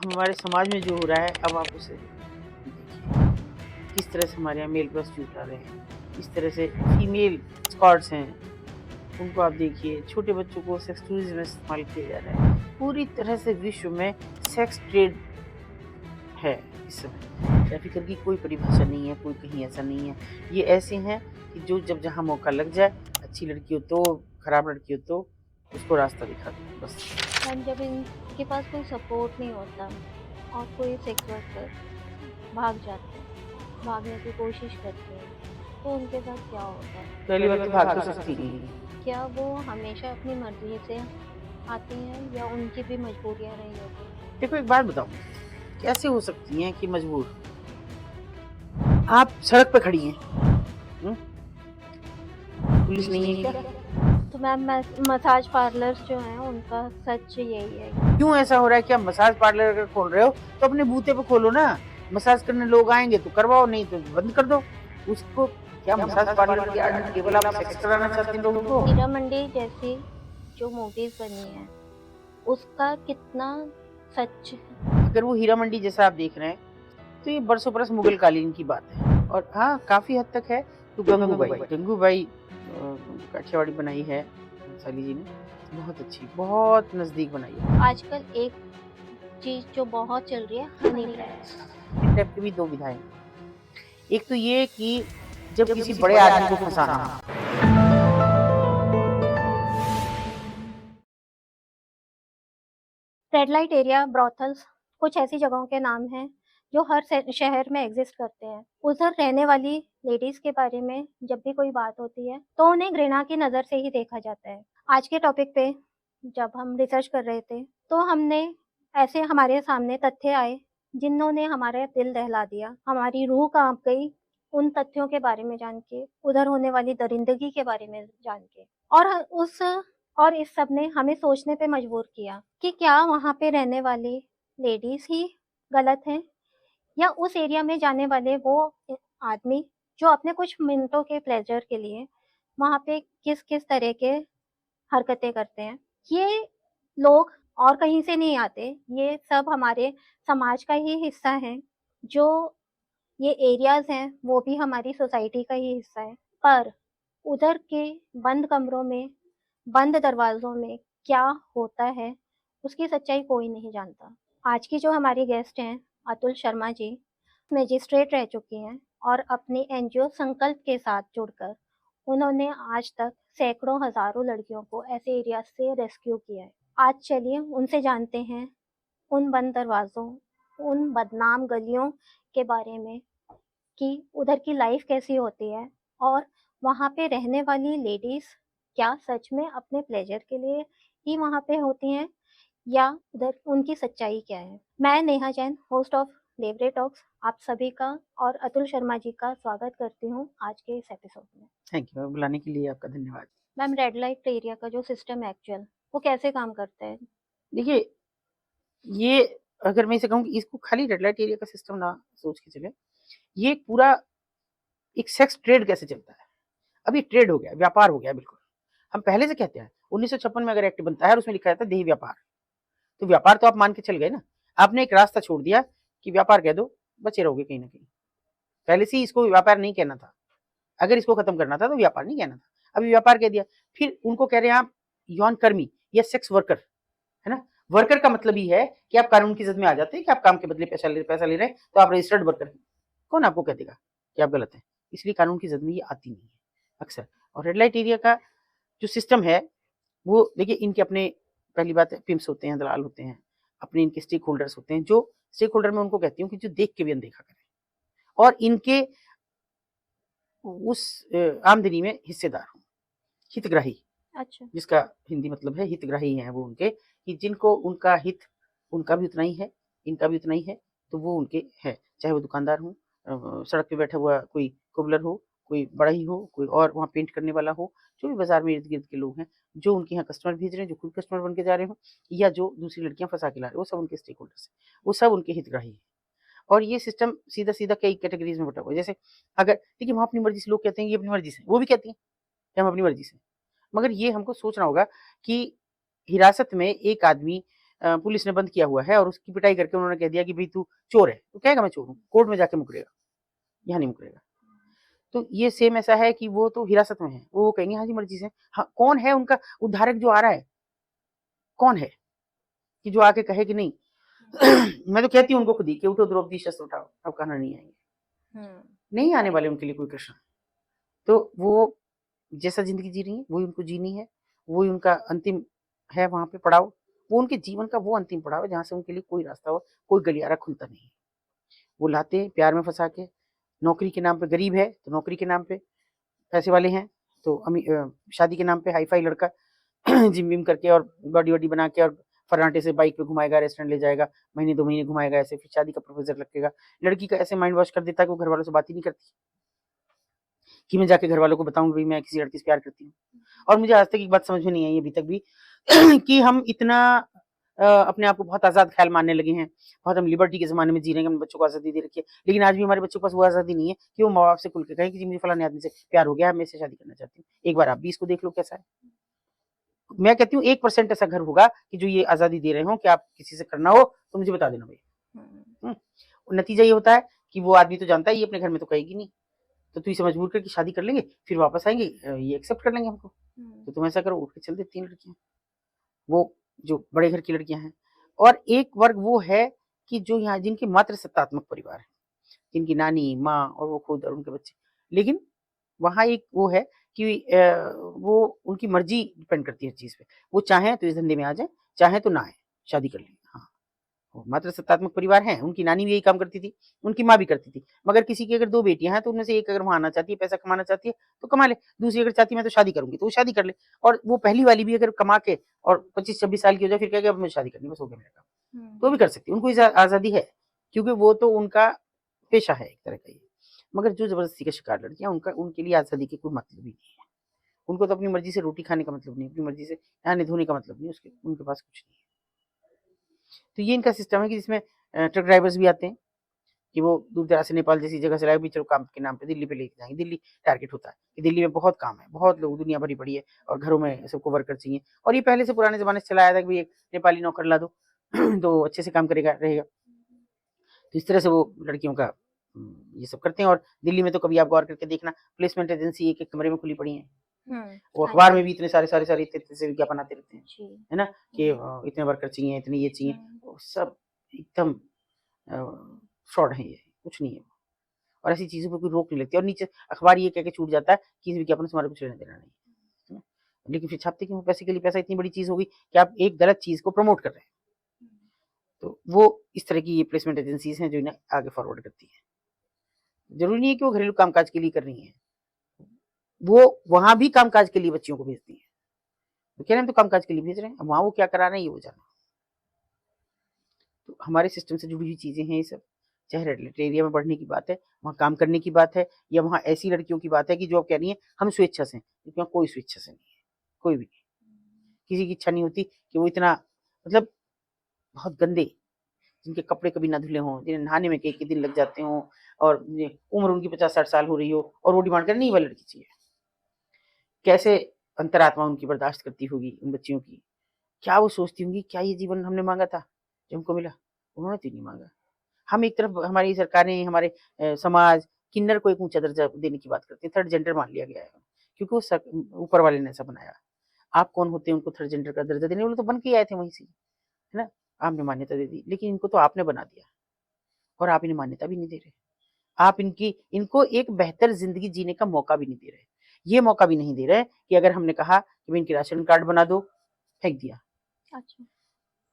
हमारे समाज में जो हो रहा है, अब आप उसे देखिए, किस तरह से हमारे यहाँ मेल प्रोस्टिट्यूट आ रहे हैं, किस तरह से फीमेल एस्कॉर्ट्स हैं, उनको आप देखिए, छोटे बच्चों को सेक्स टूरिज़्म में इस्तेमाल किया जा रहा है। पूरी तरह से विश्व में सेक्स ट्रेड है इस समय। ट्रैफिकर की कोई परिभाषा नहीं है, कोई कहीं ऐसा नहीं है। ये ऐसे हैं कि जो जब जहाँ मौका लग जाए, अच्छी लड़की हो तो, खराब लड़की हो तो, उसको रास्ता दिखा दो, बस। मैम जब इनके पास कोई सपोर्ट नहीं होता और कोई सेक्स वर्कर भाग जाते हैं, भागने की कोशिश करते हैं, तो उनके साथ क्या होता है? पहली बात तो भाग तो सकती नहीं है। क्या वो हमेशा अपनी मर्ज़ी से आती हैं या उनकी भी मजबूरियाँ रही होती हैं? देखो एक बात बताऊँ, कैसे हो सकती हैं कि मजबूर? आप सड़क पे खड़ी हैं, हुँ? पुलिस नहीं है क्या? तो मैम मसाज पार्लर्स जो हैं उनका सच यही है। क्यों ऐसा हो रहा है कि आप मसाज पार्लर अगर खोल रहे हो, तो अपने बूते पे खोलो ना। मसाज करने लोग आएँगे तो करवाओ, नहीं तो बंद कर दो। उसको क्या मसाज पार्लर के अंडर केवल आप सेक्स कराना चाहते हैं लोगों को? हीरा मंडी जैसी जो मूवीज़ बनी हैं, उसका कितना सच है? अगर वो हीरा मंडी जैसा आप देख रहे हैं, तो ये बरसों-बरस मुगल कालीन की बात है। और हाँ, काफ़ी हद तक है तो गंगूबाई काठियावाड़ी बनाई है साली जी ने, बहुत अच्छी, बहुत नज़दीक बनाई है। आजकल एक चीज़ जो बहुत चल रही है हनी ट्रैप्स। इन टाइप की भी 2 विधाएँ हैं। एक तो ये कि जब किसी बड़े आदमी को फँसाना हो, रेड लाइट एरिया, ब्रॉथल्स कुछ ऐसी जगहों के नाम हैं जो हर शहर में एग्जिस्ट करते हैं। उधर रहने वाली लेडीज के बारे में जब भी कोई बात होती है तो उन्हें घृणा की नज़र से ही देखा जाता है। आज के टॉपिक पे जब हम रिसर्च कर रहे थे तो हमने ऐसे हमारे सामने तथ्य आए जिन्होंने हमारा दिल दहला दिया, हमारी रूह कांप गई उन तथ्यों के बारे में जान के, उधर होने वाली दरिंदगी के बारे में जान के। और उस और इस सब ने हमें सोचने पे मजबूर किया कि क्या वहाँ पे रहने वाली लेडीज़ ही गलत हैं या उस एरिया में जाने वाले वो आदमी जो अपने कुछ मिनटों के प्लेज़र के लिए वहाँ पे किस-किस तरह के हरकतें करते हैं। ये लोग और कहीं से नहीं आते, ये सब हमारे समाज का ही हिस्सा हैं। जो ये एरियाज़ हैं, वो भी हमारी सोसाइटी का ही हिस्सा है। पर उधर के बंद कमरों में, बंद दरवाज़ों में क्या होता है, उसकी सच्चाई कोई नहीं जानता। आज की जो हमारी गेस्ट हैं, अतुल शर्मा जी, मजिस्ट्रेट रह चुकी हैं और अपनी एनजीओ संकल्प के साथ जुड़कर उन्होंने आज तक सैकड़ों, हज़ारों लड़कियों को ऐसे एरिया से रेस्क्यू किया है। आज चलिए उनसे जानते हैं उन बंद दरवाज़ों, उन बदनाम गलियों के बारे में कि उधर की लाइफ कैसी होती है और वहाँ पे रहने वाली लेडीज़ क्या सच में अपने प्लेज़र के लिए ही वहाँ पे होती हैं या उधर उनकी सच्चाई क्या है? मैं नेहा जैन, होस्ट ऑफ लेवरे टॉक्स, आप सभी का और अतुल शर्मा जी का स्वागत करती हूँ आज के इस एपिसोड में। थैंक यू, बुलाने के लिए आपका धन्यवाद। मैम रेड लाइट एरिया का जो सिस्टम है एक्चुअल, वो कैसे काम करता है? देखिए, ये अगर मैं इसे कहूँ कि इसको खाली रेड लाइट एरिया का सिस्टम ना सोच के चलें, ये पूरा एक सेक्स ट्रेड कैसे चलता है। अब ये ट्रेड हो गया, व्यापार हो गया बिल्कुल। हम पहले से कहते हैं, 1956 में अगर एक्ट बनता है और उसमें लिखा रहता है देह व्यापार, तो व्यापार तो आप मान के चल गए ना। आपने एक रास्ता छोड़ दिया कि व्यापार कह दो, बचे रहोगे कहीं न कहीं। पहले से ही इसको व्यापार नहीं कहना था। अगर इसको खत्म करना था तो व्यापार नहीं कहना था। अभी व्यापार कह दिया। फिर उनको कह रहे हैं आप यौन कर्मी या सेक्स वर्कर, है ना? वर्कर का मतलब ही है कि आप कानून की जद में आ जाते हैं कि आप काम के बदले पैसा ले रहे हैं, तो आप रजिस्टर्ड वर्कर हैं। कौन आपको कह देगा कि आप गलत हैं? इसलिए कानून की जद में ये आती नहीं है अक्सर। और रेड लाइट एरिया का जो सिस्टम है, वो देखिए इनके अपने, पहली बात है पिम्प्स होते हैं, दलाल होते हैं, अपने इनके स्टेक होल्डर्स होते हैं, जो स्टेक होल्डर मैं उनको कहती हूँ कि जो देख के भी अनदेखा करें और इनके उस आमदनी में हिस्सेदार हों, हितग्राही, अच्छा। जिसका हिंदी मतलब है हितग्राही हैं वो उनके, कि जिनको उनका हित, उनका भी उतना ही है, इनका भी उतना ही है, तो वो उनके हैं। चाहे वो दुकानदार हों, सड़क पे बैठा हुआ कोई कुबलर हो, कोई बढ़ई हो, कोई और वहाँ पेंट करने वाला हो, जो भी बाज़ार में इर्द-गिर्द के लोग हैं, जो उनके यहाँ कस्टमर भेज रहे हैं, जो खुद कस्टमर बन के जा रहे हों या जो दूसरी लड़कियाँ फँसा के ला रहे हैं, वो सब उनके स्टेक होल्डर्स हैं। वो सब उनके हितग्राही हैं। और ये सिस्टम सीधा-सीधा कई कैटेगरीज़ में बँटा हुआ है। जैसे अगर देखिए वहाँ अपनी मर्ज़ी से लोग कहते हैं, ये अपनी मर्ज़ी से, वो भी कहती हैं कि हम अपनी मर्ज़ी से। मगर ये हमको सोचना होगा कि हिरासत में एक आदमी पुलिस ने बंद किया हुआ है और उसकी पिटाई करके उन्होंने कह दिया कि भाई तू चोर है, तो कहेगा मैं चोर हूँ, कोर्ट में जाके मुकरेगा, यहाँ नहीं मुकरेगा। तो ये सेम ऐसा है कि वो तो हिरासत में है, वो कहेंगे हाँ जी मर्जी से। हाँ, कौन है उनका उद्धारक जो आ रहा है, कौन है कि जो आके कहे कि नहीं मैं तो कहती हूँ उनको खुद ही कि उठो द्रौपदी शस्त्र उठाओ, अब कहना नहीं आएंगे, नहीं आने वाले उनके लिए कोई कृष्ण। तो वो जैसा जिंदगी जी रही है वही उनको जीनी है, वही उनका अंतिम है वहां पे पड़ाव, वो उनके जीवन का वो अंतिम पड़ाव है जहां से उनके लिए कोई रास्ता हो, कोई गलियारा खुलता नहीं है। वो लाते हैं प्यार में फंसा के, नौकरी के नाम पे, गरीब है तो नौकरी के नाम पे, पैसे वाले हैं तो शादी के नाम पे हाई फाई लड़का जिम विम करके और बॉडी वॉडी बना के और फर्राटे से बाइक पे घुमाएगा, रेस्टोरेंट ले जाएगा, महीने 2 महीने घुमाएगा, ऐसे फिर शादी का प्रपोजल रखेगा। लड़की का ऐसे माइंड वॉश कर देता है कि वो घर वालों से बात ही नहीं करती कि मैं जाके घर वालों को बताऊं भाई मैं किसी लड़की से प्यार करती हूँ। और मुझे आज तक एक बात समझ में नहीं आई अभी तक भी कि हम इतना अपने आप को बहुत आजाद ख्याल मानने लगे हैं, बहुत हम लिबर्टी के जमाने में जी रहे हैं, हम बच्चों को आजादी दे रखी है, लेकिन आज भी हमारे बच्चों के पास वो आजादी नहीं है कि वो माँ बाप से खुल के कहें कि मुझे फलाने आदमी से प्यार हो गया, मैं इससे शादी करना चाहती हूँ। एक बार आप भी इसको देख लो कैसा है। मैं कहती हूँ 1% ऐसा घर होगा कि जो ये आजादी दे रहे हो कि आप किसी से करना हो तो मुझे बता देना भाई। नतीजा ये होता है कि वो आदमी तो जानता है ये अपने घर में तो कहेगी नहीं, तो तू इसे मजबूर करके शादी कर लेंगे, फिर वापस आएंगे, ये एक्सेप्ट कर लेंगे हमको, तो तुम ऐसा करो, उठ के चल दे 3 लड़कियां, वो जो बड़े घर की लड़कियां हैं। और एक वर्ग वो है कि जो यहाँ जिनके मात्र सत्तात्मक परिवार है, जिनकी नानी, माँ और वो खुद और उनके बच्चे, लेकिन वहाँ एक वो है कि वो उनकी मर्जी डिपेंड करती है चीज पे, वो चाहे तो इस धंधे में आ जाए, चाहे तो ना आए, शादी कर लेंगे। हाँ, मात्र सत्तात्मक परिवार है, उनकी नानी भी यही काम करती थी, उनकी माँ भी करती थी, मगर किसी की अगर 2 बेटियां हैं तो उनमें से एक अगर वहां आना चाहती है, पैसा कमाना चाहती है तो कमा ले, दूसरी अगर चाहती है मैं तो शादी करूंगी तो वो शादी कर ले, और वो पहली वाली भी अगर कमा के और 25-26 साल की हो जाए फिर कहेगा अब मुझे शादी करनी बस हो गया मेरा काम, तो भी कर सकती है, उनको आजादी है, क्योंकि वो तो उनका पेशा है एक तरह का ये। मगर जो जबरदस्ती का शिकार लड़कियां, उनका उनके लिए आजादी की कोई मतलब ही नहीं है, उनको तो अपनी मर्जी से रोटी खाने का मतलब नहीं, अपनी मर्जी से नहाने धोने का मतलब नहीं, उसके उनके पास कुछ नहीं है। तो ये इनका सिस्टम है कि जिसमें ट्रक ड्राइवर्स भी आते हैं कि वो दूर दराज से नेपाल जैसी जगह से लाए भी, चलो काम के नाम पे दिल्ली पे लेके जाएंगे, दिल्ली टारगेट होता है कि दिल्ली में बहुत काम है, बहुत लोग, दुनिया भरी पड़ी है और घरों में सबको वर्कर चाहिए, और ये पहले से पुराने जमाने से चला आया था कि भाई एक नेपाली नौकर ला दो तो अच्छे से काम करेगा रहेगा, तो इस तरह से वो लड़कियों का ये सब करते हैं। और दिल्ली में तो कभी आप गौर करके देखना, प्लेसमेंट एजेंसी एक एक कमरे में खुली पड़ी है, वो हाँ अखबार जी। में भी इतने सारे इतने से विज्ञापन आते रहते हैं, जी। है ना, कि इतने वर्कर चाहिए, इतने ये चाहिए, वो सब एकदम फ्रॉड है, ये कुछ नहीं है, और ऐसी चीजों पर कोई रोक नहीं लगती, और नीचे अखबार ये कह के छूट जाता है कि इस विज्ञापन से हमारा कुछ लेना देना नहीं, है ना, लेकिन फिर छापते क्यों, पैसे के लिए, पैसा इतनी बड़ी चीज होगी कि आप एक गलत चीज को प्रमोट कर रहे हैं, तो वो इस तरह की ये प्लेसमेंट एजेंसीज हैं जो इन्हें आगे फॉरवर्ड करती है। जरूरी नहीं है कि वो घरेलू कामकाज के लिए कर रही है, वो वहां भी कामकाज के लिए बच्चियों को भेजती है, तो कह रहे हैं तो कामकाज के लिए भेज रहे हैं, अब वहां वो क्या करा रहे हैं ये वो जाना। तो हमारे सिस्टम से जुड़ी हुई चीजें हैं ये सब, चाहे रेगुलेटरी एरिया में बढ़ने की बात है, वहाँ काम करने की बात है, या वहाँ ऐसी लड़कियों की बात है कि जो अब कह रही है हम स्वेच्छा से, क्योंकि कोई स्वेच्छा से नहीं है, कोई भी नहीं, किसी की इच्छा नहीं होती कि वो इतना, मतलब बहुत गंदे, जिनके कपड़े कभी ना धुले हों, जिन्हें नहाने में कई दिन लग जाते हों, और उम्र उनकी 50-60 साल हो रही हो और वो डिमांड कर नहीं वाली लड़की चाहिए, कैसे अंतरात्मा उनकी बर्दाश्त करती होगी उन बच्चियों की, क्या वो सोचती होंगी क्या ये जीवन हमने मांगा था जो हमको मिला, उन्होंने तो नहीं मांगा। हम एक तरफ हमारी सरकारें, हमारे समाज किन्नर को एक ऊंचा दर्जा देने की बात करते हैं, थर्ड जेंडर मान लिया गया है, क्योंकि वो ऊपर वाले ने ऐसा बनाया। आप कौन होते हैं उनको थर्ड जेंडर का दर्जा देने वाले, तो बन के आए थे वहीं से, है ना, आपने मान्यता दे दी, लेकिन इनको तो आपने बना दिया और आप इन्हें मान्यता भी नहीं दे रहे, आप इनको एक बेहतर जिंदगी जीने का मौका भी नहीं दे रहे, ये मौका भी नहीं दे रहे कि अगर हमने कहा कि इनके राशन कार्ड बना दो, फेंक दिया, अच्छा।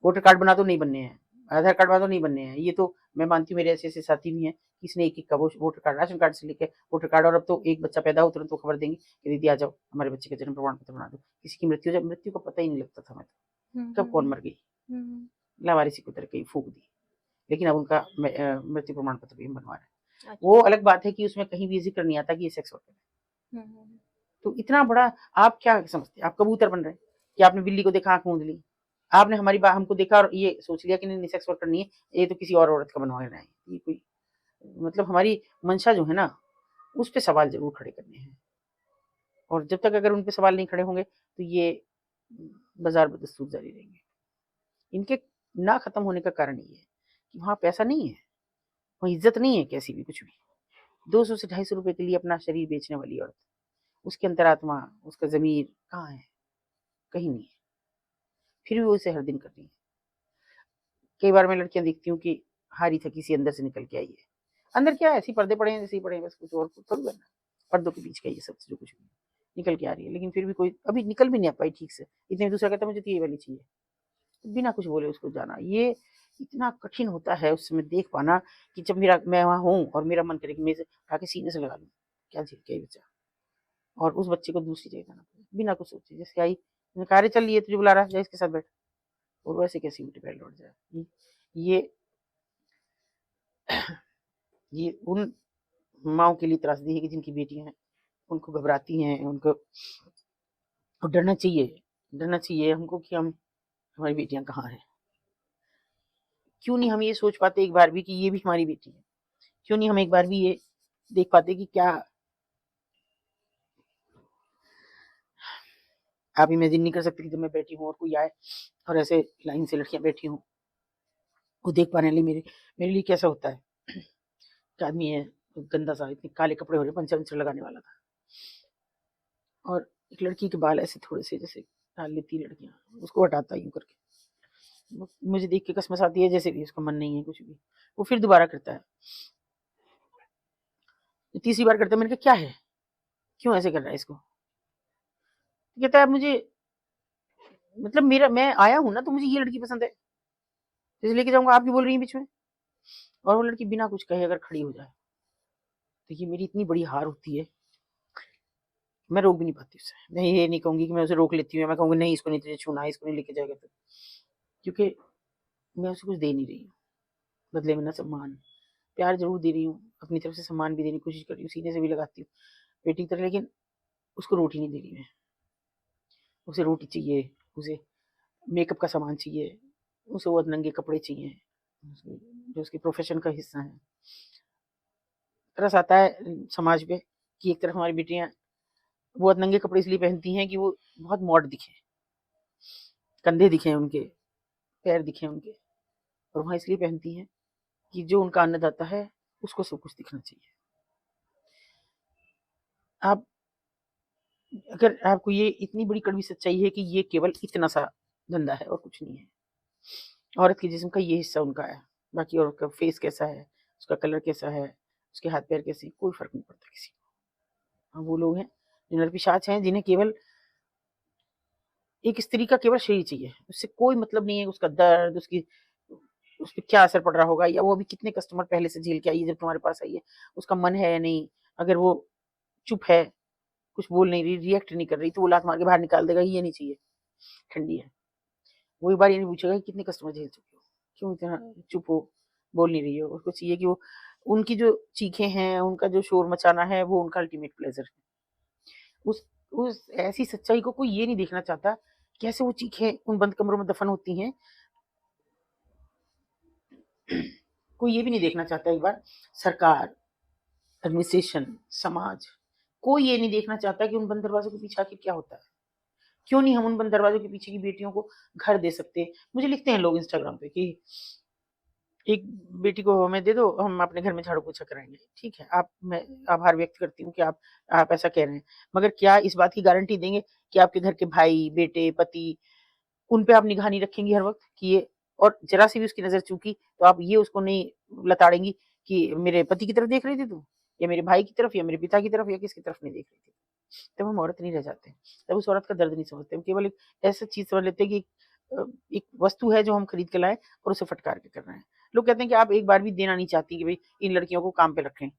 वोटर कार्ड बना दो नहीं बनने हैं, आधार कार्ड बना दो नहीं बनने हैं, ये तो मैं मानती हूँ मेरे ऐसे साथी भी हैं, किसने एक का वोटर कार्ड, राशन कार्ड से लेके वोटर कार्ड, और अब तो एक बच्चा पैदा हो तुरंत वो खबर देंगे कि दीदी आ जाओ हमारे बच्चे का जन्म प्रमाण पत्र बना दो, किसी की मृत्यु, जब मृत्यु का पता ही नहीं लगता था, मैं तो कब कौन मर गई, लावारिसी की तरह कहीं फूक दी, लेकिन अब उनका मृत्यु प्रमाण पत्र भी हम बनवा रहे हैं। अच्छा। वो अलग बात है कि उसमें कहीं भी जिक्र नहीं आता कि ये सेक्स वर्कर है, तो इतना बड़ा आप क्या समझते हैं, आप कबूतर बन रहे हैं कि आपने बिल्ली को देखा आंख मूंद ली, आपने हमारी बात हमको देखा और ये सोच लिया कि नहीं सेक्स वर्कर नहीं है, ये तो किसी और औरत का बनवा रहे हैं, ये कोई, मतलब हमारी मंशा जो है ना उस पर सवाल जरूर खड़े करने हैं, और जब तक अगर उन पे सवाल नहीं खड़े होंगे तो ये बाजार बदस्तूर जारी रहेंगे, इनके ना खत्म होने का कारण ये है कि वहाँ पैसा नहीं है, वहाँ इज्जत नहीं है कैसी भी, कुछ भी। 200 से 250 रुपए के लिए अपना शरीर बेचने वाली औरत, उसकी अंतरात्मा, उसका ज़मीर कहाँ है? कहीं नहीं है। फिर भी वो इसे हर दिन कर रही है। कई बार मैं लड़कियां देखती हूँ कि हारी थकी सी अंदर से निकल के आई है। अंदर क्या है, ऐसे पड़े पड़े हैं, जैसे ही पड़े हैं, बस कुछ और थोड़ी करना। पर्दों के बीच का ये सब जो कुछ भी निकल के आ रही है, लेकिन फिर भी कोई अभी निकल भी नहीं आ पाई ठीक से। इतने में दूसरा कहता है मुझे तो ये वाली चाहिए, बिना कुछ बोले उसको जाना। ये इतना कठिन होता है उस समय देख पाना कि जब मैं वहां हूँ और मेरा मन करे कि मैं इसे उठा के सीने से लगा लूँ, क्या झेल के आई बच्चा, और उस बच्चे को दूसरी जगह जाना पड़े बिना कुछ सोचे। जैसे आई, मैंने कहा अरे चल ये तुझे बुला रहा है, जा इसके साथ बैठ, और वैसे कैसी उल्टी पैर लौट जाए। ये ये उन माओ के लिए त्रासदी है कि जिनकी बेटियां हैं, उनको घबराती हैं, उनको डरना चाहिए हमको कि हम हमारी बेटियां कहाँ हैं। क्यों नहीं हम ये सोच पाते एक बार भी कि ये भी हमारी बेटी है? क्यों नहीं हम एक बार भी ये देख पाते कि क्या आप इमेजिन नहीं कर सकते कि जब मैं बैठी हूँ और कोई आए और ऐसे लाइन से लड़कियां बैठी हूँ, वो देख पाने लिए मेरे लिए कैसा होता है। एक आदमी है गंदा सा, इतने काले कपड़े हो रहे, पंचर पंचर लगाने वाला था, और एक लड़की के बाल ऐसे थोड़े से जैसे डाल लेती लड़कियां, उसको हटाता यूं करके। मुझे देख के कसमस आती है, जैसे भी उसका मन नहीं है कुछ भी, वो फिर दोबारा करता है। तीसरी बार करता है, मैंने कहा क्या है, क्यों ऐसे कर रहा है इसको? कहता है मुझे मतलब मेरा मैं आया हूं ना, तो मुझे ये लड़की पसंद है, तो लेके जाऊंगा, आप क्यों बोल रही हैं बीच में? और वो लड़की बिना कुछ कहे अगर खड़ी हो जाए तो ये मेरी इतनी बड़ी हार होती है, मैं रोक भी नहीं पाती उसे। मैं ये नहीं कहूंगी कि मैं उसे रोक लेती हूँ, मैं कहूंगी नहीं इसको नहीं तुझे छूना, इसको नहीं लेके जाएगा तो, क्योंकि मैं उसे कुछ दे नहीं रही हूँ बदले में ना सम्मान। प्यार जरूर दे रही हूँ, अपनी तरफ से सम्मान भी देने की कोशिश कर रही हूँ, सीने से भी लगाती हूँ बेटी की तरह, लेकिन उसको रोटी नहीं दे रही मैं। उसे रोटी चाहिए, उसे मेकअप का सामान चाहिए, उसे वो नंगे कपड़े चाहिए जो उसके प्रोफेशन का हिस्सा है। तरस आता है समाज पे कि एक तरफ हमारी बेटियां वो नंगे कपड़े इसलिए पहनती हैं कि वो बहुत मॉड दिखे, कंधे दिखे उनके, पैर दिखे उनके, और वहां इसलिए पहनती हैं कि जो उनका अन्नदाता है उसको सब कुछ दिखना चाहिए। आप अगर आपको ये इतनी बड़ी कड़वी सच्चाई है कि ये केवल इतना सा धंधा है और कुछ नहीं है। औरत के जिस्म का ये हिस्सा उनका है, बाकी औरत का फेस कैसा है, उसका कलर कैसा है, उसके हाथ पैर कैसे, कोई फर्क नहीं पड़ता किसी को। हाँ, वो लोग हैं जो नरपिशाच हैं, जिन्हें केवल एक स्त्री का केवल शरीर चाहिए, उससे कोई मतलब नहीं है उसका दर्द, उसकी उस पर क्या असर पड़ रहा होगा, या वो अभी कितने कस्टमर पहले से झेल के आई है जब तुम्हारे पास आई है, उसका मन है या नहीं। अगर वो चुप है, कुछ बोल नहीं रही, रिएक्ट नहीं कर रही, तो वो लात मार के बाहर निकाल देगा, ये नहीं चाहिए, ठंडी है। वो एक बार ये नहीं पूछेगा कि कितने कस्टमर झेल चुके हो, क्यों इतना चुप हो, बोल नहीं रही हो। उसको चाहिए कि वो उनकी जो चीखें हैं, उनका जो शोर मचाना है, वो उनका अल्टीमेट प्लेजर है। उस ऐसी सच्चाई को कोई ये नहीं देखना चाहता, कैसे वो चीखें उन बंद कमरों में दफन होती हैं। कोई ये भी नहीं देखना चाहता, एक बार सरकार, एडमिनिस्ट्रेशन, समाज, कोई ये नहीं देखना चाहता कि उन बंद दरवाजों के पीछे आखिर क्या होता है। क्यों नहीं हम उन बंद दरवाजों के पीछे की बेटियों को घर दे सकते? मुझे लिखते हैं लोग इंस्टाग्राम पे कि एक बेटी को हमें दे दो, हम अपने घर में झाड़ू पोछा कराएंगे। ठीक है, आप मैं आभार व्यक्त करती हूँ कि आप ऐसा कह रहे हैं, मगर क्या इस बात की गारंटी देंगे कि आपके घर के भाई, बेटे, पति, उन पे आप निगाह नहीं रखेंगी हर वक्त कि ये, और जरा सी भी उसकी नजर चूकी तो आप ये उसको नहीं लताड़ेंगी कि मेरे पति की तरफ देख रही थी तू, या मेरे भाई की तरफ, या मेरे पिता की तरफ, या किसकी तरफ नहीं देख रही थी? तब हम औरत नहीं रह जाते, तब उस औरत का दर्द नहीं समझते, हम केवल एक ऐसा चीज समझ लेते हैं कि एक वस्तु है जो हम खरीद के लाए और उसे फटकार के कर रहे हैं। लोग कहते हैं कि आप एक बार भी देना नहीं चाहती कि भाई इन लड़कियों को काम पे रखें।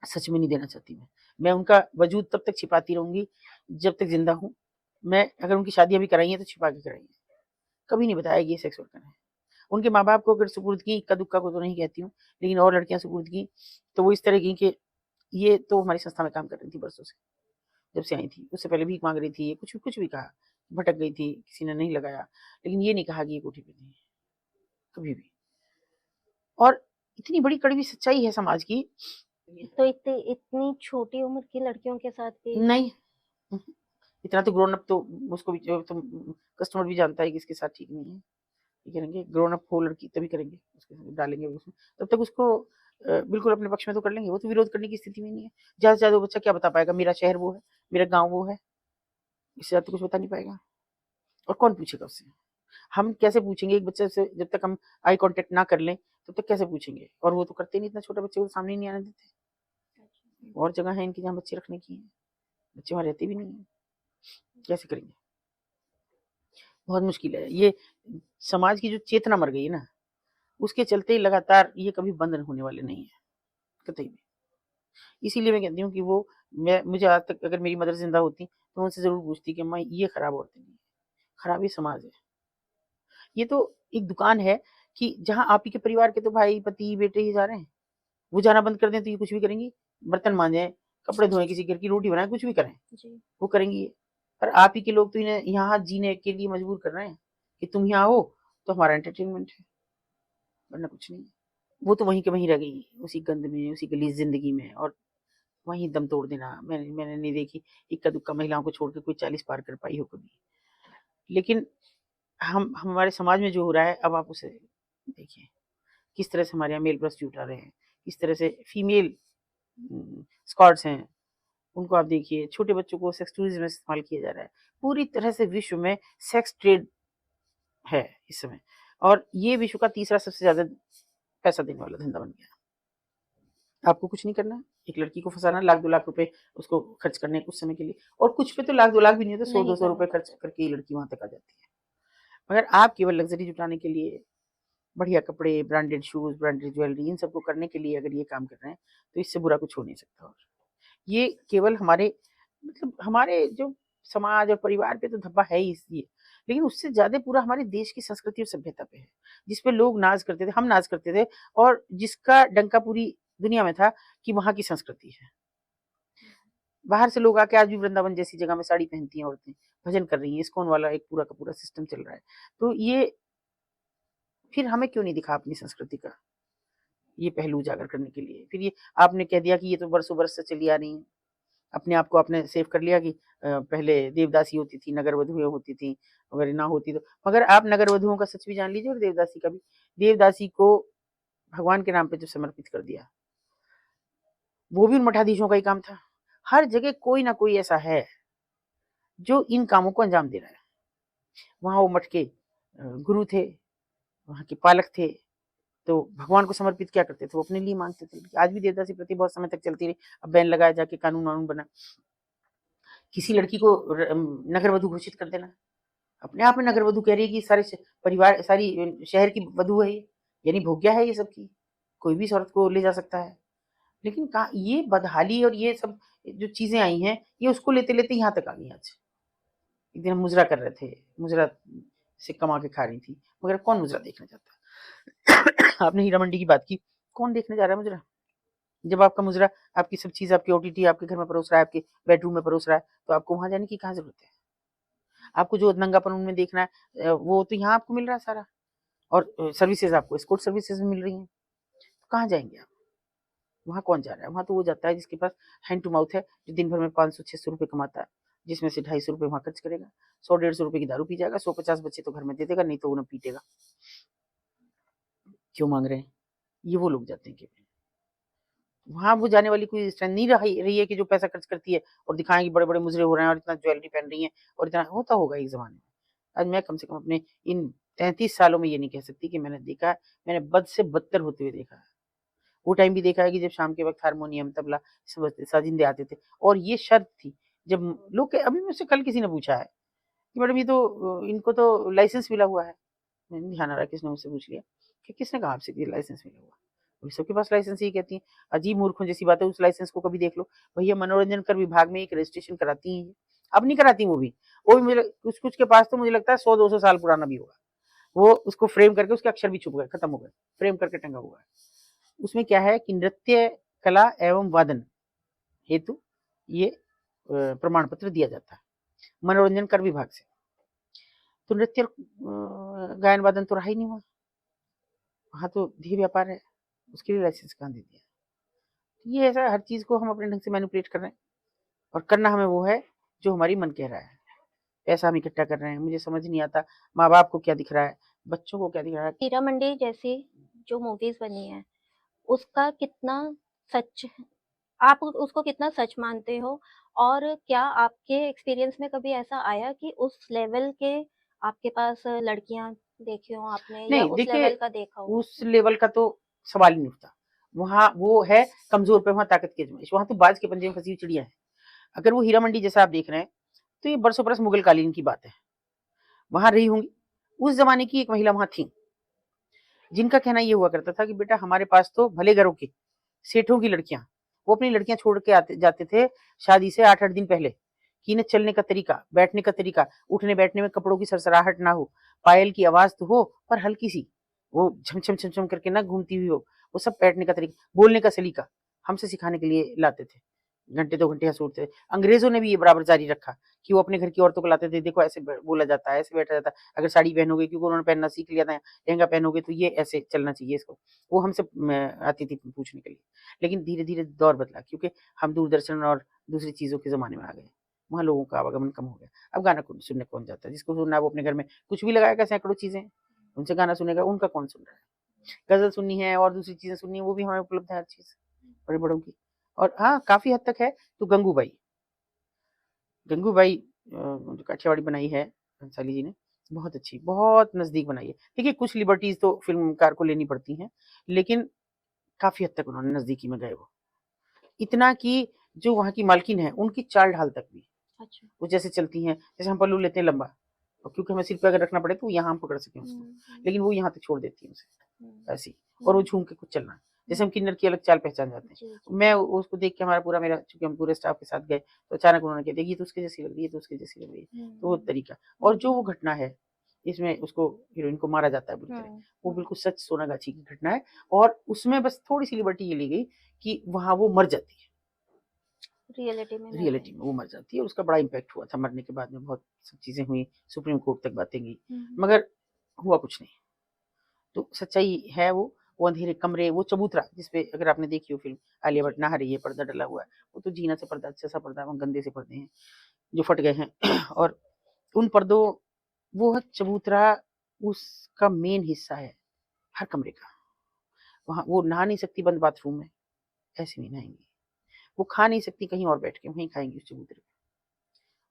सच में नहीं देना चाहती मैं उनका वजूद तब तक छिपाती रहूंगी जब तक जिंदा हूँ। मैं अगर उनकी शादी अभी कराई है तो छिपा के कराई है, कभी नहीं बताया कि ये सेक्स वर्कर है। उनके माँ बाप को अगर सुपुर्द की, इक्का दुक्का को तो नहीं कहती हूँ, लेकिन और लड़कियां सुपुर्द की तो वो इस तरह की कि ये तो हमारी संस्था में काम कर रही थी बरसों से, जब से आई थी, उससे पहले भीख मांग रही थी, कुछ भी कहा, भटक गई थी, किसी ने नहीं लगाया, लेकिन ये नहीं कहा कि ये कोठी पे थी, कभी भी। और इतनी बड़ी कड़वी सच्चाई है समाज की। तो इतनी छोटी उम्र की लड़कियों के साथ भी नहीं, इतना तो ग्रोन अप तो उसको भी तो कस्टमर भी जानता है कि इसके साथ ठीक नहीं है। ये करेंगे, ग्रोन अप हो लड़की तभी करेंगे, उसके डालेंगे उसमें, तब तक उसको बिल्कुल अपने पक्ष में तो कर लेंगे, वो तो विरोध करने की स्थिति में नहीं है। ज़्यादा से ज़्यादा वो बच्चा क्या बता पाएगा, मेरा शहर वो है, मेरा गाँव वो है, इससे ज़्यादा तो कुछ बता नहीं पाएगा। और कौन पूछेगा उससे? हम कैसे पूछेंगे एक बच्चे से, जब तक हम आई कांटेक्ट ना कर लें, तब तक कैसे पूछेंगे? और वो तो करते नहीं, इतना छोटा बच्चे को सामने ही नहीं आने देते। और जगह है इनकी जहाँ बच्चे रखने की है, बच्चे वहाँ रहते भी नहीं है, कैसे करेंगे? बहुत मुश्किल है। ये समाज की जो चेतना मर गई है ना, उसके चलते ही लगातार ये कभी बंद होने वाले नहीं है, कतई भी। इसीलिए मैं कहती हूँ कि वो मुझे आज तक अगर मेरी मदर ज़िंदा होती, तो मैं उनसे ज़रूर पूछती कि अम्मा ये खराब औरतें नहीं है, खराब ये समाज है। ये तो एक दुकान है कि जहाँ आप ही के परिवार के तो भाई, पति, बेटे ही जा रहे हैं। वो जाना बंद कर दें तो ये कुछ भी करेंगी, बर्तन मांजें, कपड़े धोएं, किसी घर की रोटी बनाएं, कुछ भी करें, जी। वो करेंगी ये। पर आप ही के लोग तो इन्हें यहाँ जीने के लिए मजबूर कर रहे हैं कि तुम यहाँ हो तो हमारा एंटरटेनमेंट है, वरना कुछ नहीं। वो तो वहीं के वहीं रह गई, उसी गंद में, उसी गली जिंदगी में, और वहीं दम तोड़ देना। मैंने मैंने नहीं देखी इक्का दुक्का महिलाओं को छोड़ के कोई 40 पार कर पाई हो कभी। लेकिन हम हमारे समाज में जो हो रहा है, अब आप उसे देखिए, किस तरह से हमारे यहाँ मेल प्रोस्टिट्यूट आ रहे हैं, किस तरह से फीमेल स्कॉट्स हैं, उनको आप देखिए, छोटे बच्चों को सेक्स टूरिज्म में इस्तेमाल किया जा रहा है। पूरी तरह से विश्व में सेक्स ट्रेड है इस समय, और ये विश्व का तीसरा सबसे ज़्यादा पैसा देने वाला धंधा बन गया। आपको कुछ नहीं करना, एक लड़की को फँसाना, लाख 2 लाख रुपए उसको खर्च करने हैं कुछ समय के लिए, और कुछ पे तो लाख 2 लाख भी नहीं होते, नहीं 100-200 रुपए करना खर्च पड़ता। करके ये लड़की वहाँ तक आ जाती है। मगर आप केवल लग्ज़री जुटाने के लिए, बढ़िया कपड़े, ब्रांडेड शूज़, ब्रांडेड ज्वेलरी, इन सबको करने के लिए अगर ये काम कर रहे हैं, तो इससे बुरा कुछ हो नहीं सकता। और ये केवल हमारे, मतलब हमारे जो समाज और परिवार पे तो धब्बा है ही इसलिए, लेकिन उससे ज़्यादा पूरा हमारे देश की संस्कृति और सभ्यता पे है, जिस पे लोग नाज़ करते थे, हम नाज़ करते थे, और जिसका डंका पूरी दुनिया में था कि वहाँ की संस्कृति है। बाहर से लोग आके आज भी वृंदावन जैसी जगह में साड़ी पहनती हैं औरतें, भजन कर रही हैं, इस्कॉन वाला एक पूरा का पूरा सिस्टम चल रहा है। तो ये फिर हमें क्यों नहीं दिखा अपनी संस्कृति का ये पहलू उजागर करने के लिए? फिर ये आपने कह दिया कि ये तो बरसों बरस से चली आ रही हैं। अपने आप को आपने सेव कर लिया कि पहले देवदासी होती थी, नगर वधुएँ होती थीं, अगर ना होती तो, मगर आप नगर वधुओं का सच भी जान लीजिए और देवदासी का भी। देवदासी को भगवान के नाम पे जो समर्पित कर दिया, वो भी उन मठाधीशों का ही काम था। हर जगह कोई ना कोई ऐसा है, जो इन कामों को अंजाम दे रहा है। वहाँ वो मठ के गुरु थे, वहाँ के पालक थे, तो भगवान को समर्पित क्या करते थे? वो अपने लिए माँगते थे। आज भी देवदासी प्रथा बहुत समय तक चलती रही, अब बैन लगाया जाके कानून-वानून बना। किसी लड़की को नगर वधु घोषित कर देना, अपने आप में नगर वधु कह रही है कि सारे परिवार, सारी शहर की वधु है ये, यानी भोग्या है ये सबकी, कोई भी इस औरत को ले जा सकता है। लेकिन कहाँ ये बदहाली और ये सब जो चीजें आई हैं, ये उसको लेते लेते यहाँ तक आ गई। आज एक दिन हम मुजरा कर रहे थे, मुजरा से कमा के खा रही थी, मगर कौन मुजरा देखने जाता है? आपने हीरा मंडी की बात की, कौन देखने जा रहा है मुजरा? जब आपका मुजरा, आपकी सब चीज, आपकी ओटीटी आपके घर में परोस रहा है, आपके बेडरूम में परोस रहा है, तो आपको वहां जाने की कहाँ जरूरत है? आपको जो नंगापन उनमें देखना है, वो तो यहाँ आपको मिल रहा है सारा, और सर्विसेज आपको एस्कॉर्ट सर्विसेज मिल रही हैं, तो कहाँ जाएंगे आप? वहाँ कौन जा रहा है? वहाँ तो वो जाता है जिसके पास हैंड टू माउथ है, जो दिन भर में 500-600 रुपए कमाता है, जिसमें से 250 रुपए वहाँ खर्च करेगा, 100-150 रुपए की दारू पी जाएगा, 100-50 बच्चे तो घर में दे देगा, नहीं तो उन्हें पीटेगा। क्यों मांग रहे हैं? ये वो लोग जाते हैं केवल। वहाँ वो जाने वाली कोई स्ट्रेंथ नहीं रही है कि जो पैसा खर्च करती है और दिखाएं कि बड़े बड़े मुजरे हो रहे हैं और इतना ज्वेलरी पहन रही हैं, और इतना होता होगा एक जमाने में। आज मैं कम से कम अपने इन 33 सालों में ये नहीं कह सकती कि मैंने देखा है, मैंने बद से बदतर होते हुए देखा है। वो टाइम भी देखा है कि जब शाम के वक्त हारमोनियम, तबला, साजिंदे आते थे, और ये शर्त थी, जब लोग अभी मुझसे कल किसी ने पूछा है कि मैडम ये तो इनको तो लाइसेंस मिला हुआ है। मैंने ध्यान आ रहा, किसने मुझसे पूछ लिया कि किसने कहा आपसे कि लाइसेंस मिला हुआ? अभी सबके पास लाइसेंस ही कहती हैं। अजीब मूर्खों जैसी बात है, उस लाइसेंस को कभी देख लो। भैया मनोरंजन कर विभाग में एक रजिस्ट्रेशन कराती हैं, अब नहीं कराती वो भी मुझे कुछ कुछ के पास तो मुझे लगता है 100-200 साल पुराना भी होगा। वो उसको फ्रेम करके उसके अक्षर भी छुप गए, खत्म हो गए, फ्रेम करके टंगा हुआ है। उसमें क्या है कि नृत्य कला एवं वादन हेतु ये प्रमाण पत्र दिया जाता है मनोरंजन कर विभाग से। तो नृत्य गायन वादन तो रहा ही नहीं हुआ, वहाँ तो देह व्यापार है, उसके लिए लाइसेंस कहाँ दे दिया? ये ऐसा हर चीज को हम अपने ढंग से मैनिपुलेट कर रहे हैं, और करना हमें वो है जो हमारी मन कह रहा है। पैसा हम इकट्ठा कर रहे हैं, मुझे समझ नहीं आता माँ बाप को क्या दिख रहा है, बच्चों को क्या दिखा रहा है। हीरा मंडी जैसी जो मूवीज बनी है उसका कितना सच, आप उसको कितना सच मानते हो, और क्या आपके एक्सपीरियंस में कभी ऐसा आया कि उस लेवल के आपके पास लड़कियां देखी हो आपने, या नहीं उस देखिए, लेवल का देखा हो? उस लेवल का तो सवाल ही नहीं उठता। वहां वो है कमजोर पे वहां ताकत की आजमाइश, वहां तो बाज के पंजे में फंसी हुई चिड़िया है। अगर वो हीरा मंडी जैसा आप देख रहे हैं तो ये बरसों बरस मुगल कालीन की बात है, वहां रही होंगी। उस जमाने की एक महिला वहां थी जिनका कहना ये हुआ करता था कि बेटा हमारे पास तो भले घरों की सेठों की लड़कियां, वो अपनी लड़कियां छोड़ के आते जाते थे शादी से 8-8 दिन पहले, कि इन्हें चलने का तरीका, बैठने का तरीका, उठने बैठने में कपड़ों की सरसराहट ना हो, पायल की आवाज तो हो पर हल्की सी, वो झमझम झमझम करके ना घूमती हुई हो, वो सब बैठने का तरीका, बोलने का सलीका हमसे सिखाने के लिए लाते थे। घंटे 2 घंटे हंस उठते थे। अंग्रेजों ने भी ये बराबर जारी रखा कि वो अपने घर की औरतों को लाते थे, देखो ऐसे बोला जाता है, ऐसे बैठा जाता है, अगर साड़ी पहनोगे, क्योंकि उन्होंने पहनना सीख लिया था, लहंगा पहनोगे तो ये ऐसे चलना चाहिए इसको, वो हमसे आती थी पूछने के लिए। लेकिन धीरे धीरे दौर बदला, क्योंकि हम दूरदर्शन और दूसरी चीजों के जमाने में आ गए, वहाँ लोगों का आवागमन कम हो गया। अब गाना सुनने कौन जाता है, जिसको सुनना है वो अपने घर में कुछ भी लगाएगा, सैकड़ों चीजें, उनसे गाना सुनेगा, उनका कौन सुन रहा है। गजल सुननी है और दूसरी चीजें सुननी है, वो भी हमें उपलब्ध है हर चीज बड़े बड़ों की। और हाँ काफी हद तक है तो गंगूबाई, गंगूबाई जो काठियावाड़ी बनाई है भंसाली जी ने, बहुत अच्छी, बहुत नजदीक बनाई है। देखिए कुछ लिबर्टीज तो फिल्मकार को लेनी पड़ती हैं, लेकिन काफी हद तक उन्होंने नजदीकी में गए, वो इतना कि जो वहाँ की मालकिन है उनकी चाल ढाल तक भी अच्छा। वो जैसे चलती हैं, जैसे हम पल्लू लेते हैं लंबा, और क्योंकि हमें सिर पे अगर रखना पड़े तो यहाँ हम पकड़ सकें उसको, लेकिन वो यहाँ तक छोड़ देती है उसे ऐसी, और वो झूम के कुछ चलना, जैसे हम किन्नर की अलग चाल पहचान जाते हैं। जी जी। मैं उसको देख के हमारा पूरा, मेरा चूंकि हम पूरे स्टाफ के साथ गए तो अचानक उन्होंने कहा देखिए तो उसके जैसी लग रही है, तो उसके जैसी लग रही है, तो वो तरीका। और जो वो घटना है इसमें उसको हीरोइन को मारा जाता है बुरी तरह, वो बिल्कुल सच सोनागाछी की घटना है, और उसमें बस थोड़ी सी लिबर्टी ये ली गई कि वहां वो मर जाती है, रियलिटी में मर रियलिटी गई। में वो मर जाती है, और उसका बड़ा इम्पैक्ट हुआ था, मरने के बाद में बहुत सब चीजें हुई, सुप्रीम कोर्ट तक बातें गई, मगर हुआ कुछ नहीं। तो सच्चाई है वो अंधेरे कमरे, वो चबूतरा जिसपे अगर आपने देखी हो फिल्म, आलिया भट्ट नहा रही है, पर्दा डला हुआ है, वो तो जीना से पर्दा, अच्छा सा पर्दा, वहाँ गंदे से पर्दे हैं जो फट गए हैं और उन पर्दों, वो चबूतरा उसका मेन हिस्सा है हर कमरे का। वहाँ वो नहा नहीं सकती बंद बाथरूम में, ऐसे नहीं नहाएंगी, वो खा नहीं सकती कहीं और बैठ के, वहीं खाएंगी उस चबूतरे पे,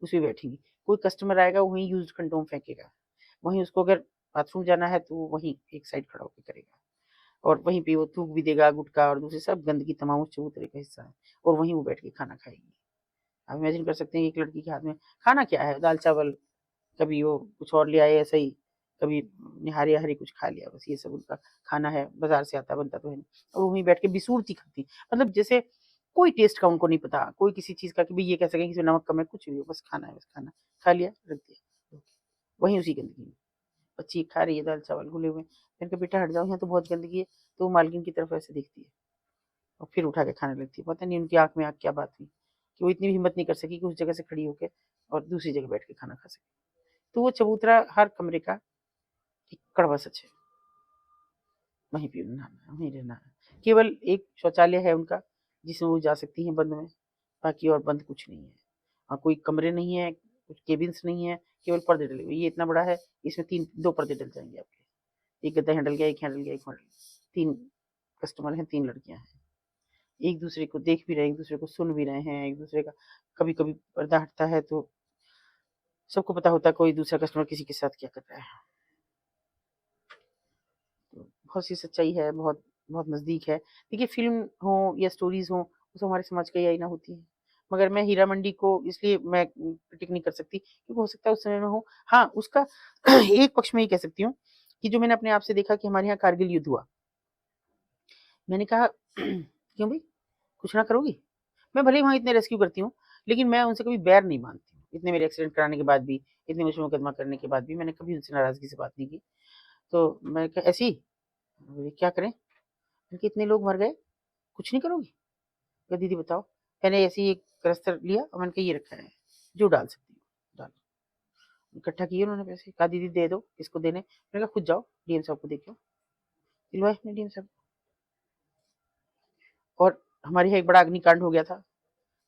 उसमें बैठेंगी। कोई कस्टमर आएगा वहीं यूज्ड कंडोम फेंकेगा, वहीं उसको अगर बाथरूम जाना है तो वहीं एक साइड खड़ा होकर करेगा, और वहीं पे वो थूक भी देगा, गुटखा और दूसरी सब गंदगी तमाम उस चबूतरे का हिस्सा है, और वहीं वो बैठ के खाना खाएगी। आप इमेजिन कर सकते हैं कि एक लड़की के हाथ में खाना क्या है, दाल चावल, कभी वो कुछ और ले आए ऐसा ही, कभी निहारी हरी कुछ खा लिया, बस ये सब उनका खाना है, बाजार से आता बनता तो है नहीं, और वहीं बैठ के बिसूरती खाती, मतलब जैसे कोई टेस्ट का उनको नहीं पता, कोई किसी चीज का कि भाई ये कह सकें कि इसमें नमक कम है, कुछ भी हो, बस खाना है, बस खाना खा लिया रख दिया, वहीं उसी गंदगी में बच्ची खा रही है दाल चावल घुले हुए। मैंने कहा बेटा हट जाओ, यहाँ तो बहुत गंदगी है, तो वो मालकिन की तरफ ऐसे देखती है और फिर उठा के खाने लगती है। पता नहीं उनकी आंख में आग क्या बात हुई कि वो इतनी भी हिम्मत नहीं कर सकी कि उस जगह से खड़ी होकर और दूसरी जगह बैठ के खाना खा सके। तो वो चबूतरा हर कमरे का एक कड़वा सच है, वहीं पे नहाना है, वहीं रहना है। केवल एक शौचालय है उनका जिसमें वो जा सकती हैं बंद में, बाकी और बंद कुछ नहीं है। और कोई कमरे नहीं है, कुछ केबिन्स नहीं है, केवल पर्दे डले हुए। ये इतना बड़ा है, इसमें 2 पर्दे डल जाएंगे आपके, एक गद्दा हैंडल गया, एक हैंडल गया, एक हैंडल, 3 कस्टमर हैं, 3 लड़कियां हैं, एक दूसरे को देख भी रहे हैं, एक दूसरे को सुन भी रहे हैं, एक दूसरे का कभी कभी पर्दा हटता है तो सबको पता होता है कोई दूसरा कस्टमर किसी के साथ क्या कर रहा है। तो बहुत सी सच्चाई है, बहुत बहुत नज़दीक है। देखिए फ़िल्म हो या स्टोरीज़ हो, वो सब हमारे समाज का ही आईना होती है। मगर मैं हीरा मंडी को इसलिए मैं क्रिटिक नहीं कर सकती क्योंकि हो सकता है उस समय में हो। हाँ, उसका एक पक्ष में ये कह सकती हूँ कि जो मैंने अपने आप से देखा कि हमारे यहाँ कारगिल युद्ध हुआ। मैंने कहा क्यों भई? कुछ ना करोगी? मैं भले ही वहाँ इतने रेस्क्यू करती हूँ, लेकिन मैं उनसे कभी बैर नहीं मानती हूँ। इतने मेरे एक्सीडेंट कराने के बाद भी, इतने मुझ पे मुकदमा करने के बाद भी मैंने कभी उनसे नाराज़गी से बात नहीं की। तो मैं कहा ऐसे ही? बोली क्या करें? मैंने कहा इतने लोग मर गए, कुछ नहीं करोगी? कहा दीदी बताओ। मैंने ऐसे ही एक कलस्तर लिया और मैंने कहा ये रखा है, जो डाल सकती हो डालो। इकट्ठा किए उन्होंने पैसे, कहा दीदी दे दो, किसको देने? मैंने कहा खुद जाओ डीएम साहब को देके आओ। दिलवाए हमने डीएम साहब को। और हमारे यहाँ एक बड़ा अग्निकांड हो गया था।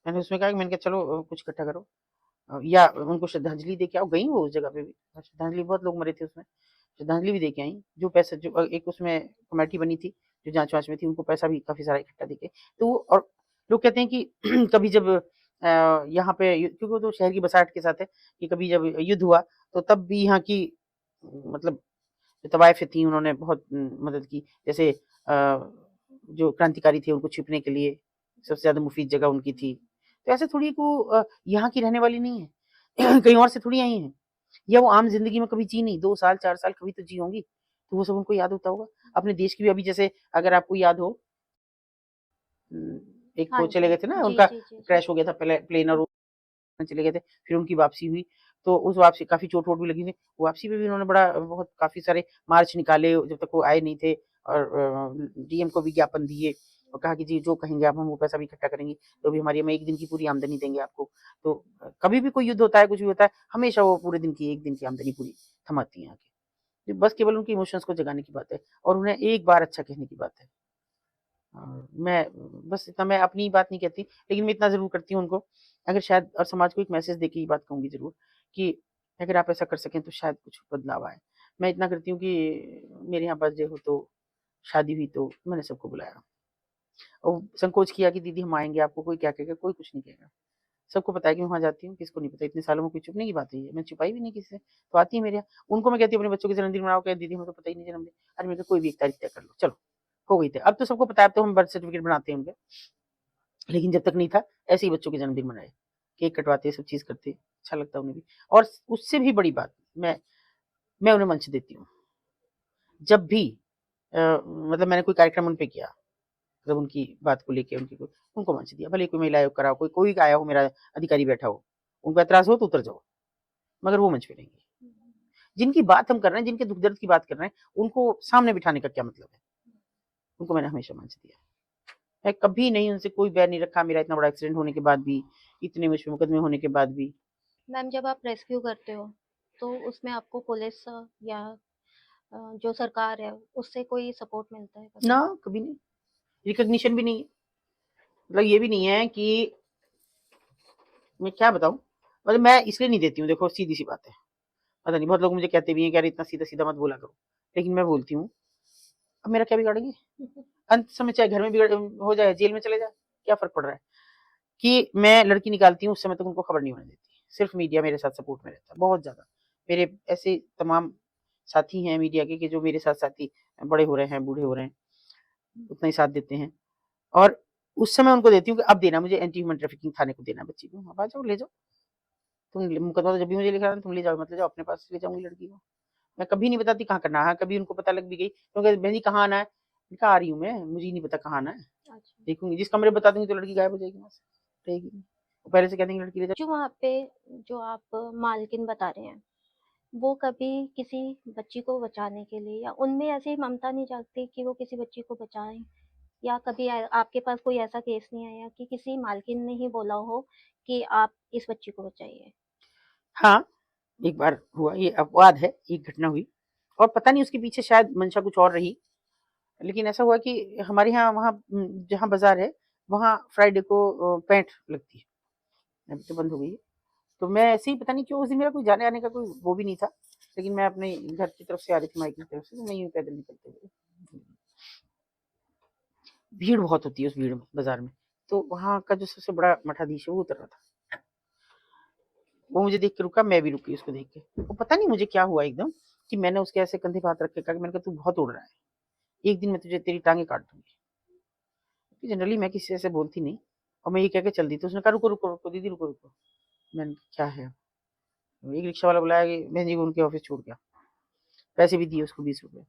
मैंने उसमें कहा कि मैंने कहा चलो कुछ इकट्ठा करो या उनको श्रद्धांजलि दे के आओ। गई वो उस जगह पे भी, श्रद्धांजलि, बहुत लोग मरे थे उसमें। श्रद्धांजलि भी दे के आई। जो पैसा जो एक उसमें कमेटी बनी थी, जो जाँच-वाँच में थी, उनको पैसा भी काफ़ी सारा इकट्ठा देके। तो वो और लोग कहते हैं कि कभी जब यहाँ पे क्योंकि वो तो शहर की बसाहट के साथ है कि कभी जब युद्ध हुआ, तो तब भी यहाँ की मतलब जो तवाइफ़ें थीं, उन्होंने बहुत मदद की। जैसे जो क्रांतिकारी थे, उनको छिपने के लिए सबसे ज़्यादा मुफ़ीद जगह उनकी थी। तो ऐसे थोड़ी कि वो यहाँ की रहने वाली नहीं है, कहीं और से थोड़ी आई हैं, या वो आम ज़िंदगी में कभी जी नहीं, 2 साल, 4 साल कभी तो जी होंगी, तो वो सब उनको याद होता होगा। अपने देश की भी अभी जैसे अगर आपको याद हो एक हाँ वो चले जी। गए थे ना, जी, उनका जी, जी, जी। क्रैश हो गया था पहले प्लेन और वो चले गए थे, फिर उनकी वापसी हुई, तो उस वापसी काफ़ी चोट-वोट भी लगी थी। वापसी पे भी उन्होंने बड़ा बहुत काफ़ी सारे मार्च निकाले जब तक वो आए नहीं थे और डीएम को भी ज्ञापन दिए और कहा कि जी जो कहेंगे आप हम वो पैसा भी इकट्ठा करेंगे, तो भी हमारी हम 1 दिन की पूरी आमदनी देंगे आपको। तो कभी भी कोई युद्ध होता है, कुछ भी होता है, हमेशा वो पूरे दिन की 1 दिन की आमदनी पूरी थमाती हैं आके। बस केवल उनके इमोशंस को जगाने की बात है और उन्हें एक बार अच्छा कहने की बात है। मैं बस इतना मैं अपनी बात नहीं कहती, लेकिन मैं इतना ज़रूर करती हूँ उनको, अगर शायद और समाज को एक मैसेज देके ये बात कहूँगी ज़रूर कि अगर आप ऐसा कर सकें तो शायद कुछ बदलाव आए। मैं इतना करती हूँ कि मेरे यहाँ बर्थडे हो तो, शादी हुई तो मैंने सबको बुलाया और संकोच किया कि दीदी हम आएँगे, आपको कोई क्या कहेगा? कोई कुछ नहीं कहेगा। सबको पता है कि मैं वहाँ जाती हूँ, किसको नहीं पता? इतने सालों में कोई छुपने की बात है ये? मैंने छुपाई भी नहीं किसी से, तो आती है मेरे यहाँ। उनको मैं कहती हूँ अपने बच्चों के जन्मदिन मनाओ, कहे दीदी हमें तो पता ही नहीं जन्मदिन। अरे मैंने कहा कोई भी एक तारीख तय कर लो, चलो, हो गई तय। अब तो सबको पता है, अब तो हम बर्थ सर्टिफिकेट बनाते हैं उनके। लेकिन जब तक नहीं था, ऐसे ही बच्चों के जन्मदिन मनाए। केक कटवाते, सब चीज़ करते, अच्छा लगता है उन्हें भी। और उससे भी बड़ी बात, मैं उन्हें मंच देती हूँ। जब भी मतलब मैंने कोई कार्यक्रम उन पे किया, मतलब उनकी बात को लेके उनको मंच दिया। भले कोई महिला आयोग का रहा हो, कोई आया हो, मेरा अधिकारी बैठा हो, उनको ऐतराज़ हो तो उतर जाओ, मगर वो मंच पे रहेंगी। जिनकी बात हम कर रहे हैं, जिनके दुःख दर्द की बात कर रहे हैं, उनको सामने बिठाने का क्या मतलब है? उनको मैंने हमेशा मंच दिया। मैं कभी नहीं उनसे कोई बैर नहीं रखा, मेरा इतना बड़ा एक्सीडेंट होने के बाद भी, इतने मुझ पे मुकदमे होने के बाद भी। मैम जब आप रेस्क्यू करते हो, तो उसमें आपको पुलिस या जो सरकार है, उससे कोई सपोर्ट मिलता है ना, कभी? कभी नहीं। रिकॉग्निशन भी नहीं है। मतलब ये भी नहीं है कि मैं क्या बताऊँ? मतलब मैं इसलिए नहीं देती हूँ, देखो सीधी-सी बात है। पता नहीं बहुत लोग मुझे कहते भी हैं कि यार इतना सीधा-सीधा मत बोला करो। लेकिन मैं बोलती हूँ, अब मेरा क्या बिगाड़ेंगे? अंत समय चाहे घर में बिगड़ हो जाए, जेल में चले जाए, क्या फ़र्क पड़ रहा है? कि मैं लड़की निकालती हूँ, उस समय तक उनको खबर नहीं होने देती। सिर्फ़ मीडिया मेरे साथ सपोर्ट में रहता है, बहुत ज़्यादा। मेरे ऐसे तमाम साथी हैं मीडिया के कि जो मेरे साथ साथी बड़े हो रहे हैं, बूढ़े हो रहे हैं, उतना ही साथ देते हैं। और उस समय उनको देती हूँ कि अब देना मुझे एंटी ह्यूमन ट्रैफिकिंग थाने को देना बच्ची को। अब आ जाओ, ले जाओ। तुम मुकदमा तो जब भी मुझे लिखा तुम ले जाओ, मत ले जाओ, अपने पास ले जाऊँगी लड़की को। मैं कभी नहीं बताती कहाँ करना है। हाँ, कभी उनको पता लग भी गई, तो कहती बहन जी कहाँ आना है? मैंने कहा आ रही हूँ मैं, मुझे ही नहीं पता कहाँ आना है। अच्छा। देखूँगी, जिस कमरे में बता दूँगी तो लड़की गायब हो जाएगी वहाँ से, रहेगी नहीं। वो पहले से कह देंगे लड़की ले जाओ। जो वहाँ पे जो आप मालकिन बता रहे हैं, वो कभी किसी बच्ची को बचाने के लिए या उनमें ऐसी ममता नहीं जागती कि वो किसी बच्ची को बचाएँ? या कभी आपके पास कोई ऐसा केस नहीं आया कि किसी मालकिन ने ही बोला हो कि आप इस बच्ची को बचाइए? हाँ, एक बार हुआ, ये अपवाद है, एक घटना हुई और पता नहीं उसके पीछे शायद मंशा कुछ और रही। लेकिन ऐसा हुआ कि हमारे यहाँ वहाँ जहाँ बाज़ार है, वहाँ फ्राइडे को पैंट लगती है। अभी तो बंद हो गई है। तो मैं ऐसे ही पता नहीं क्यों उस दिन मेरा कोई जाने-आने का कोई वो भी नहीं था। लेकिन मैं अपने घर की तरफ से आ रही थी, मायके की तरफ से, तो मैं यूँ पैदल निकलते हुए भीड़ बहुत होती है उस भीड़ में, बाज़ार में। तो वहाँ का जो सबसे बड़ा मठाधीश है, वो उतर रहा था। वो मुझे देख के रुका, मैं भी रुकी उसको देख के। वो पता नहीं मुझे क्या हुआ एकदम कि मैंने उसके ऐसे कंधे पे हाथ रख के कहा कि मैंने कहा, "तू बहुत उड़ रहा है। एक दिन मैं तुझे तेरी टाँगें काट दूँगी।" क्योंकि जनरली मैं किसी से ऐसे बोलती नहीं और मैं ये कह के चल दी। तो उसने कहा, "रुको, रुको, रुको दीदी रुको, रुको।" मैंने कहा, "क्या है?" एक रिक्शा वाला बुलाया कि बहन जी को उनके ऑफ़िस छोड़ के आओ। पैसे भी दिए उसको ₹20।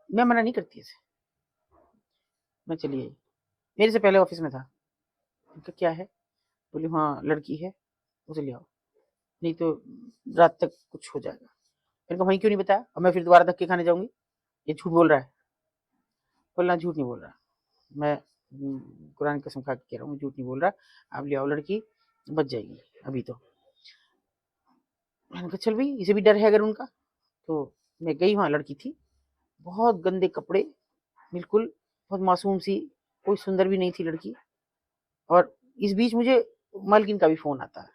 मैं मना नहीं करती ऐसे। मैं चली आई। मेरे से पहले ऑफ़िस में था। मैंने कहा, "क्या है?" बोली, "हाँ, लड़की है, उसे ले आओ, नहीं तो रात तक कुछ हो जाएगा।" मैंने कहा, "वहीं क्यों नहीं बताया? अब मैं फिर दोबारा धक्के खाने जाऊँगी? ये झूठ बोल रहा है।" बोला, "झूठ नहीं बोल रहा। मैं कुरान की कसम खा के कह रहा हूँ, मैं झूठ नहीं बोल रहा। आप ले आओ लड़की, बच जाएगी अभी तो।" मैंने कहा, "चल भई, इसे भी डर है अगर उनका।" तो मैं गई, वहाँ लड़की थी, बहुत गंदे कपड़े, बिल्कुल, बहुत मासूम सी, कोई सुंदर भी नहीं थी लड़की। और इस बीच मुझे मालकिन का भी फ़ोन आता है,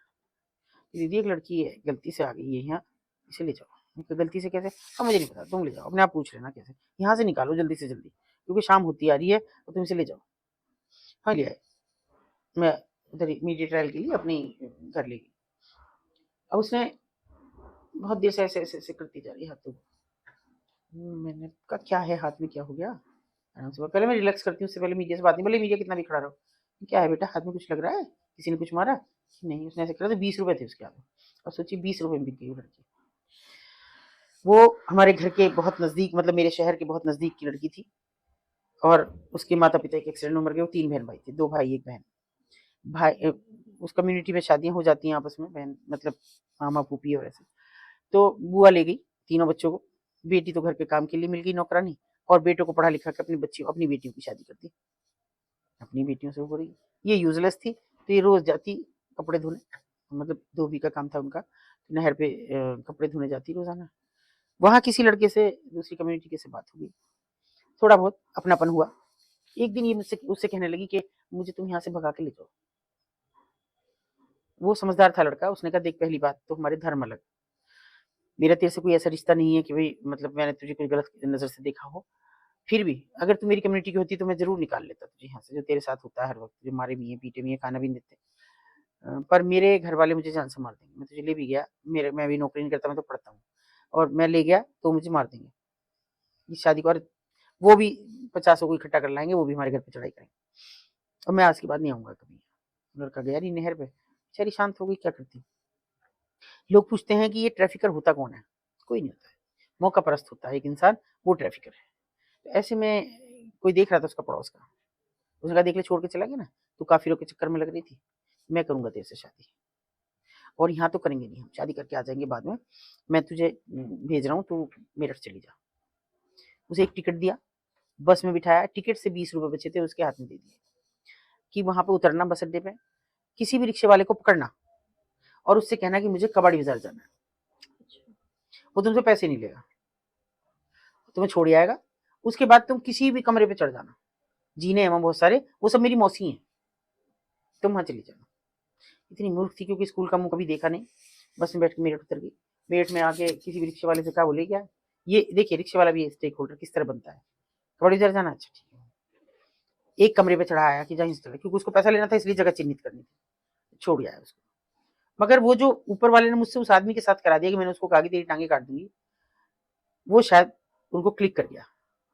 "दीदी एक लड़की है, गलती से आ गई है यहाँ, इसे ले जाओ।" गलती से कैसे? अब मुझे नहीं पता, तुम ले जाओ, अपने आप पूछ लेना कैसे, यहाँ से निकालो जल्दी से जल्दी, क्योंकि शाम होती आ रही है, तो तुम इसे ले जाओ। हाँ ले आए, मैं उधर मीडिया ट्रायल के लिए अपनी घर ले गई। अब उसने बहुत देर से ऐसे करती जा रही है हाथों को। मैंने कहा क्या है हाथ में, क्या हो गया? आराम से पहले मैं रिलैक्स करती हूँ, उससे पहले मीडिया से बात नहीं, बोले मीडिया कितना भी खड़ा रहो। क्या है बेटा, हाथ में कुछ लग रहा है, किसी ने कुछ मारा? नहीं, उसने ऐसे करा तो 20 रुपए थे उसके हाथ में, और सोचिए 20 रुपए में बिक गई वो लड़की। वो हमारे घर के बहुत नजदीक, मतलब मेरे शहर के बहुत नजदीक की लड़की थी, और उसके माता पिता एक एक्सीडेंट में मर गए। वो 3 बहन भाई थे, 2 भाई 1 बहन। भाई उस कम्युनिटी में शादियां हो जाती हैं आपस में, बहन मतलब मामा फूफी और ऐसे। तो बुआ ले गई तीनों बच्चों को। बेटी तो घर के काम के लिए मिल गई नौकरानी, और बेटों को पढ़ा लिखा के अपनी बच्चियों, अपनी बेटियों की शादी कर दी। अपनी बेटियों से हो रही, ये यूजलेस थी, तो ये रोज जाती कपड़े धोने, मतलब धोबी का काम था उनका, नहर पे कपड़े धोने जाती रोजाना। वहां किसी लड़के से, दूसरी कम्युनिटी के से बात हो गई, थोड़ा बहुत अपनापन हुआ। एक दिन ये मुझसे उससे कहने लगी कि मुझे तुम यहाँ से भगा के ले जाओ। वो समझदार था लड़का, उसने कहा देख पहली बात तो हमारे धर्म अलग, मेरा तेरे से कोई ऐसा रिश्ता नहीं है कि भाई मतलब मैंने तुझे कोई गलत नजर से देखा हो, फिर भी अगर तू मेरी कम्युनिटी की होती तो मैं जरूर निकाल लेता तुझे यहाँ से, जो तेरे साथ होता है हर वक्त, जो मारे भी है पीटे भी है, खाना भी नहीं देते। पर मेरे घर वाले मुझे जान से मार देंगे, मैं तुझे ले भी गया, मेरे मैं भी नौकरी नहीं करता, मैं तो पढ़ता हूँ, और मैं ले गया तो मुझे मार देंगे इस शादी को, और वो भी 50 को इकट्ठा कर लाएंगे, वो भी हमारे घर पे चढ़ाई करेंगे, और मैं आज के बाद नहीं आऊंगा कभी। लड़का गया नहीं नहर पे, बेचारी शांत हो गई, क्या करती। लोग पूछते हैं कि ये ट्रैफिकर होता कौन है? कोई नहीं होता है, मौका परस्त होता है एक इंसान, वो ट्रैफिकर है। तो ऐसे में कोई देख रहा था उसका पड़ोस का, उसने कहा देख ले छोड़ के चला गया ना, तू काफिरों के चक्कर में लग रही थी, मैं करूंगा तेरे से शादी, और यहाँ तो करेंगे नहीं हम, शादी करके आ जाएंगे बाद में, मैं तुझे भेज रहा हूँ, तू मेरठ चली जा। उसे एक टिकट दिया, बस में बिठाया, टिकट से 20 रुपए बचे थे उसके हाथ में दे दिए, कि वहां पे उतरना बस अड्डे पे, किसी भी रिक्शे वाले को पकड़ना, और उससे कहना कि मुझे कबाड़ी बाजार जाना है, वो तुमसे पैसे नहीं लेगा, तुम्हें छोड़ आएगा। उसके बाद तुम किसी भी कमरे पे चढ़ जाना, जीने हैं वहां बहुत सारे, वो सब मेरी मौसी हैं, तुम वहां चली जाना। इतनी मूर्ख थी क्योंकि स्कूल का मुंह कभी देखा नहीं, बस में बैठ के मेरठ उतर गई। मेरठ में आके किसी भी रिक्शे वाले से कहा, बोले क्या ये देखिए रिक्शे वाला भी स्टेक होल्डर किस तरह बनता है, कबाड़ी बाजार जाना, अच्छा ठीक है। एक कमरे पे चढ़ाया कि जहाँ चले, क्योंकि उसको पैसा लेना था इसलिए जगह चिन्हित करनी थी, छोड़ आया उसको। मगर वो जो ऊपर वाले ने मुझसे उस आदमी के साथ करा दिया कि मैंने उसको कहा कि तेरी टांगे काट दूंगी, वो शायद उनको क्लिक कर गया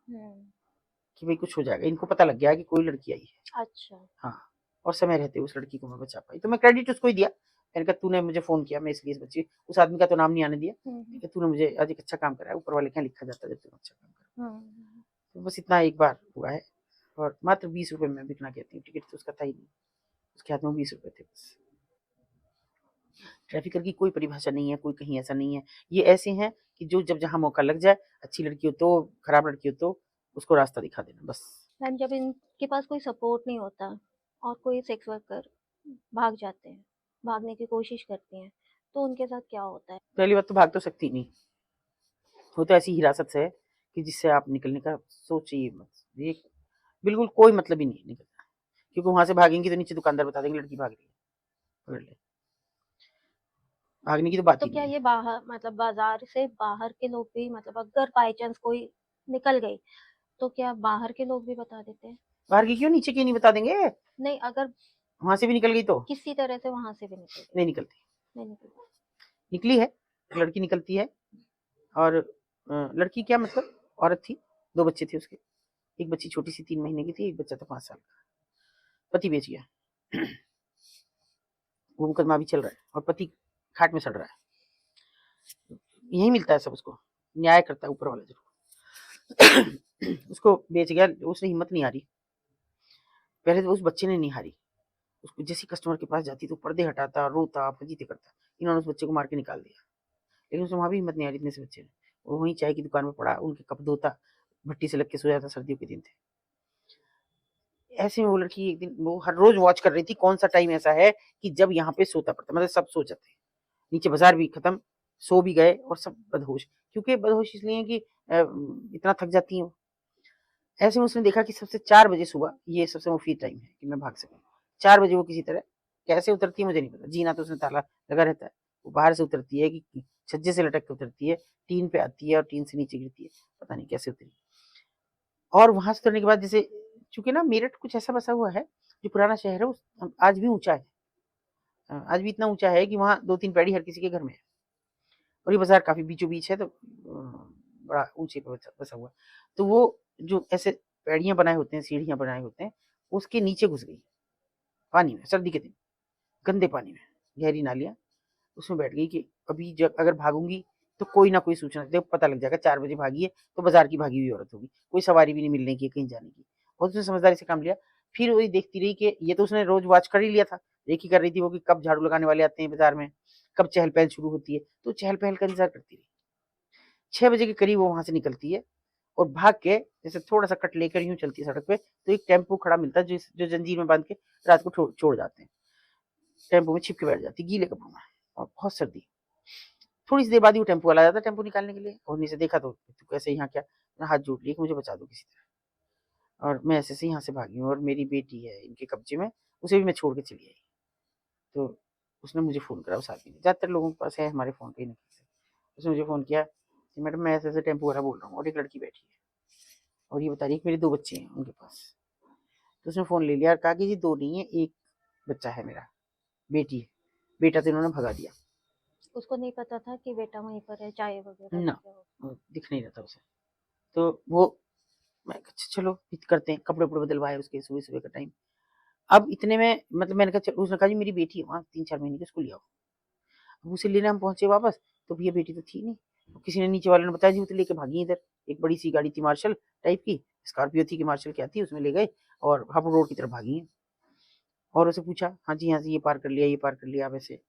कि भाई कुछ हो जाएगा, इनको पता लग गया कि कोई लड़की आई है। अच्छा। हाँ, और समय रहते उस लड़की को मैं बचा पाई, तो मैं क्रेडिट उसको ही दिया। मैंने कहा तूने मुझे फोन किया, मैं इसलिए इस बच्ची, उस आदमी का तो नाम नहीं आने दिया, कि तूने मुझे आज एक अच्छा काम करा है, ऊपर वाले क्या लिखा जाता है जब तुम अच्छा काम करो। तो बस इतना एक बार हुआ है, और मात्र 20 रुपए में बिकना कहती हूँ, टिकट तो उसका था ही नहीं, उसके हाथ में 20 रुपए थे बस। ट्रैफिकर की कोई परिभाषा नहीं है, कोई कहीं ऐसा नहीं है, ये ऐसे हैं कि जो जब जहाँ मौका लग जाए, अच्छी लड़की हो तो, खराब लड़की हो तो, उसको रास्ता दिखा देना बस। मैम जब इनके पास कोई सपोर्ट नहीं होता और कोई सेक्स वर्कर भाग जाते हैं, भागने की कोशिश करती हैं, तो उनके साथ क्या होता है? पहली बात तो भाग तो सकती नहीं, वो तो ऐसी हिरासत से है कि जिससे आप निकलने का सोचिए मत, ये बिल्कुल कोई मतलब ही नहीं है निकलना, क्योंकि वहां से भागेंगी तो नीचे दुकानदार बता देंगे लड़की भाग रही है, पकड़ ले, भागने की तो बात तो ही क्या नहीं है। ये बाहर मतलब बाजार से बाहर के लोग भी, मतलब अगर बाई चांस कोई निकल गई, तो क्या बाहर के लोग भी बता देते हैं? बाहर की क्यों, नीचे की नहीं बता देंगे, नहीं, अगर वहां से भी निकल गई तो किसी तरह से वहां से भी निकल गई, नहीं निकलती, नहीं निकल। निकली है, लड़की निकलती है, और लड़की क्या मतलब औरत थी, 2 बच्चे थे उसके, एक बच्ची छोटी सी 3 महीने की थी, एक बच्चा था 5 साल का, पति बेच गया, वो मुकदमा भी चल रहा है, और पति खाट में सड़ रहा है, यही मिलता है सब उसको, न्याय करता है ऊपर वाला जरूर। उसको बेच गया, उसने हिम्मत नहीं हारी, पहले तो उस बच्चे ने नहीं हारी, उसको जैसी कस्टमर के पास जाती तो पर्दे हटाता, रोता, फजीते करता, इन्होंने उस बच्चे को मार के निकाल दिया, लेकिन उसने वहां भी हिम्मत नहीं हारी, इतने से बच्चे ने, वो वहीं चाय की दुकान में पड़ा, उनके कप धोता, भट्टी से लग के सो जाता, सर्दियों के दिन थे। ऐसे में वो लड़की एक दिन, वो हर रोज वॉच कर रही थी कौन सा टाइम ऐसा है कि जब यहाँ पे सोता पड़ता, मतलब सब सो जाते, नीचे बाजार भी खत्म, सो भी गए, और सब बदहोश, क्योंकि बदहोश इसलिए कि इतना थक जाती हैं। ऐसे में उसने देखा कि सबसे 4 बजे सुबह ये सबसे मुफीद टाइम है कि मैं भाग सकूं। 4 बजे वो किसी तरह कैसे उतरती है मुझे नहीं पता, जीना तो उसमें ताला लगा रहता है, वो बाहर से उतरती है कि छज्जे से लटक के उतरती है, टीन पे आती है और टीन से नीचे गिरती है, पता नहीं कैसे उतरी। और वहां से उतरने के बाद जैसे, चूंकि ना मेरठ कुछ ऐसा बसा हुआ है, जो पुराना शहर है, आज भी ऊंचा है। आज भी इतना ऊंचा है कि वहाँ 2-3 पैड़ी हर किसी के घर में है। और ये बाजार काफी बीचों बीच है, तो बड़ा ऊंचे पे बसा हुआ। तो वो जो ऐसे पैड़ियां बनाए होते हैं, सीढ़ियां बनाए होते हैं, उसके नीचे घुस गई पानी में, सर्दी के दिन, गंदे पानी में, गहरी नालियां, उसमें बैठ गई कि अभी जब अगर भागूंगी तो कोई ना कोई सूचना दे, पता लग जाएगा 4 बजे भागी है तो बाजार की भागी हुई औरत होगी, कोई सवारी भी नहीं मिलने की, कहीं जाने की। और उसने समझदारी से काम लिया। फिर वही देखती रही कि ये तो उसने रोज वॉच कर ही लिया था, एक ही कर रही थी वो कि कब झाड़ू लगाने वाले आते हैं बाजार में, कब चहल पहल शुरू होती है, तो चहल पहल का इंतजार करती रही। 6 बजे के करीब वो वहां से निकलती है और भाग के जैसे थोड़ा सा कट लेकर यूं चलती है सड़क पे, तो एक टेम्पो खड़ा मिलता है जो जंजीर में बांध के रात को छोड़ जाते हैं। टेम्पो में छिप के बैठ जाती, गीले कपड़ों में, और बहुत सर्दी। थोड़ी सी देर बाद ही वो टेम्पो वाला आ जाता है टेम्पो निकालने के लिए, और नीचे देखा तो तू कैसे यहाँ क्या, मैं हाथ जोड़ लिया कि मुझे बचा दो किसी तरह, और मैं ऐसे से यहाँ से भागी हूँ और मेरी बेटी है इनके कब्जे में, उसे भी मैं छोड़ के चली आई। तो उसने मुझे फ़ोन करा उस आदमी ने, ज़्यादातर लोगों के पास है हमारे फ़ोन कहीं ना कहीं से। उसने मुझे फ़ोन किया कि मैडम मैं ऐसे ऐसे टेम्पो वाला बोल रहा हूँ और एक लड़की बैठी है और ये बता रही है कि मेरे 2 बच्चे हैं उनके पास। तो उसने फ़ोन ले लिया और कहा कि जी 2 नहीं है, 1 बच्चा है मेरा, बेटी है। बेटा तो इन्होंने भगा दिया। उसको नहीं पता था कि बेटा वहीं पर है, चाय वगैरह ना, लेके हो। दिख नहीं रहा था उसे। तो वो, मैं अच्छा चलो करते हैं, कपड़े वपड़े बदलवाए उसके सुबह सुबह का टाइम। अब इतने में मतलब मैंने कहा, उसने कहा जी मेरी बेटी है वहाँ 3-4 महीने की, उसको ले आओ। अब उसे लेने हम पहुंचे वापस, तो भैया बेटी तो थी नहीं। किसी ने, नीचे वाले ने बताया जी वो तो लेके भागी इधर, एक बड़ी सी गाड़ी थी मार्शल टाइप की, स्कॉर्पियो थी कि मार्शल क्या थी, उसमें ले गए और हापुड़ रोड की तरफ भागी हैं। और उसे पूछा, हाँ जी हाँ जी, ये पार कर लिया, ये पार कर लिया वैसे।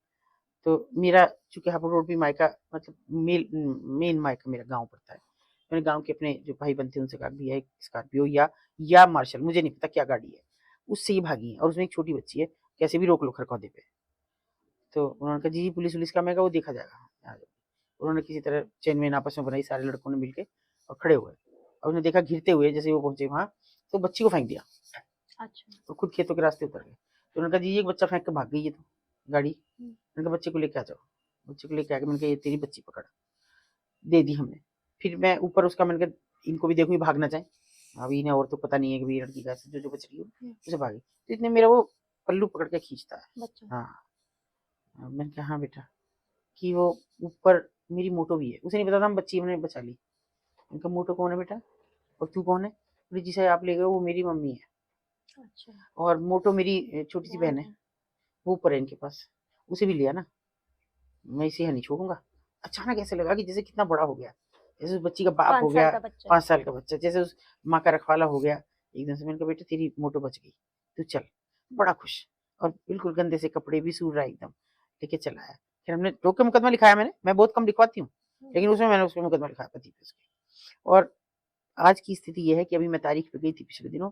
तो मेरा चूंकि हापुड़ रोड भी मायका, मतलब मेन मायका मेरा गाँव पड़ता है। मैंने गाँव के अपने जो भाई बनते हैं उनसे कहा भैया एक स्कॉर्पियो या मार्शल, मुझे नहीं पता क्या गाड़ी है, उससे ही भागी है और उसमें एक छोटी बच्ची है, कैसे भी रोक लो खरखौदे पे। तो उन्होंने कहा जी पुलिस वुलिस का, मैं कहा वो देखा जाएगा, आ जाओ। उन्होंने किसी तरह चेनमेन आपस में बनाई सारे लड़कों ने मिलके और खड़े हुए, और उन्हें देखा घिरते हुए, जैसे वो पहुंचे वहां तो बच्ची को फेंक दिया अच्छा। और खुद खेतों के रास्ते उतर गए। तो उन्होंने कहा जी एक बच्चा फेंक के भाग गई है तो गाड़ी। मैंने कहा बच्चे को लेके आ जाओ। बच्चे को लेके आके मैंने कहा ये तेरी बच्ची, पकड़, दे दी हमने। फिर मैं ऊपर उसका, मैंने कहा इनको भी देखो ये भाग ना जाए, अभी इन्हें और तो पता नहीं है कि लड़की का जो बच रही हो उसे भागी। तो इतने मेरा वो पल्लू पकड़ के खींचता है। बच्चा। हाँ, मैंने कहा हाँ बेटा, कि वो ऊपर मेरी मोटो भी है, उसे नहीं पता था हम बच्ची हमने बचा ली। उनका मोटो कौन है बेटा, और तू कौन है, बोली जिसे आप ले गए वो मेरी मम्मी है, अच्छा। और मोटो मेरी छोटी सी बहन है, वो ऊपर है इनके पास, उसे भी लिया ना, मैं इसे यहाँ नहीं छोड़ूंगा। अचानक ऐसे लगा कि जैसे कितना बड़ा हो गया, जैसे उस बच्ची का बाप हो 5 गया, साल का बच्चा। 5 साल का बच्चा, जैसे उस माँ का रखवाला हो गया एकदम से। मैंने कहा बेटा तेरी मोटो बच गई, तू चल। बड़ा खुश, और बिल्कुल गंदे से कपड़े भी सूर रहा एकदम, लेके चला आया। फिर हमने रोक के मुकदमा लिखाया, मैं बहुत कम लिखवाती हूँ, लेकिन उसमें मैंने उस पर मुकदमा लिखाया पति पे उसके। और आज की स्थिति ये है कि अभी मैं तारीख पे गई थी पिछले दिनों,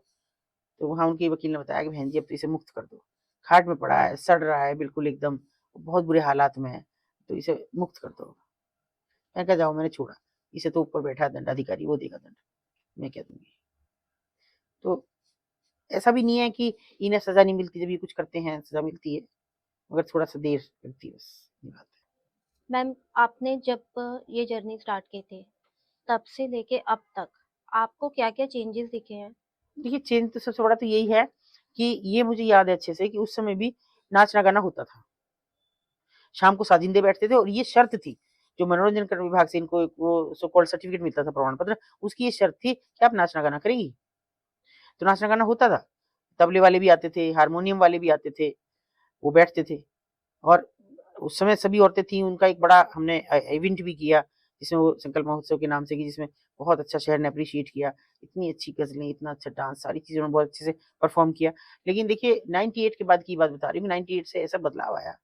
तो वहाँ उनके वकील ने बताया कि बहन जी अब तो इसे मुक्त कर दो, खाट में पड़ा है, सड़ रहा है बिल्कुल एकदम, बहुत बुरे हालात में है, तो इसे मुक्त कर दो। मैं क्या, जाओ, मैंने छोड़ा। इसे तो ऊपर बैठा है दंडाधिकारी, वो देगा दंड, मैं क्या दूंगी। तो ऐसा भी नहीं है कि इन्हें सजा नहीं मिलती, जब ये कुछ करते हैं सजा मिलती है, मगर थोड़ा सा देर लगती है, बस ये बात है। मैम, आपने जब ये जर्नी स्टार्ट की थी, तब से लेके अब तक आपको क्या-क्या चेंजेस दिखे हैं? देखिए चेंज तो सबसे बड़ा तो यही है कि ये मुझे याद है अच्छे से कि उस समय भी नाचना गाना होता था, शाम को साजिंदे बैठते थे, और ये शर्त थी, जो मनोरंजन कर विभाग से इनको वो सो कॉल्ड सर्टिफिकेट मिलता था, प्रमाण पत्र, उसकी ये शर्त थी कि आप नाचना गाना करेंगी। तो नाचना गाना होता था, तबले वाले भी आते थे, हारमोनियम वाले भी आते थे, वो बैठते थे। और उस समय सभी औरतें थी, उनका एक बड़ा हमने इवेंट भी किया, जिसमें वो संकल्प महोत्सव के नाम से की, जिसमें बहुत अच्छा शहर ने अप्रिशिएट किया, इतनी अच्छी गजलें, इतना अच्छा डांस, सारी चीज़ों ने बहुत अच्छे से परफॉर्म किया। लेकिन देखिए 98 के बाद की बात बता रही हूँ, 98 से ऐसा बदलाव आया,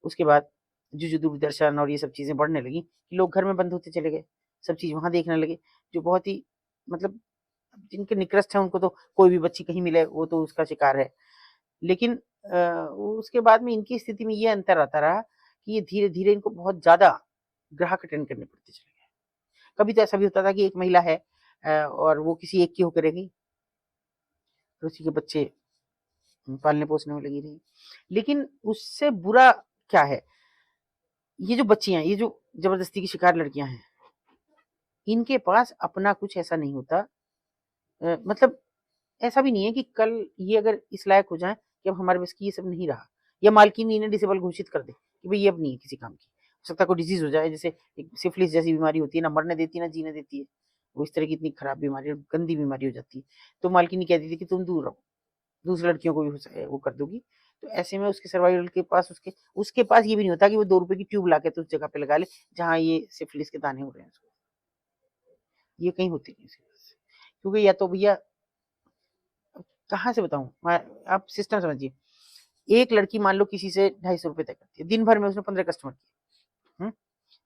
उसके बाद जो दूरदर्शन और ये सब चीज़ें बढ़ने लगी, कि लोग घर में बंद होते चले गए, सब चीज़ वहाँ देखने लगे, जो बहुत ही मतलब जिनके निकृष्ट हैं उनको तो कोई भी बच्ची कहीं मिले वो तो उसका शिकार है। लेकिन उसके बाद में इनकी स्थिति में ये अंतर आता रहा कि ये धीरे-धीरे इनको बहुत ज़्यादा ग्राहक अटेंड करने पड़ते चले गए। कभी तो ऐसा भी होता था कि एक महिला है और वो किसी एक की हो करेगी, तो उसी के बच्चे पालने-पोसने में लगी रही। लेकिन उससे बुरा क्या है, ये जो बच्चियां, ये जो जबरदस्ती की शिकार लड़कियां हैं, इनके पास अपना कुछ ऐसा नहीं होता। मतलब ऐसा भी नहीं है कि कल ये अगर इस लायक हो जाए कि अब हमारे बस की ये सब नहीं रहा, या मालकिन इन्हें डिसेबल घोषित कर दे कि भाई ये अब नहीं है किसी काम की, हो सकता है कोई डिजीज हो जाए, जैसे एक सिफिलिस जैसी बीमारी होती है, ना मरने देती है ना जीने देती है, वो इस तरह की इतनी खराब बीमारी, गंदी बीमारी हो जाती है, तो मालकिन ही कह देती है कि तुम दूर रहो, दूसरी लड़कियों को भी वो कर दोगी। तो ऐसे में उसके सर्वाइवल के पास, उसके पास ये भी नहीं होता कि वो 2 रुपए की ट्यूब ला के तो उस जगह पे लगा ले जहाँ ये सिफिलिस के दाने हो रहे हैं उसको। ये कहीं होती नहीं उसके पास, क्योंकि या तो भैया कहाँ से बताऊं मैं, आप सिस्टम समझिए। एक लड़की मान लो किसी से 250 रुपए तय करती है, दिन भर में उसने 15 कस्टमर किए,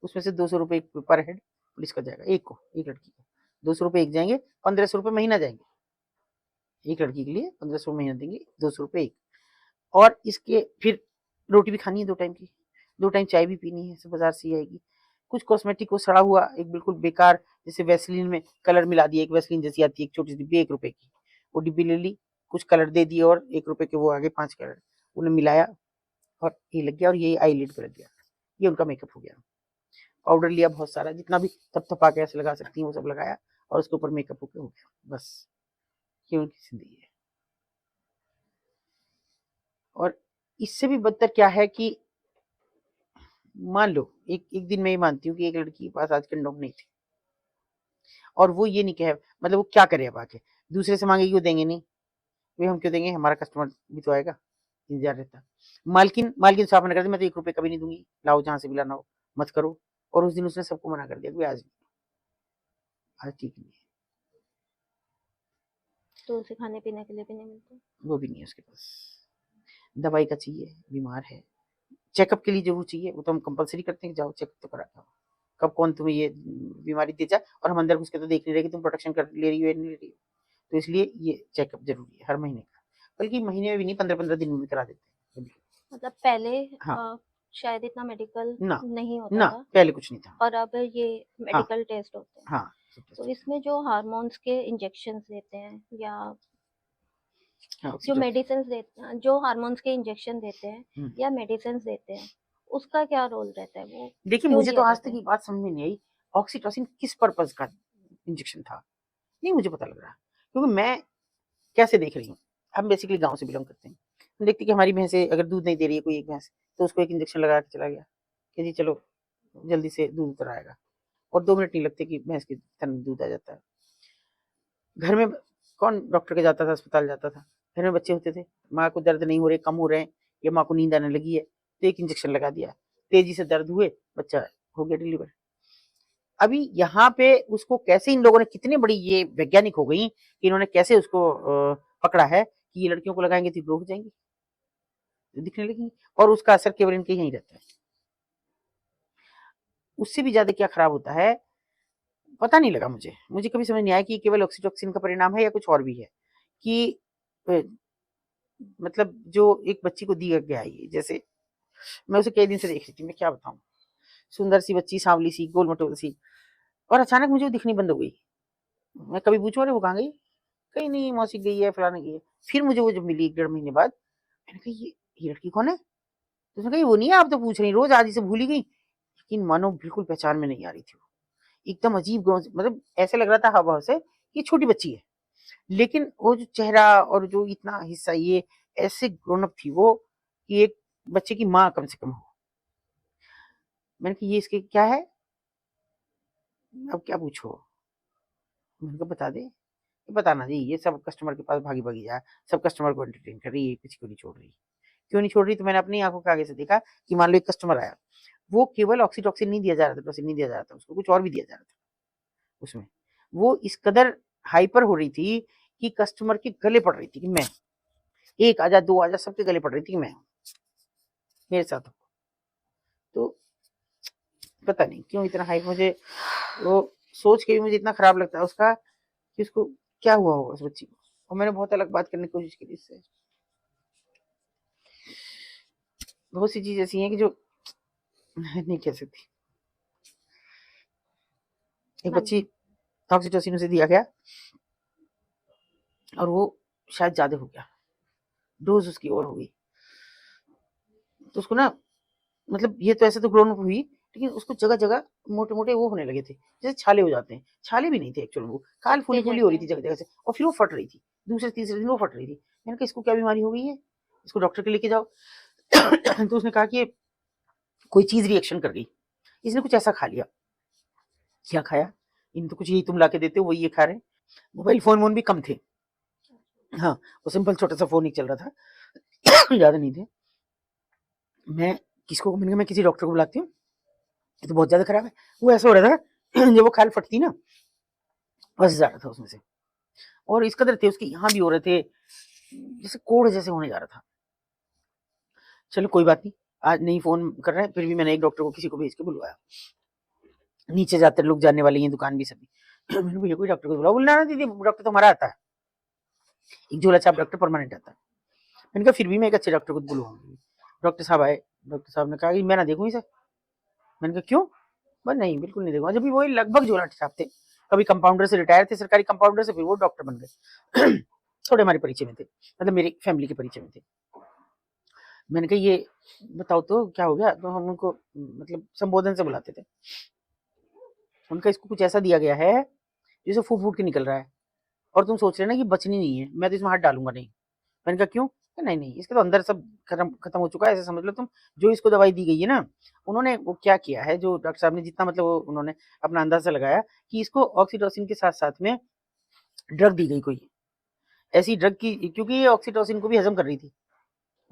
उसमें से 200 रुपए पर हेड पुलिस का जाएगा, एक लड़की को 200 रुपए एक जाएंगे, 1500 रुपए महीना जाएंगे। एक लड़की के लिए 1500 महीना देंगे, 200 रुपए एक। और इसके फिर रोटी भी खानी है 2 टाइम की, 2 टाइम चाय भी पीनी है, सब बाजार से ही आएगी। कुछ कॉस्मेटिक को सड़ा हुआ एक बिल्कुल बेकार, जैसे वैसलीन में कलर मिला दिया, एक वैसलीन जैसी आती है एक छोटी सी डिब्बी 1 रुपए की, वो डिब्बी ले ली, कुछ कलर दे दिए और 1 रुपए के वो आगे 5 कलर उन्हें मिलाया और ये लग गया, और ये आईलिड पे लग गया, ये उनका मेकअप हो गया। पाउडर लिया बहुत सारा, जितना भी थपथपा के ऐसे लगा सकती हैं वो सब लगाया, और उसके ऊपर मेकअप होके हो गया, बस ये उनकी जिंदगी है। और इससे भी बदतर क्या है कि मान लो एक एक दिन मैं ये मानती हूँ कि एक लड़की के पास आज कंडोम नहीं थी, और वो ये नहीं कहे, मतलब वो क्या करे अब आके, दूसरे से मांगेगी, वो देंगे नहीं, वे हम क्यों देंगे, हमारा कस्टमर भी तो आएगा, इंतजार रहता। मालकिन मालकिन साफ मना कर दी, मैं तो 1 रुपए कभी नहीं दूंगी, लाओ जहां से भी लाना हो, मत करो। और उस दिन उसने सबको मना कर दिया कि आज आज ठीक नहीं है, तो उसे खाने पीने के लिए भी नहीं मिलता। वो भी नहीं है उसके पास, दवाई का चाहिए, बीमार है, चेकअप के लिए जरूर चाहिए, वो तो हम कंपलसरी करते हैं कि जाओ चेकअप तो करा के आओ, कब कौन तुम्हें ये बीमारी दे जाए, और हम अंदर घुस के तो देख नहीं रहे कि तुम प्रोटेक्शन कर ले रही हो या नहीं ले रही हो। तो इसलिए ये चेकअप जरूरी है हर महीने का, बल्कि महीने में भी नहीं, 15-15 दिन में भी करा देते हैं। मतलब पहले हाँ, शायद इतना मेडिकल ना नहीं होता ना था, पहले कुछ नहीं था। और अब ये हाँ मेडिकल टेस्ट होते हैं। हाँ, सब तो टेस्ट इसमें जो हार्मोन्स के इंजेक्शंस देते हैं, या हाँ, जो ऑक्सीटोसिन। मेडिसिन देते हैं, जो हार्मोन्स के इंजेक्शन देते हैं या मेडिसिन देते हैं, उसका क्या रोल रहता है, वो देखिए क्यों मुझे तो दिया आज जाता तक है? ये बात समझ में नहीं आई, ऑक्सीटोसिन किस पर्पज का इंजेक्शन था, नहीं मुझे पता लग रहा, क्योंकि मैं कैसे देख रही हूँ, हम बेसिकली गांव से बिलोंग करते हैं, हम देखते कि हमारी भैंसें अगर दूध नहीं दे रही है, कोई एक भैंस, तो उसको एक इंजेक्शन लगा के चला गया कि जी चलो जल्दी से दूध उतर आएगा, और 2 मिनट नहीं लगते कि भैंस के थन में दूध आ जाता है। घर में कौन डॉक्टर के जाता था, अस्पताल जाता था, घर में बच्चे होते थे, माँ को दर्द नहीं हो रहे, कम हो रहे हैं, या माँ को नींद आने लगी है, तो एक इंजेक्शन लगा दिया, तेजी से दर्द हुए, बच्चा हो गया डिलीवर। अभी यहाँ पे उसको कैसे इन लोगों ने, कितनी बड़ी ये वैज्ञानिक हो गई कि इन्होंने कैसे उसको पकड़ा है कि ये लड़कियों को लगाएंगे तो ग्रो हो जाएंगी, दिखने लगेंगी, और उसका असर केवल इनके यहीं रहता है। उससे भी ज्यादा क्या खराब होता है पता नहीं लगा, मुझे मुझे कभी समझ नहीं आया कि केवल ऑक्सीटोसिन का परिणाम है या कुछ और भी है, कि मतलब जो एक बच्ची को दिया गया है, जैसे मैं उसे कई दिन से देख रही थी, मैं क्या बताऊं, सुंदर सी बच्ची, सांवली सी, गोल मटोल सी, और अचानक मुझे वो दिखनी बंद हो गई। मैं कभी पूछूं अरे वो कहाँ गई, कहीं नहीं, मौसी गई है, फलाने गई है। फिर मुझे वो जब मिली 1-1.5 महीने बाद, मैंने कहा ये लड़की कौन है, तो उसने कहा वो नहीं है, आप तो पूछ रही रोज, आज इसे भूल ही गई, लेकिन मानो बिल्कुल पहचान में नहीं आ रही थी वो, एकदम अजीब मतलब ऐसे लग रहा था हाव भाव से कि छोटी बच्ची है, लेकिन वो जो चेहरा और जो इतना हिस्सा, ये ऐसे ग्रोन अप थी वो कि एक बच्चे की माँ कम से कम हो। मैंने कहा ये इसके क्या है, अब क्या पूछो, मैंने कहा बता दे, ये बताना जी, ये सब कस्टमर के पास भागी भागी जा, सब कस्टमर को एंटरटेन कर रही है, किसी को नहीं छोड़ रही, क्यों नहीं छोड़ रही, तो मैंने अपनी आंखों के आगे से देखा कि मान लो एक कस्टमर आया, वो केवल ऑक्सीटोसिन नहीं दिया जा रहा था, टोसिन नहीं दिया जा रहा था, उसको कुछ और भी दिया जा रहा था उसमें, वो इस कदर हाइपर हो रही थी कि कस्टमर के गले पड़ रही थी कि मैं, एक आजा, दो आजा, सबके गले पड़ रही थी कि मैं मेरे साथ हो। तो पता नहीं क्यों इतना हाइप, मुझे वो सोच के भी मुझे इतना खराब लगता है उसका, कि उसको क्या हुआ होगा उस बच्ची को, और मैंने बहुत अलग बात करने की कोशिश की इससे, बहुत सी चीज ऐसी हैं कि जो नहीं कह सकती। एक हाँ बच्ची ऑक्सीटोसिन उसे दिया गया, और वो शायद ज्यादा हो गया, डोज उसकी और हो गई, तो उसको ना मतलब ये तो ऐसे तो ग्रोन अप हुई, लेकिन उसको जगह-जगग मोटे-मोटे वो होने लगे थे, जैसे छाले हो जाते हैं। छाले भी नहीं थे एक्चुअल में वो, खाल चिपके फूली-फूली हो रही जैसे। थी जगह-जगह से और फिर वो फट रही थी। दूसरे-तीसरे दिन वो फट रही थी। मैंने कहा इसको क्या बीमारी हो गई है? इसको डॉक्टर के लेके जाओ। तो उसने कहा कि कोई चीज़ रिएक्शन कर गई। इसने कुछ ऐसा खा लिया। क्या खाया? इन तो कुछ यही तुम लाके देते हो वही ये खा रहे हैं। मोबाइल फ़ोन-वोन भी कम थे। हाँ, वो सिंपल छोटा-सा फ़ोन ही चल रहा था। ज़्यादा नहीं थे। मैं मैंने कहा मैं किसी डॉक्टर को बुलाती हूँ, ये तो बहुत ज़्यादा खराब है। वो ऐसा हो रहा था जब वो खाल फटती ना, बस जा रहा था उसमें से और इस कदर थे उसके यहाँ भी हो रहे थे, जैसे कोढ़ जैसे होने जा रहा था। चलो कोई बात नहीं, आज नहीं फ़ोन कर रहे हैं, फिर भी मैंने एक डॉक्टर को किसी को भेज के बुलवाया। नीचे जाते लोग जानने वाले हैं दुकान भी सभी। मैंने भैया कोई डॉक्टर को बुलाओ, बोले ना दीदी डॉक्टर तो हमारा आता है। एक झोला छाप डॉक्टर परमानेंट आता है। मैंने कहा फिर भी मैं एक अच्छे डॉक्टर को बुलवाऊंगी। डॉक्टर साहब आए, डॉक्टर साहब ने कहा कि मैं ना देखूँ इसे। मैंने कहा क्यों? बोले नहीं बिल्कुल नहीं देखूंगा। जब भी वही लगभग झोला छाप थे, कभी कंपाउंडर से रिटायर थे, सरकारी कंपाउंडर से, फिर वो डॉक्टर बन गए। थोड़े हमारे परिचय में थे, मतलब मेरी फैमिली के परिचय में थे। मैंने कहा ये बताओ तो क्या हो गया? तो हम उनको मतलब संबोधन से बुलाते थे। उनका इसको कुछ ऐसा दिया गया है जैसे फूट फूट के निकल रहा है और तुम सोच रहे हो ना कि बचनी नहीं है, मैं तो इसमें हाथ डालूंगा नहीं। मैंने कहा क्यों? नहीं नहीं इसके तो अंदर सब खत्म खत्म हो चुका है, ऐसे समझ लो तुम। जो इसको दवाई दी गई है ना, उन्होंने वो क्या किया है, जो डॉक्टर साहब ने जितना मतलब उन्होंने अपना अंदाजा लगाया कि इसको ऑक्सीटोसिन के साथ साथ में ड्रग दी गई कोई ऐसी ड्रग की, क्योंकि ये ऑक्सीटोसिन को भी हजम कर रही थी।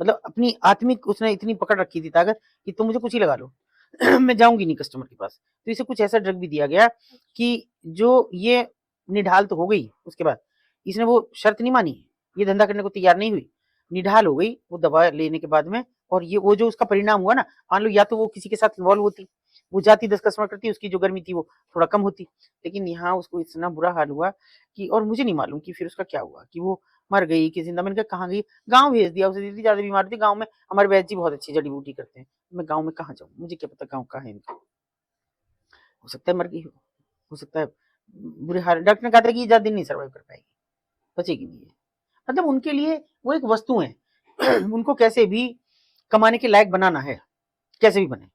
मतलब अपनी आत्मिक उसने इतनी पकड़ रखी थी ताकत कि तुम मुझे कुछ ही लगा लो। मैं जाऊंगी नहीं कस्टमर के पास। तो इसे कुछ ऐसा ड्रग भी दिया गया कि जो ये निढाल तो हो गई, उसके बाद इसने वो शर्त नहीं मानी, ये धंधा करने को तैयार नहीं हुई, निढाल हो गई वो दवा लेने के बाद में। और ये वो जो उसका परिणाम हुआ ना, मान लो या तो वो किसी के साथ इन्वॉल्व होती, वो जाती 10 कस्टमर करती, उसकी जो गर्मी थी वो थोड़ा कम होती, लेकिन यहाँ उसको इतना बुरा हाल हुआ कि, और मुझे नहीं मालूम कि फिर उसका क्या हुआ, कि वो मर गई कि जिंदा। मैंने कहा कहाँ गई? गाँव भेज दिया उसे, दीदी ज्यादा बीमार थी। गाँव में हमारे वैद्य जी बहुत अच्छी जड़ी बूटी करते हैं। मैं गाँव में कहाँ जाऊँ? मुझे क्या पता गाँव कहाँ है इनका। हो सकता है मर गई हो सकता है बुरे हाल। डॉक्टर ने कहा था कि ज्यादा दिन नहीं सर्वाइव कर पाएगी, बचेगी नहीं है। मतलब उनके लिए वो एक वस्तु है। उनको कैसे भी कमाने के लायक बनाना है, कैसे भी बने,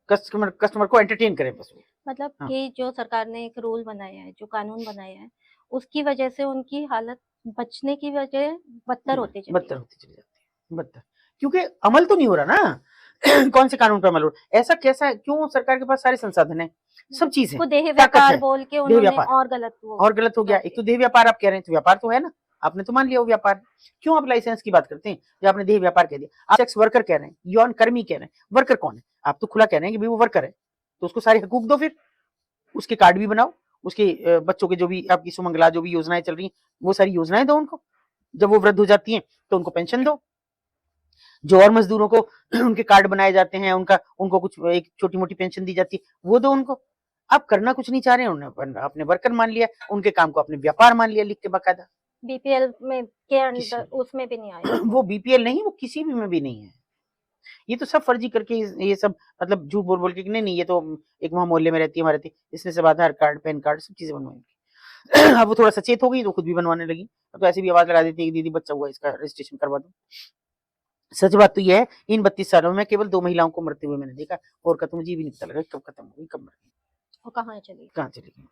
कस्टमर को एंटरटेन करें बस वो। मतलब हाँ, कि जो सरकार ने एक रूल बनाया है, जो कानून बनाया है, उसकी वजह से उनकी हालत बचने की वजह बदतर होती चली बदतर है। होती चली जाती है, बदतर। क्योंकि अमल तो नहीं हो रहा ना। कौन से कानून पर अमल हो रहा? ऐसा कैसा? क्यों? सरकार के पास सारे संसाधन है, सब चीज है, उसको देह ताकत व्यापार है। बोल के देह उन्होंने व्यापार और गलत वो और गलत हो गया। कर एक दिया। तो देह व्यापार आप कह रहे हैं, तो व्यापार तो है ना, आपने तो मान लिया वो व्यापार है। क्यों आप लाइसेंस की बात करते हैं जब आपने देह व्यापार कह दिया? आप सेक्स वर्कर कह रहे हैं, यौन कर्मी कह रहे हैं। वर्कर कौन है? आप तो खुला कह रहे हैं कि भाई वो वर्कर है, तो उसको सारे हकूक दो, फिर उसके कार्ड भी बनाओ, उसके बच्चों के जो भी आपकी सुमंगला जो भी योजनाएं चल रही हैं, वो सारी योजनाएं दो उनको। जब वो वृद्ध हो जाती हैं तो उनको पेंशन दो। जो और मजदूरों को उनके कार्ड बनाए जाते हैं, उनको कुछ एक छोटी मोटी पेंशन दी जाती है, वो दो उनको। आप करना कुछ नहीं चाह रहे हैं, उन्होंने अपने वर्कर मान लिया, उनके काम को अपने व्यापार मान लिया लिख के बाकायदा। बीपीएल में के किसी अंदर उसमें भी नहीं आया वो। वो बीपीएल नहीं, वो किसी भी में भी नहीं है। ये तो सब फर्जी करके ये सब मतलब झूठ बोल बोल के कि नहीं नहीं ये तो एक वहां मोहल्ले में रहती है हमारे थी, इसने सब आधार कार्ड पैन कार्ड सब चीजें बनवाई। अब वो थोड़ा सचेत हो गई तो खुद भी बनवाने लगी। अब तो ऐसे भी आवाज लगा देती है कि दीदी बच्चा हुआ इसका रजिस्ट्रेशन करवा दो। सच बात तो ये है, इन 32 सालों में केवल 2 महिलाओं को मरते हुए मैंने देखा, और का तो मुझे भी नहीं पता लगा कब खत्म हो गई, कब मर गई, वो कहाँ चली गई। कहाँ चली गई।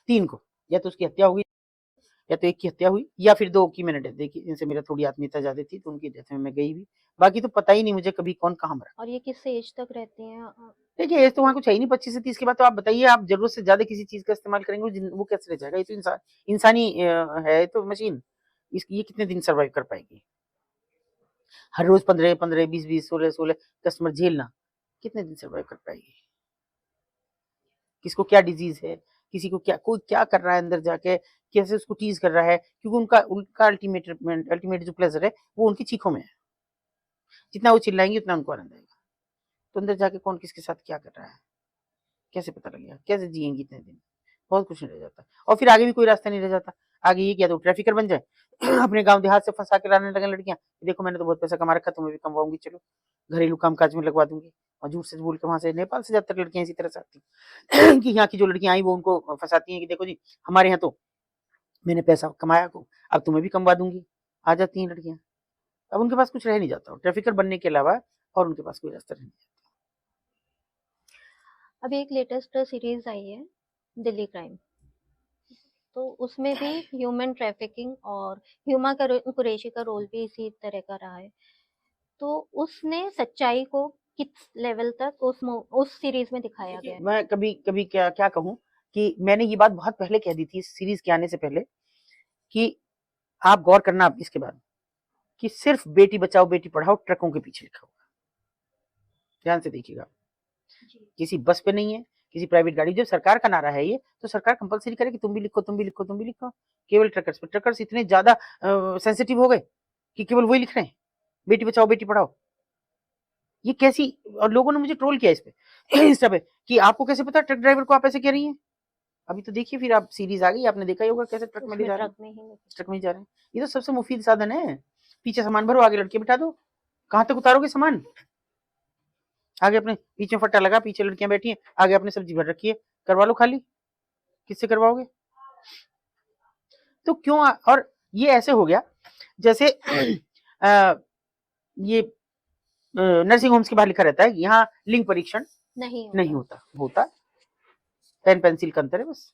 3 को, या तो उसकी हत्या हो गई, या तो एक की हत्या हुई, या फिर 2 की मैंने डेथ देखी, जिनसे मेरा थोड़ी आत्मीयता ज्यादा थी, तो उनकी डेथ में मैं गई भी। बाकी तो पता ही नहीं मुझे कभी कौन कहाँ मरा। और ये किस एज तक रहती हैं? देखिए एज तो वहाँ कुछ है ही नहीं, 25 से 30 के बाद तो आप बताइए, आप जरूरत से ज्यादा किसी चीज का इस्तेमाल करेंगे वो कैसे रह जाएगा? ये तो इंसानी है, ये तो मशीन। ये कितने दिन सर्वाइव कर पाएगी? हर रोज 15 15 20 20 16 16 कस्टमर झेलना, कितने दिन सर्वाइव कर पाएगी? किसको क्या डिजीज है, किसी को क्या, कोई क्या कर रहा है अंदर जाके, कैसे उसको टीज कर रहा है, क्योंकि उनका उनका अल्टीमेट जो प्लेजर है वो उनकी चीखों में है। जितना वो चिल्लाएंगे उतना उनको आनंद आएगा। तो अंदर जाके कौन किसके साथ क्या कर रहा है, कैसे पता लगेगा? कैसे जिएंगी इतने दिन? बहुत कुछ नहीं रह जाता, और फिर आगे भी कोई रास्ता नहीं रह जाता। आगे ये क्या, तो ट्रैफिकर बन जाए। अपने गांव देहात से फंसा के लाने लगे लड़कियां, देखो मैंने तो बहुत पैसा कमा रखा, तुम्हें भी कमवाऊंगी, चलो घरेलू कामकाज में लगवा दूंगी। और झूठ से बोल के वहां से नेपाल से ज्यादातर लड़कियां इसी तरह से आती हैं। कि यहाँ की जो लड़कियां आई वो उनको फंसाती हैं कि देखो जी हमारे यहाँ तो मैंने पैसा कमाया को, अब तुम्हें भी कमवा दूंगी। आ जाती हैं लड़कियां। अब उनके पास कुछ रह नहीं जाता, ट्रैफिकर बनने के अलावा और उनके पास कोई रास्ता नहीं। अभी एक लेटेस्ट सीरीज आई है दिल्ली क्राइम, तो उसमें भी ह्यूमन ट्रैफिकिंग और हुमा कुरैशी का रोल भी इसी तरह का रहा है। तो उसने सच्चाई को किस लेवल तक उस सीरीज में दिखाया गया है। मैं कभी कभी क्या क्या कहूँ कि मैंने ये बात बहुत पहले कह दी थी इस सीरीज के आने से पहले कि आप गौर करना आप इसके बाद कि सिर्फ बेटी बचाओ बेटी पढ़ाओ ट्रकों के पीछे लिखा हुआ, ध्यान से देखिएगा, किसी बस पे नहीं है, किसी प्राइवेट गाड़ी। जब सरकार का नारा है ये, तो सरकार कंपलसरी करे कि तुम भी लिखो, तुम भी लिखो, तुम भी लिखो। केवल ट्रकर्स पे, ट्रकर्स इतने ज्यादा सेंसिटिव हो गए कि केवल वही लिख रहे हैं, बेटी बचाओ बेटी पढ़ाओ। ये कैसी, और लोगों ने मुझे ट्रोल किया इस पे इंस्टा पे कि आपको कैसे पता ट्रक ड्राइवर को आप ऐसे कह रही हैं। अभी तो देखिए, फिर आप सीरीज आ गई, आपने देखा ही होगा कैसे ट्रक में ले जा रहे हैं, ट्रक में जा रहे हैं। ये तो सबसे मुफीद साधन है, पीछे सामान भरो, आगे लड़के बिठा दो। कहां तक उतारोगे सामान? आगे अपने पीछे फट्टा लगा, पीछे लड़कियां बैठी हैं, आगे अपने सब्जी भर रखी है, करवा लो खाली। किससे करवाओगे? तो क्यों और ये ऐसे हो गया जैसे ये नर्सिंग होम्स के बाहर लिखा रहता है यहाँ लिंग परीक्षण नहीं होता। पेन पेंसिल का अंतर है बस।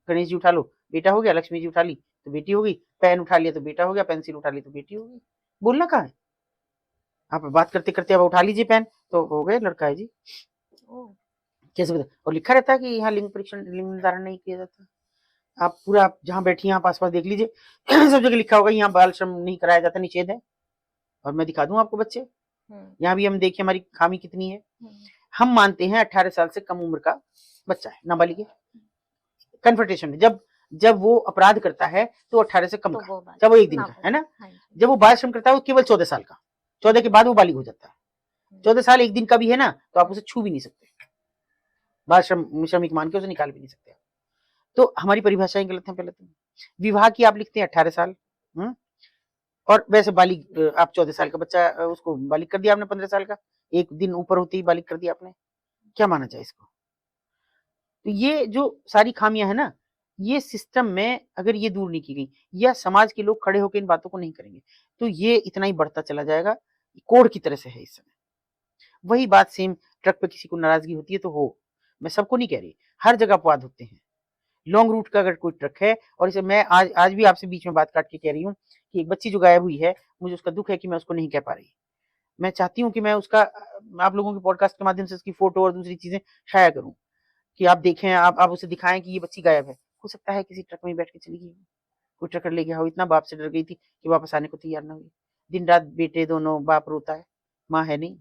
गणेश जी उठा लो, बेटा हो गया। लक्ष्मी जी उठा ली तो बेटी होगी। पेन उठा लिया तो बेटा हो गया, पेंसिल उठा ली तो बेटी होगी। बोलना कहाँ है? आप बात करते करते अब उठा लीजिए पेन तो हो गए लड़का है जी। कैसे बता? और लिखा रहता है कि यहाँ लिंग परीक्षण, लिंग निर्धारण नहीं किया जाता। आप पूरा जहाँ बैठी हैं आप आसपास देख लीजिए सब जगह लिखा होगा यहाँ बाल श्रम नहीं कराया जाता, निषेध है। और मैं दिखा दूं आपको बच्चे, यहाँ भी हम देखिए हमारी खामी कितनी है। हम मानते हैं 18 साल से कम उम्र का बच्चा है, नाबालिग है। कन्फ्रंटेशन जब जब वो अपराध करता है तो 18 से कम तो का, जब वो एक दिन का है ना। जब वो बाल श्रम करता है वो केवल 14 साल का, 14 के बाद वो बालिग हो जाता है। 14 साल एक दिन का भी है ना तो आप उसे छू भी नहीं सकते, बाल श्रमिक मान के उसे निकाल भी नहीं सकते। तो हमारी परिभाषाएं गलत हैं। पहले तो विवाह की आप लिखते हैं 18 साल, और वैसे बालिग आप 14 साल का बच्चा उसको बालिग कर दिया आपने, 15 साल का एक दिन ऊपर होते ही बालिग कर दिया आपने। क्या माना जाए इसको? तो ये जो सारी खामियां है ना, ये सिस्टम में अगर ये दूर नहीं की गई या समाज के लोग खड़े होकर इन बातों को नहीं करेंगे तो ये इतना ही बढ़ता चला जाएगा। कोड की तरह से है इस समय। वही बात सेम, ट्रक पे किसी को नाराजगी होती है तो हो, मैं सबको नहीं कह रही, हर जगह अपवाद होते हैं। लॉन्ग रूट का अगर कोई ट्रक है, और इसे मैं आज भी आपसे बीच में बात काट के कह रही हूँ कि एक बच्ची जो गायब हुई है, मुझे उसका दुख है कि मैं उसको नहीं कह पा रही। मैं चाहती हूँ कि मैं उसका आप लोगों के पॉडकास्ट के माध्यम से उसकी फोटो और दूसरी चीजें शाया करूँ कि आप देखें, आप उसे दिखाएं कि ये बच्ची गायब है। हो सकता है किसी ट्रक में बैठ के चली गई, कोई ट्रकर ले गया हो। इतना बाप से डर गई थी कि वापस आने को तैयार ना हुई। दिन रात बेटे दोनों, बाप रोता है, माँ है नहीं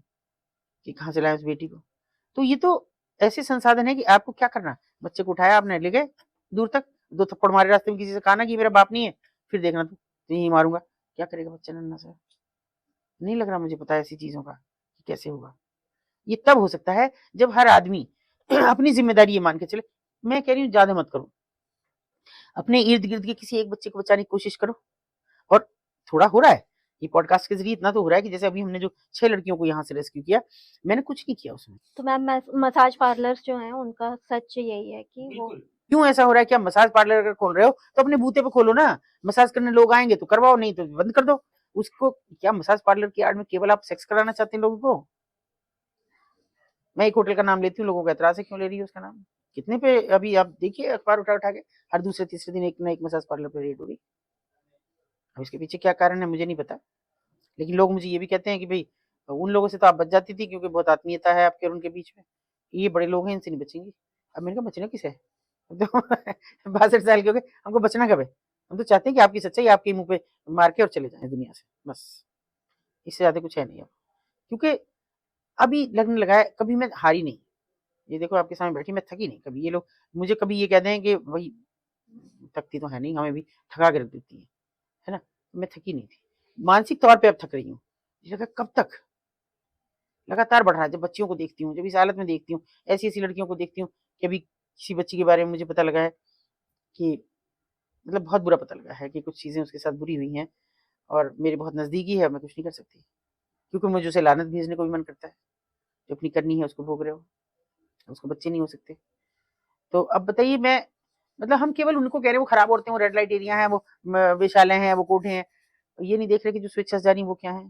कि कहाँ से लाए उस बेटी को। तो ये तो ऐसे संसाधन है कि आपको क्या करना, बच्चे को उठाया आपने, ले गए दूर तक, 2 थप्पड़ मारे रास्ते में, किसी से कहा ना कि मेरा बाप नहीं है, फिर देखना तू यही मारूंगा। क्या करेगा बच्चा नन्हा सा? नहीं लग रहा मुझे पता है ऐसी चीजों का कि कैसे होगा। ये तब हो सकता है जब हर आदमी अपनी जिम्मेदारी ये मान के चले। मैं कह रही हूँ ज्यादा मत करो, अपने इर्द गिर्द के किसी एक बच्चे को बचाने की कोशिश करो। और थोड़ा हो रहा है ये पॉडकास्ट के जरिए, इतना तो हो रहा है कि जैसे अभी हमने जो 6 लड़कियों को यहाँ से रेस्क्यू किया, मैंने कुछ नहीं किया उसमें। तो मैम मसाज पार्लर्स जो हैं उनका सच यही है कि वो क्यों ऐसा हो रहा है? क्या मसाज पार्लर अगर खोल रहे हो तो अपने बूते पे खोलो ना, मसाज करने लोग आएंगे तो करवाओ, नहीं तो बंद कर दो उसको। क्या मसाज पार्लर की आड़ में केवल आप सेक्स कराना चाहते हैं लोगों को? मैं एक होटल का नाम लेती हूँ, लोगों को एतराज है क्यों ले रही है उसका नाम? कितने पे अभी आप देखिए अखबार उठा उठा के हर दूसरे तीसरे दिन एक ना एक मसाज पार्लर पे रेड हो रही। अब इसके पीछे क्या कारण है मुझे नहीं पता, लेकिन लोग मुझे ये भी कहते हैं कि भाई उन लोगों से तो आप बच जाती थी क्योंकि बहुत आत्मीयता है आपके और उनके बीच में, ये बड़े लोग हैं इनसे नहीं बचेंगी। अब मैंने कहा बचना किसे? तो 62 साल के हो गए, हमको बचना कब है? हम तो चाहते हैं कि आपकी सच्चाई आपके मुंह पे मार के और चले जाए दुनिया से, बस। इससे ज्यादा कुछ है नहीं अब, क्योंकि अभी लगने लगा है, कभी मैं हारी नहीं। ये देखो आपके सामने बैठी, मैं थकी नहीं कभी। ये लोग मुझे कभी ये कह दें कि भाई थकती तो है नहीं, हमें भी थका के रख देती है ना। मैं थकी नहीं थी, मानसिक तौर पे अब थक रही हूँ। कब तक? लगातार बढ़ रहा है। जब बच्चियों को देखती हूँ, जब इस हालत में देखती हूँ, ऐसी ऐसी लड़कियों को देखती हूँ कि अभी किसी बच्ची के बारे में मुझे पता लगा है कि मतलब बहुत बुरा पता लगा है कि कुछ चीजें उसके साथ बुरी हुई हैं और मेरे बहुत नजदीकी है, मैं कुछ नहीं कर सकती क्योंकि मुझे उसे लानत भेजने को भी मन करता है। जो अपनी करनी है उसको भोग रहे हो, उसको बच्चे नहीं हो सकते। तो अब बताइए, मैं मतलब हम केवल उनको कह रहे हैं वो खराब औरतें, वो रेड लाइट एरिया है, वो वेश्यालय हैं, वो कोठे हैं। ये नहीं देख रहे कि जो स्वेच्छा से जा रही है वो क्या है,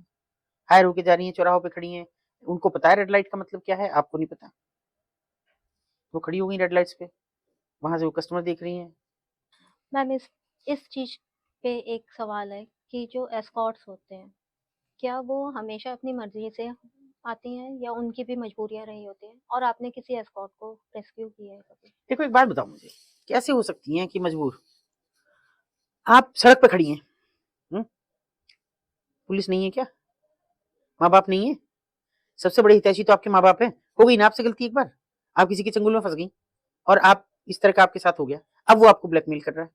हायर होके जा रही है, चौराहों पे खड़ी हैं, उनको पता है रेड लाइट का मतलब क्या है, आपको नहीं पता। वो खड़ी हो गई रेड लाइट्स पे, वहां से वो कस्टमर देख रही हैं। मैम इस चीज पे एक सवाल है कि जो एस्कॉर्ट्स होते हैं, क्या वो हमेशा अपनी मर्जी से आती हैं या उनकी भी मजबूरियां रही होती हैं, और आपने किसी एस्कॉर्ट को रेस्क्यू किया है कभी? देखो एक बात बताओ मुझे, कैसे हो सकती हैं कि मजबूर? आप सड़क पे खड़ी हैं, पुलिस नहीं है क्या? माँ बाप नहीं है? सबसे बड़े हितैषी तो आपके माँ बाप हैं। हो गई ना आपसे गलती एक बार, आप किसी के चंगुल में फंस गई और आप इस तरह का आपके साथ हो गया, अब वो आपको ब्लैकमेल कर रहा है।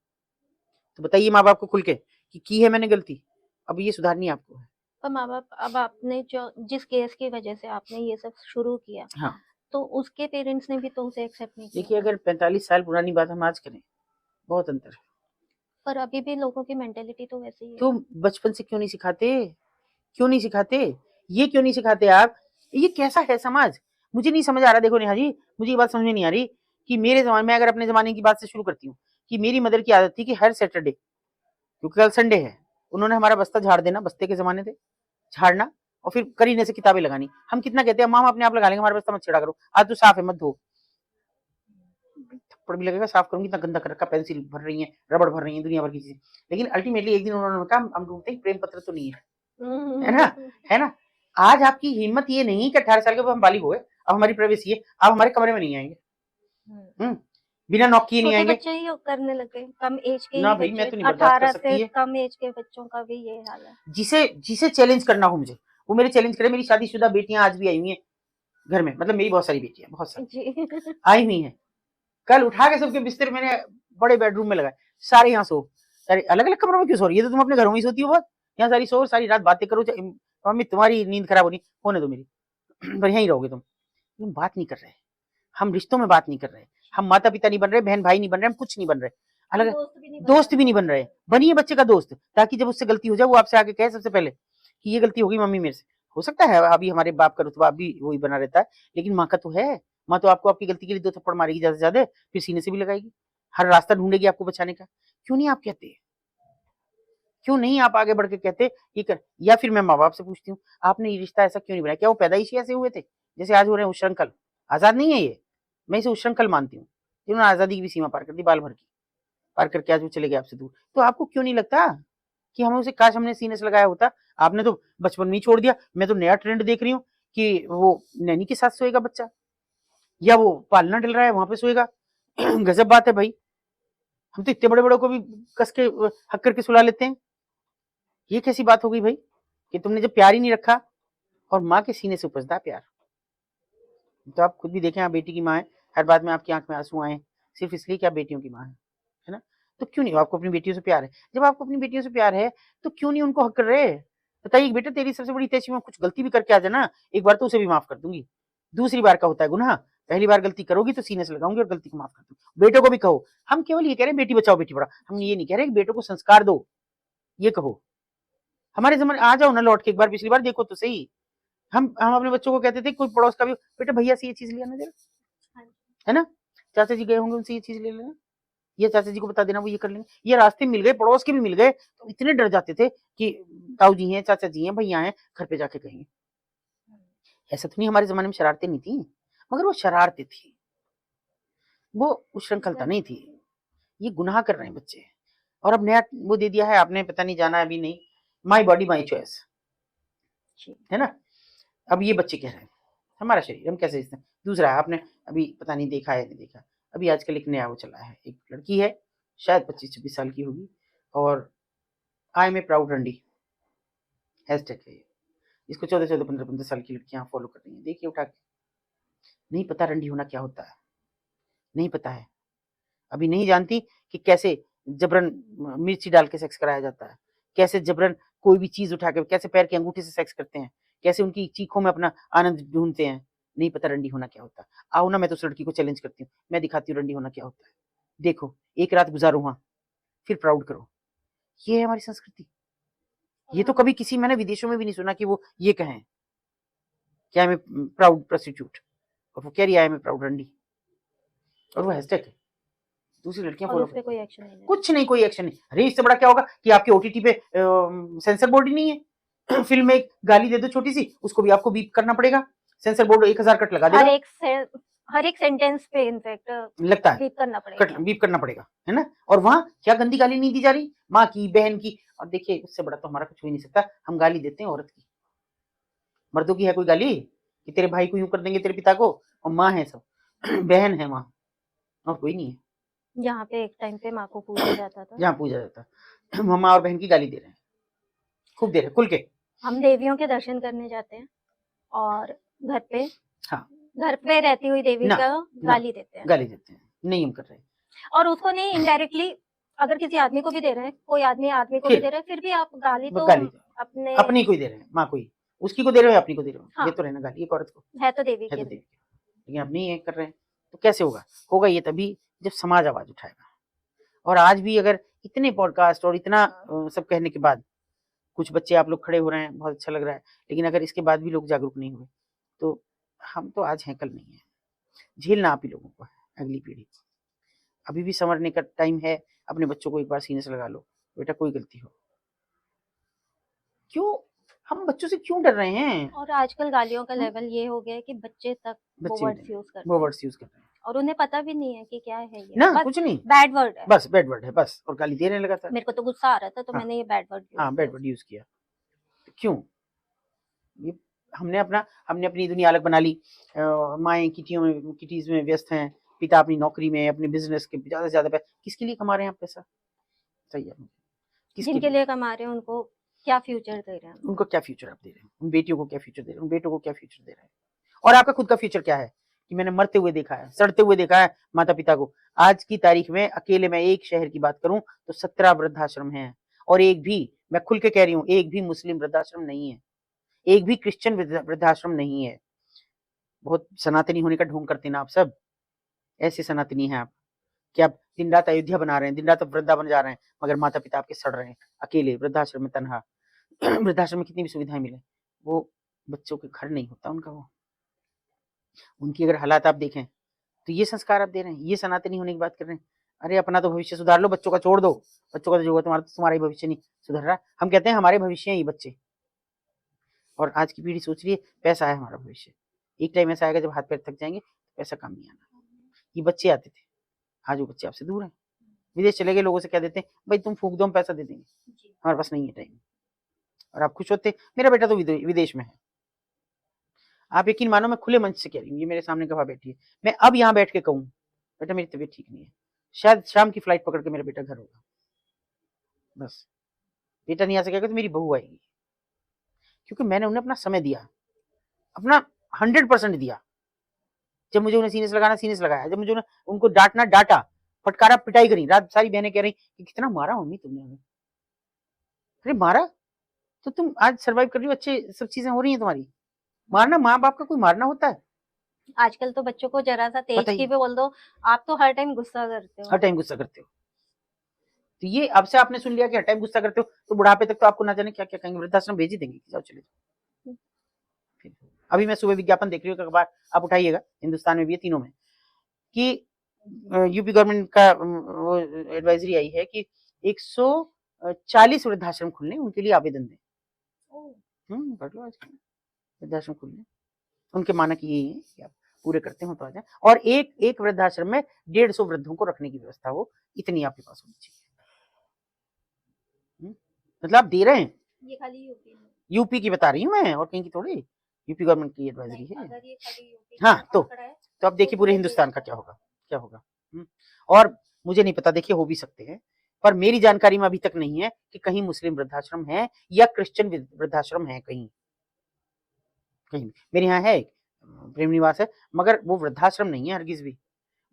तो बताइए माँ बाप को खुल के कि की है मैंने गलती, अब ये सुधारनी आपको है। पर माँ बाप, अब आपने जो जिस केस की वजह से आपने ये सब शुरू किया, हाँ तो उसके पेरेंट्स ने भी तो उसे एक्सेप्ट नहीं किया देखिए, था। अगर 45 साल पुरानी बात हम आज करें, बहुत अंतर है। पर अभी भी लोगों की मेंटेलिटी तो वैसी ही है। तो बचपन से क्यों नहीं सिखाते? क्यों नहीं सिखाते? ये क्यों नहीं सिखाते आप? ये कैसा है समाज? मुझे नहीं समझ आ रहा। देखो नेहा जी, मुझे ये बात समझ में नहीं आ रही कि मेरे जमाने में, अगर अपने जमाने की बात से शुरू करती हूँ, कि मेरी मदर की आदत थी कि हर सैटरडे, क्योंकि कल संडे है, उन्होंने हमारा बस्ता झाड़ देना, बस्ते के जमाने थे, झाड़ना, और फिर करीने से किताबें लगानी। हम कितना कहते हैं, माम अपने आप लगा लेंगे, हमारा बस्ता मत छेड़ा करो, आज तो साफ है मत धो। थप्पड़ भी लगेगा, साफ करूंगी, इतना गंदा कर रखा, पेंसिल भर रही है, रबड़ भर रही है, दुनिया भर की चीजें। लेकिन अल्टीमेटली एक दिन उन्होंने कहा हम ढूंढते हैं प्रेम पत्र तो नहीं है, है ना? है ना? आज आपकी हिम्मत ये नहीं कि 18 साल के बाद हम बालिग हुए, अब हमारी प्राइवेसी है, अब हमारे कमरे में नहीं आएंगे, बिना नॉक किए नहीं छोटे आएंगे। बच्चे ही करने लगे, कम एज के ना ही भाई, मैं बच्चे, तो नहीं बर्दाश्त कर 18 सकती से है। कम एज के बच्चों का भी ये हाल है। जिसे जिसे चैलेंज करना हो मुझे, वो मेरे चैलेंज करे। मेरी शादीशुदा बेटियां आज भी आई हुई हैं घर में, मतलब मेरी बहुत सारी बेटियां, बहुत सारी जी। आई हुई हैं। कल उठा के सबके बिस्तर मैंने बड़े बेडरूम में लगाए, सारे यहाँ सो। सारे अलग अलग कमरों में क्यों सो रही है? तो तुम अपने घरों में ही सोती हो, बहुत यहाँ सारी सो, सारी रात बातें करो। मम्मी तुम्हारी नींद खराब होने दो मेरी, पर यहीं रहोगे तुम बात नहीं कर रहे, हम रिश्तों में बात नहीं कर रहे, हम माता पिता नहीं बन रहे, बहन भाई नहीं बन रहे, हम कुछ नहीं बन रहे, अलग दोस्त भी नहीं बन रहे। बनिए बच्चे का दोस्त, ताकि जब उससे गलती हो जाए वो आपसे आके कहे सबसे पहले कि ये गलती होगी मम्मी मेरे से। हो सकता है अभी हमारे बाप का रुतबा अभी वही बना रहता है, लेकिन माँ का तो है। माँ तो आपको आपकी गलती के लिए 2 थप्पड़ मारेगी ज्यादा से ज्यादा, फिर सीने से भी लगाएगी, हर रास्ता ढूंढेगी आपको बचाने का। क्यों नहीं आप कहते? क्यों नहीं आप आगे बढ़ के कहते ये कर? या फिर मैं माँ बाप से पूछती हूँ, आपने ये रिश्ता ऐसा क्यों नहीं बनाया? क्या वो पैदाइशी ऐसे हुए थे जैसे आज हो रहे हैं उश्रृंखल? आजाद नहीं है ये, मैं इसे उश्रृंखल मानती हूँ, जिन्होंने आजादी की भी सीमा पार कर दी, बाल भर की पार करके आज वो चले गए आपसे दूर। तो आपको क्यों नहीं लगता कि हमें उसे, काश हमने सीने से लगाया होता? आपने तो बचपन में ही छोड़ दिया। मैं तो नया ट्रेंड देख रही हूँ कि वो नैनी के साथ सोएगा बच्चा, या वो पालना डल रहा है वहां पे सोएगा। गजब बात है भाई, हम तो इतने बड़े बड़े को भी कस के हक करके सुला लेते हैं। ये कैसी बात हो गई भाई कि तुमने जब प्यार ही नहीं रखा, और माँ के सीने से उपजता प्यार। तो आप खुद भी देखें, आप बेटी की माँ है, हर बात में आपकी आंख में आंसू आए सिर्फ इसलिए कि आप बेटियों की माँ है ना? तो क्यों नहीं, आपको अपनी बेटियों से प्यार है? जब आपको अपनी बेटियों से प्यार है तो क्यों नहीं उनको हक कर रहे? बताइए बेटा, तेरी सबसे बड़ी तैसी में कुछ गलती भी करके आ जाना, एक बार तो उसे भी माफ कर दूंगी, दूसरी बार का होता है गुनाह, पहली बार गलती करोगी तो सीने से लगाऊंगी और गलती को माफ कर दूंगी। बेटों को भी कहो, हम केवल ये कह रहे हैं बेटी बचाओ बेटी पढ़ाओ, हम ये नहीं कह रहे कि बेटों को संस्कार दो, ये कहो। हमारे जमाने आ जाओ ना लौट के एक बार, पिछली बार देखो तो सही, हम अपने बच्चों को कहते थे, कोई पड़ोस का भी, बेटा भैया से ये चीज ले आना जरा, है ना? चाचा जी गए होंगे, उनसे ये चीज ले लेना, ये चाचा जी को बता देना, वो ये कर लेंगे। ये रास्ते मिल गए, पड़ोस के भी मिल गए, तो इतने डर जाते थे कि ताऊ जी हैं, चाचा जी हैं, भैया हैं, घर पे जाके कहेंगे। ऐसा तो नहीं हमारे जमाने में शरारतें नहीं थी, मगर वो शरारतें थी, वो उश्रृंखलता नहीं थी। ये गुनाह कर रहे हैं बच्चे। और अब नया वो दे दिया है आपने, पता नहीं जाना अभी नहीं, माई बॉडी माई चॉइस, है ना? अब ये बच्चे कह रहे हैं हमारा शरीर हम कैसे इसमें। दूसरा आपने अभी पता नहीं देखा है नहीं देखा, अभी आजकल एक नया वो चला है, एक लड़की है शायद 25-26 साल की होगी, और आई एम ए प्राउड रंडी हैशटैग है ये। इसको 14-14, 15-15 साल की लड़कियां फॉलो कर रही हैं, देखिए उठा के। नहीं पता रंडी होना क्या होता है, नहीं पता है, अभी नहीं जानती कि कैसे जबरन मिर्ची डाल के सेक्स कराया जाता है, कैसे जबरन कोई भी चीज उठा के, कैसे पैर की अंगूठी से सेक्स करते हैं, कैसे उनकी चीखों में अपना आनंद ढूंढते हैं। नहीं पता रंडी होना क्या होता है। आओ ना, मैं तो उस लड़की को चैलेंज करती हूँ, मैं दिखाती हूँ रंडी होना क्या होता है। देखो, एक रात गुजारो वहां, फिर प्राउड करो। ये है हमारी संस्कृति। ये तो कभी किसी, मैंने विदेशों में भी नहीं सुना कि वो ये कहें क्या मैं प्राउड प्रोस्टिट्यूट, और वो कह रही है मैं प्राउड रंडी, और वो हैशटैग है। दूसरी लड़कियां और फॉलो उस पे कोई एक्शन नहीं लेना। कुछ नहीं, कोई एक्शन नहीं। अरे इससे बड़ा क्या होगा कि आपके ओटीटी पे सेंसर बोर्ड ही नहीं है, फिल्म में एक गाली दे दो छोटी सी, उसको भी आपको बीप करना पड़ेगा, सेंसर बोर्ड 1000 कट लगा देगा, हर एक सेंटेंस पे इनफैक्ट लगता है बीप करना पड़ेगा। बीप करना पड़ेगा, है ना। और वहां क्या गंदी गाली नहीं दी जा रही, माँ की, बहन की। और देखिए उससे बड़ा तो हमारा कुछ हो ही नहीं सकता, हम गाली देते हैं औरत की। मर्दों की है कोई गाली कि तेरे भाई को यूं कर देंगे, तेरे पिता को? और माँ है सब बहन है माँ, और कोई नहीं है। जहाँ पे एक टाइम पे माँ को पूजा जाता था, जहाँ पूजा जाता, माँ और बहन की गाली दे रहे हैं, खूब दे रहे हैं खुल के। हम देवियों के दर्शन करने जाते हैं और घर पे, हाँ, घर पे रहती हुई देवी ना, का ना, गाली देते हैं। गाली देते हैं, नहीं हम कर रहे हैं। और उसको नहीं, इनडायरेक्टली अगर किसी आदमी को भी दे रहे हैं, कोई आदमी आदमी को भी फिर दे रहे हैं, फिर भी आप गाली तो गाली अपने अपनी को ही दे रहे हैं, माँ को ही, उसकी को दे रहे हो, अपनी को दे रहे हो, हाँ, ये तो रहना गाली एक औरत को, है तो देवी है के तो लिए। देवी की। लेकिन अपनी ये कर रहे हैं, तो कैसे होगा? होगा ये तभी जब समाज आवाज उठाएगा। और आज भी अगर इतने पॉडकास्ट और इतना सब कहने के बाद कुछ बच्चे आप लोग खड़े हो रहे हैं, बहुत अच्छा लग रहा है, लेकिन अगर इसके बाद भी लोग जागरूक नहीं हुए, तो हम तो आज हैं कल नहीं है। झेलना आप ही लोगों को है, अगली पीढ़ी। अभी भी संवरने का टाइम है, अपने बच्चों को एक बार सीने से लगा लो, बेटा कोई गलती हो। क्यों हम बच्चों से क्यों डर रहे हैं? और आजकल गालियों का लेवल ये हो गया है कि बच्चे तक वो बच्चे वर्ड्स यूज करते वो हैं वर्ड्स यूज कर रहे हैं और उन्हें पता भी नहीं है कि क्या है ये, ना, बस कुछ नहीं, बैड वर्ड है। बस बैड वर्ड है बस, और गाली दे रहे हैं लगातार। मेरे को तो गुस्सा आ रहा था तो हाँ, मैंने ये बैड वर्ड हाँ बैड वर्ड यूज किया। क्यों? ये हमने अपनी दुनिया अलग बना ली। माएँ किटीज में व्यस्त हैं, पिता अपनी नौकरी में, अपने बिजनेस के ज्यादा से ज्यादा किसके लिए कमा रहे हैं आप पैसा? सही है, किसके जिनके लिए कमा रहे हैं उनको क्या फ्यूचर दे रहे हैं? उनको क्या फ्यूचर आप दे रहे हैं? उन बेटियों को क्या फ्यूचर दे रहे हैं? उन बेटों को क्या फ्यूचर दे रहे हैं? और आपका खुद का फ्यूचर क्या है? कि मैंने मरते हुए देखा है, सड़ते हुए देखा है माता पिता को। आज की तारीख में अकेले मैं एक शहर की बात करूं तो 17 वृद्धाश्रम हैं, और एक भी, मैं खुल के कह रही हूँ, एक भी मुस्लिम वृद्धाश्रम नहीं है, एक भी क्रिश्चियन वृद्धाश्रम नहीं है। बहुत सनातनी होने का ढोंग करते हैं ना आप सब, ऐसे सनातनी हैं आप कि आप दिन रात अयोध्या बना रहे हैं, दिन रात वृंदावन जा रहे हैं, मगर माता पिता आपके सड़ रहे हैं अकेले वृद्धाश्रम में तनहा। वृद्धाश्रम में कितनी भी सुविधाएं मिले, वो बच्चों के घर नहीं होता उनका। वो उनकी अगर हालात आप देखें तो ये संस्कार आप दे रहे हैं, ये सनातनी होने की बात कर रहे हैं। अरे अपना तो भविष्य सुधार लो, बच्चों का छोड़ दो। बच्चों का तो जो होगा तुम्हारा ही भविष्य नहीं सुधर रहा। हम कहते हैं हमारे भविष्य हैं ये बच्चे, और आज की पीढ़ी सोच रही है पैसा है हमारा भविष्य। एक टाइम ऐसा आएगा जब हाथ पैर थक जाएंगे तो पैसा काम नहीं आना। ये बच्चे आते थे, आज वो बच्चे आपसे दूर हैं, विदेश चले गए, लोगों से कह देते हैं भाई तुम फूंक दो हम पैसा दे देंगे, हमारे पास नहीं है टाइम। और आप खुश होते, मेरा बेटा तो विदेश में है। आप यकीन मानो मैं खुले मंच से कह रही हूँ, ये मेरे सामने गवाह बैठी है, मैं अब यहाँ बैठ के कहूँ बेटा मेरी तबीयत ठीक नहीं है, शायद शाम की फ्लाइट पकड़ के मेरा बेटा घर होगा। बस बेटा नहीं आ सकेगा तो मेरी बहू आएगी, क्योंकि मैंने उन्हें अपना समय दिया, अपना 100% दिया। जब मुझे उन्हें सीने से लगाना सीने से लगाया, जब मुझे उनको डांटना डांटा, फटकारा पिटाई करी। रात सारी बहनें कह रही कि कितना मारा मम्मी तुमने हमें। अरे मारा तो तुम आज सर्वाइव कर रही हो, अच्छे सब चीजें हो रही हैं तुम्हारी। मारना माँ बाप का कोई मारना होता है? आजकल तो बच्चों को जरा सा तेज की भी बोल दो, आप तो हर टाइम गुस्सा करते हो। हर टाइम गुस्सा करते हो। तो ये अब से आपने सुन लिया कि हर टाइम गुस्सा करते हो, तो बुढ़ापे तक तो आपको ना जाने क्या क्या कहेंगे, वृद्धाश्रम भेज ही देंगे, जाओ चले जाओ। अभी मैं सुबह विज्ञापन देख रही हूँ, अखबार आप उठाइएगा, हिंदुस्तान में भी है, तीनों में, कि यूपी गवर्नमेंट का वो एडवाइजरी आई है कि 140 वृद्धाश्रम खुलने, उनके लिए आवेदन दें। पढ़ लो आजकल, वृद्धाश्रम खुलने उनके मानक यही है कि आप पूरे करते हो तो आ जाए, और एक वृद्धाश्रम में 150 वृद्धों को रखने की व्यवस्था हो, इतनी आपके पास होनी चाहिए। मतलब आप दे रहे हैं, ये खाली यूपी की बता रही हूँ मैं, और कहीं की थोड़ी, यूपी गवर्नमेंट की एडवाइजरी है। अगर ये खाली यूपी हाँ तो अब देखिए पूरे हिंदुस्तान का क्या होगा, क्या होगा। और मुझे नहीं पता, देखिए हो भी सकते हैं, पर मेरी जानकारी में अभी तक नहीं है कि कहीं मुस्लिम वृद्धाश्रम है या क्रिश्चियन वृद्धाश्रम है कहीं। कहीं मेरे यहाँ है, प्रेम निवास है, मगर वो वृद्धाश्रम नहीं है हरगिज भी।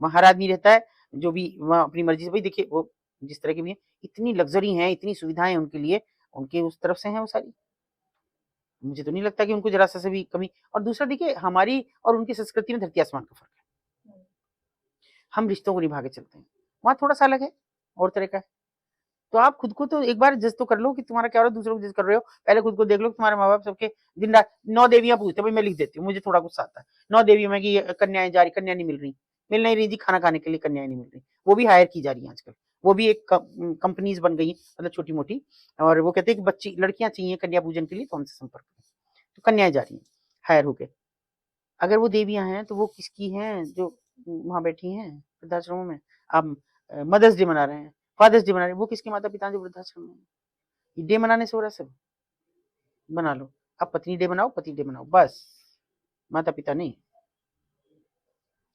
वहाँ हर आदमी रहता है जो भी वहाँ अपनी मर्जी से, भाई देखिए वो जिस तरह के भी हैं, इतनी लग्जरी है, इतनी सुविधाएं उनके लिए, उनके उस तरफ से हैं वो सारी। मुझे तो नहीं लगता कि उनको जरा सा से भी कमी। और दूसरा देखिए, हमारी और उनकी संस्कृति में धरती आसमान का फर्क है। हम रिश्तों को निभा के चलते हैं, वहां थोड़ा सा अलग है, और तरह का है। तो आप खुद को तो एक बार जज तो कर लो कि तुम्हारा क्या हो रहा है, दूसरों को जज कर रहे हो, पहले खुद को देख लो। तुम्हारे माँ बाप सबके दिन रात 9 देवियां पूछते, भाई मैं लिख देती हूँ, मुझे थोड़ा गुस्सा आता है। 9 देवियों में कि कन्याएं जा रही, कन्या नहीं मिल रही, मिल नहीं रही जी, खाना खाने के लिए कन्याएं नहीं मिल रही, वो भी हायर की जा रही है आजकल। वो भी एक कंपनीज बन गई, मतलब छोटी मोटी, और वो कहते हैं कि बच्ची लड़कियां चाहिए कन्या पूजन के लिए तो हमसे संपर्क करें। तो कन्याएं जा रही हैं हायर होके। अगर वो देवियां हैं तो वो किसकी हैं जो वहां बैठी हैं वृद्धाश्रमों में? आप मदर्स डे मना रहे हैं, फादर्स डे मना रहे हैं, वो किसके माता पिता जो वृद्धाश्रम में? ये डे मनाने से हो रहा है सब? बना लो, आप पत्नी डे बनाओ, पति डे बनाओ, बस, माता पिता नहीं।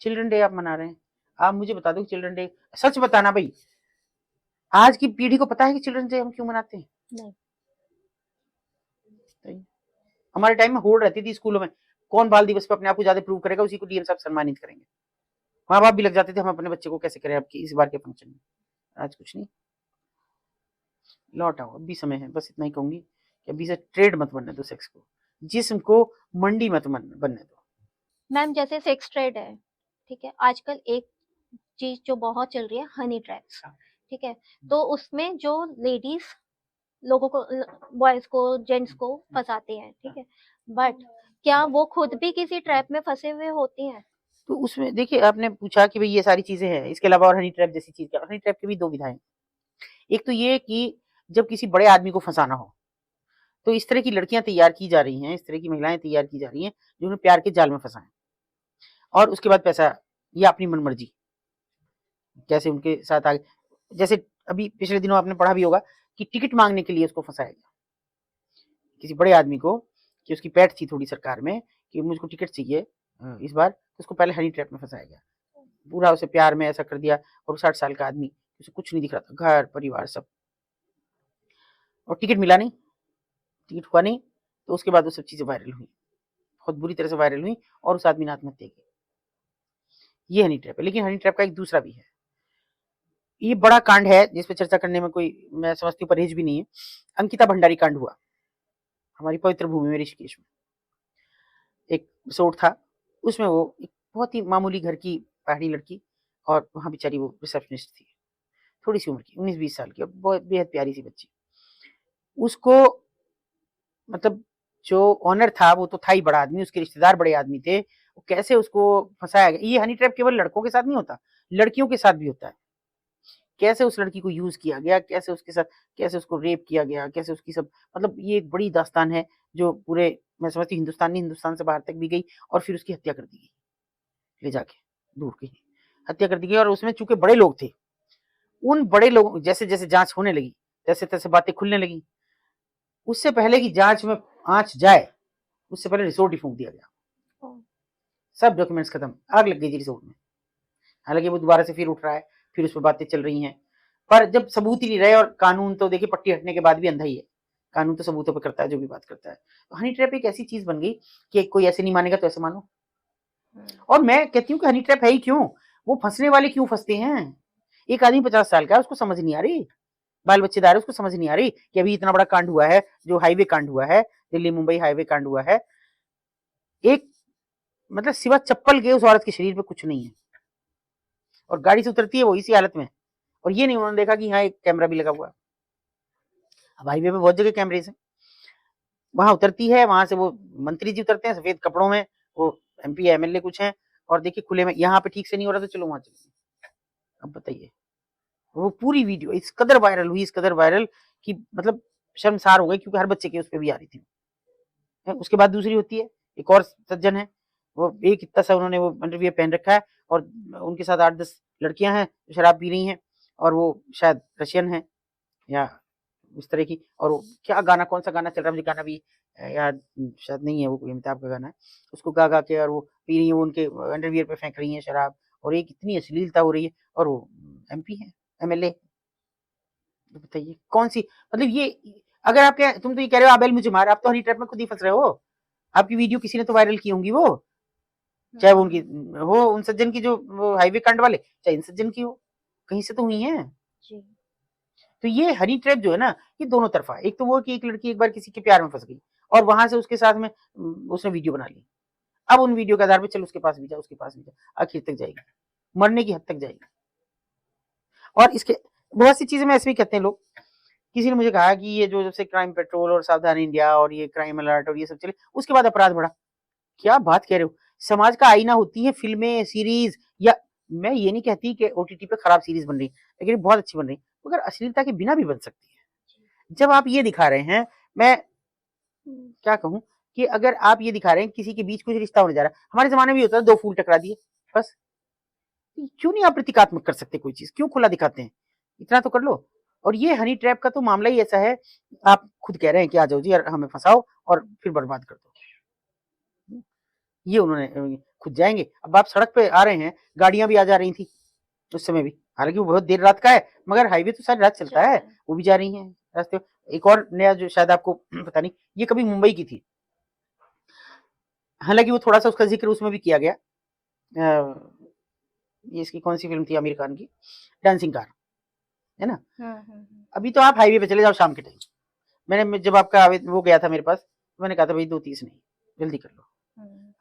चिल्ड्रन डे आप मना रहे हैं, आप मुझे बता दो चिल्ड्रन डे, सच बताना भाई, आज की पीढ़ी को पता है कि चिल्ड्रन डे हम क्यों मनाते हैं? नहीं। हमारे टाइम में होड़ रहती थी स्कूलों में, कौन बाल दिवस पे अपने आप को ज्यादा प्रूव करेगा उसी को डीएम साहब सम्मानित करेंगे। माँ बाप भी लग जाते थे हम अपने बच्चे को कैसे करें आपकी इस बार के फंक्शन में। आज कुछ नहीं, लौट आओ, अभी समय है। बस इतना ही कहूंगी कि अभी से ट्रेड मत बनने दो सेक्स को, जिस्म को मंडी मत बनने दो। मैम जैसे सेक्स ट्रेड है, ठीक है, आजकल एक चीज जो बहुत चल रही है हनी ट्रैप्स, ठीक है, तो उसमें जो लेडीज लोगों को, बॉयज को, जेंट्स को फंसाते हैं, ठीक है, बट क्या वो खुद भी किसी ट्रैप में फंसे हुए होती हैं? तो उसमें देखिए, आपने पूछा कि भाई ये सारी चीजें हैं, इसके अलावा और हनी ट्रैप जैसी चीज क्या? हनी ट्रैप की भी दो विधाएं। एक तो ये कि जब किसी बड़े आदमी को फंसाना हो, तो इस तरह की लड़कियां तैयार की जा रही हैं, इस तरह की महिलाएं तैयार की जा रही हैं जो उन्हें प्यार के जाल में फंसाएं, और उसके बाद पैसा या अपनी मनमर्जी कैसे उनके साथ आगे। जैसे अभी पिछले दिनों आपने पढ़ा भी होगा कि टिकट मांगने के लिए उसको फंसाया गया, किसी बड़े आदमी को, कि उसकी पैठ थी थोड़ी सरकार में कि मुझको टिकट चाहिए इस बार, तो उसको पहले हनी ट्रैप में फंसाया गया, पूरा उसे प्यार में ऐसा कर दिया, और 60 साल का आदमी, उसे कुछ नहीं दिख रहा था, घर परिवार सब, और टिकट मिला नहीं, टिकट हुआ नहीं, तो उसके बाद वो सब चीजें वायरल हुई, बहुत बुरी तरह से वायरल हुई, और उस आदमी ने आत्महत्या की। ये हनी ट्रैप है। लेकिन हनी ट्रैप का एक दूसरा भी है, ये बड़ा कांड है जिस पे चर्चा करने में कोई, मैं समझती हूँ, परहेज भी नहीं है। अंकिता भंडारी कांड हुआ हमारी पवित्र भूमि में, ऋषिकेश में। एक एपिसोड था, उसमें वो एक बहुत ही मामूली घर की पहाड़ी लड़की, और वहां बेचारी वो रिसेप्शनिस्ट थी, थोड़ी सी उम्र की, 19-20 साल की, और बहुत बेहद प्यारी सी बच्ची। उसको मतलब जो ऑनर था वो तो था ही बड़ा आदमी, उसके रिश्तेदार बड़े आदमी थे, कैसे उसको फंसाया गया। ये हनी ट्रैप केवल लड़कों के साथ नहीं होता, लड़कियों के साथ भी होता है। कैसे उस लड़की को यूज किया गया, कैसे उसके साथ, कैसे उसको रेप किया गया, कैसे उसकी सब, मतलब ये एक बड़ी दास्तान है जो पूरे, मैं समझती हिंदुस्तान से बाहर तक भी गई, और फिर उसकी हत्या कर दी गई, ले जाके दूर की हत्या कर दी गई। और उसमें चूंकि बड़े लोग थे, उन बड़े लोग, जैसे जैसे जांच होने लगी, जैसे तैसे बातें खुलने लगी, उससे पहले की जांच में आंच जाए, उससे पहले रिसोर्ट ही फूंक दिया गया, सब डॉक्यूमेंट्स खत्म, आग लग गई थी रिसोर्ट में। हालांकि वो दोबारा से फिर उठ रहा है, फिर उस पर बातें चल रही हैं, पर जब सबूत ही नहीं रहे, और कानून तो देखिए पट्टी हटने के बाद भी अंधा ही है, कानून तो सबूतों पर करता है जो भी बात करता है। तो हनी ट्रैप एक ऐसी चीज बन गई कि कोई ऐसे नहीं मानेगा तो ऐसे मानो। और मैं कहती हूँ कि हनी ट्रैप है ही क्यों, वो फंसने वाले क्यों फंसते हैं? एक आदमी 50 साल का है, उसको समझ नहीं आ रही, बाल बच्चेदार है, उसको समझ नहीं आ रही कि अभी इतना बड़ा कांड हुआ है, जो हाईवे कांड हुआ है, दिल्ली मुंबई हाईवे कांड हुआ है, एक मतलब सिवा चप्पल के उस औरत के शरीर पे कुछ नहीं है, और गाड़ी से उतरती है वो इसी हालत में, और ये नहीं उन्होंने देखा कि यहाँ एक कैमरा भी लगा हुआ है। अब हाईवे पे बहुत जगह कैमरेज हैं, वहां उतरती है, वहां से वो मंत्री जी उतरते हैं सफेद कपड़ों में, वो एमपी एमएलए कुछ हैं, और देखिए खुले में, यहाँ पे ठीक से नहीं हो रहा तो चलो वहां चलिए। अब बताइए, वो पूरी वीडियो इस कदर वायरल हुई, इस कदर वायरल कि मतलब शर्मसार हो गए, क्योंकि हर बच्चे के उस पर भी आ रही थी। उसके बाद दूसरी होती है, एक और सज्जन है, वो एक इतना सा उन्होंने वो अंडरवियर पहन रखा है, और उनके साथ 8-10 लड़कियां हैं जो शराब पी रही हैं, और वो शायद रशियन है या उस तरह की, और वो क्या गाना, कौन सा गाना चल रहा है मुझे गाना भी याद शायद नहीं है, वो कोई अमिताभ का गाना है, उसको गा गा के, और वो पी रही है, वो उनके अंडरवियर पे फेंक रही है शराब, और एक इतनी अश्लीलता हो रही है, और वो एमपी है, एमएलए। तो बताइए कौन सी, मतलब ये, अगर आप क्या, तुम तो ये कह रहे हो आबेल मुझे मार, आप तो हनी ट्रैप में खुद ही फंस रहे हो। आपकी वीडियो किसी ने तो वायरल की होंगी, वो चाहे वो उनकी हो, उन सज्जन की जो वो हाईवे कांड वाले, चाहे इन सज्जन की हो, कहीं से तो हुई है। तो ये हनी ट्रैप जो है ना, ये दोनों तरफा, एक तो वो कि एक लड़की एक बार किसी के प्यार में फंस गई, और वहां से उसके साथ में उसने वीडियो बना ली, अब उन वीडियो के आधार पर चलो उसके पास भी जा, उसके पास भी जा, आखिर तक जाएगी, मरने की हद तक जाएगी। और इसके बहुत सी चीजें में ऐसे भी कहते हैं लोग। किसी ने मुझे कहा कि ये जो जब से क्राइम पेट्रोल और सावधान इंडिया और ये क्राइम अलर्ट और ये सब चले, उसके बाद अपराध बढ़ा। क्या बात कह रहे हो? समाज का आईना होती है फिल्में, सीरीज, या मैं ये नहीं कहती कि ओटीटी पे खराब सीरीज बन रही, लेकिन बहुत अच्छी बन रही, मगर अश्लीलता के बिना भी बन सकती है। जब आप ये दिखा रहे हैं, मैं क्या कहूँ कि अगर आप ये दिखा रहे हैं किसी के बीच कुछ रिश्ता होने जा रहा है, हमारे जमाने में होता था 2 फूल टकरा दिए बस। क्यों नहीं आप प्रतीकात्मक कर सकते कोई चीज, क्यों खुला दिखाते हैं? इतना तो कर लो। और ये हनी ट्रैप का तो मामला ही ऐसा है, आप खुद कह रहे हैं कि आ जाओ जी और हमें फंसाओ और फिर बर्बाद कर दो। ये उन्होंने खुद जाएंगे। अब आप सड़क पे आ रहे हैं, गाड़ियां भी आ जा रही थी उस समय भी, हालांकि वो बहुत देर रात का है, मगर हाईवे तो सारी रात चलता है, वो भी जा रही हैं रास्ते। एक और नया जो शायद आपको पता नहीं, ये कभी मुंबई की थी, हालांकि वो थोड़ा सा उसका जिक्र उसमें भी किया गया। ये इसकी कौन सी फिल्म थी आमिर खान की, डांसिंग कार, है ना। अभी तो आप हाईवे पे चले जाओ शाम के टाइम। मैंने जब आपका वो गया था मेरे पास, तो मैंने कहा था भाई 2:30 नहीं, जल्दी कर लो।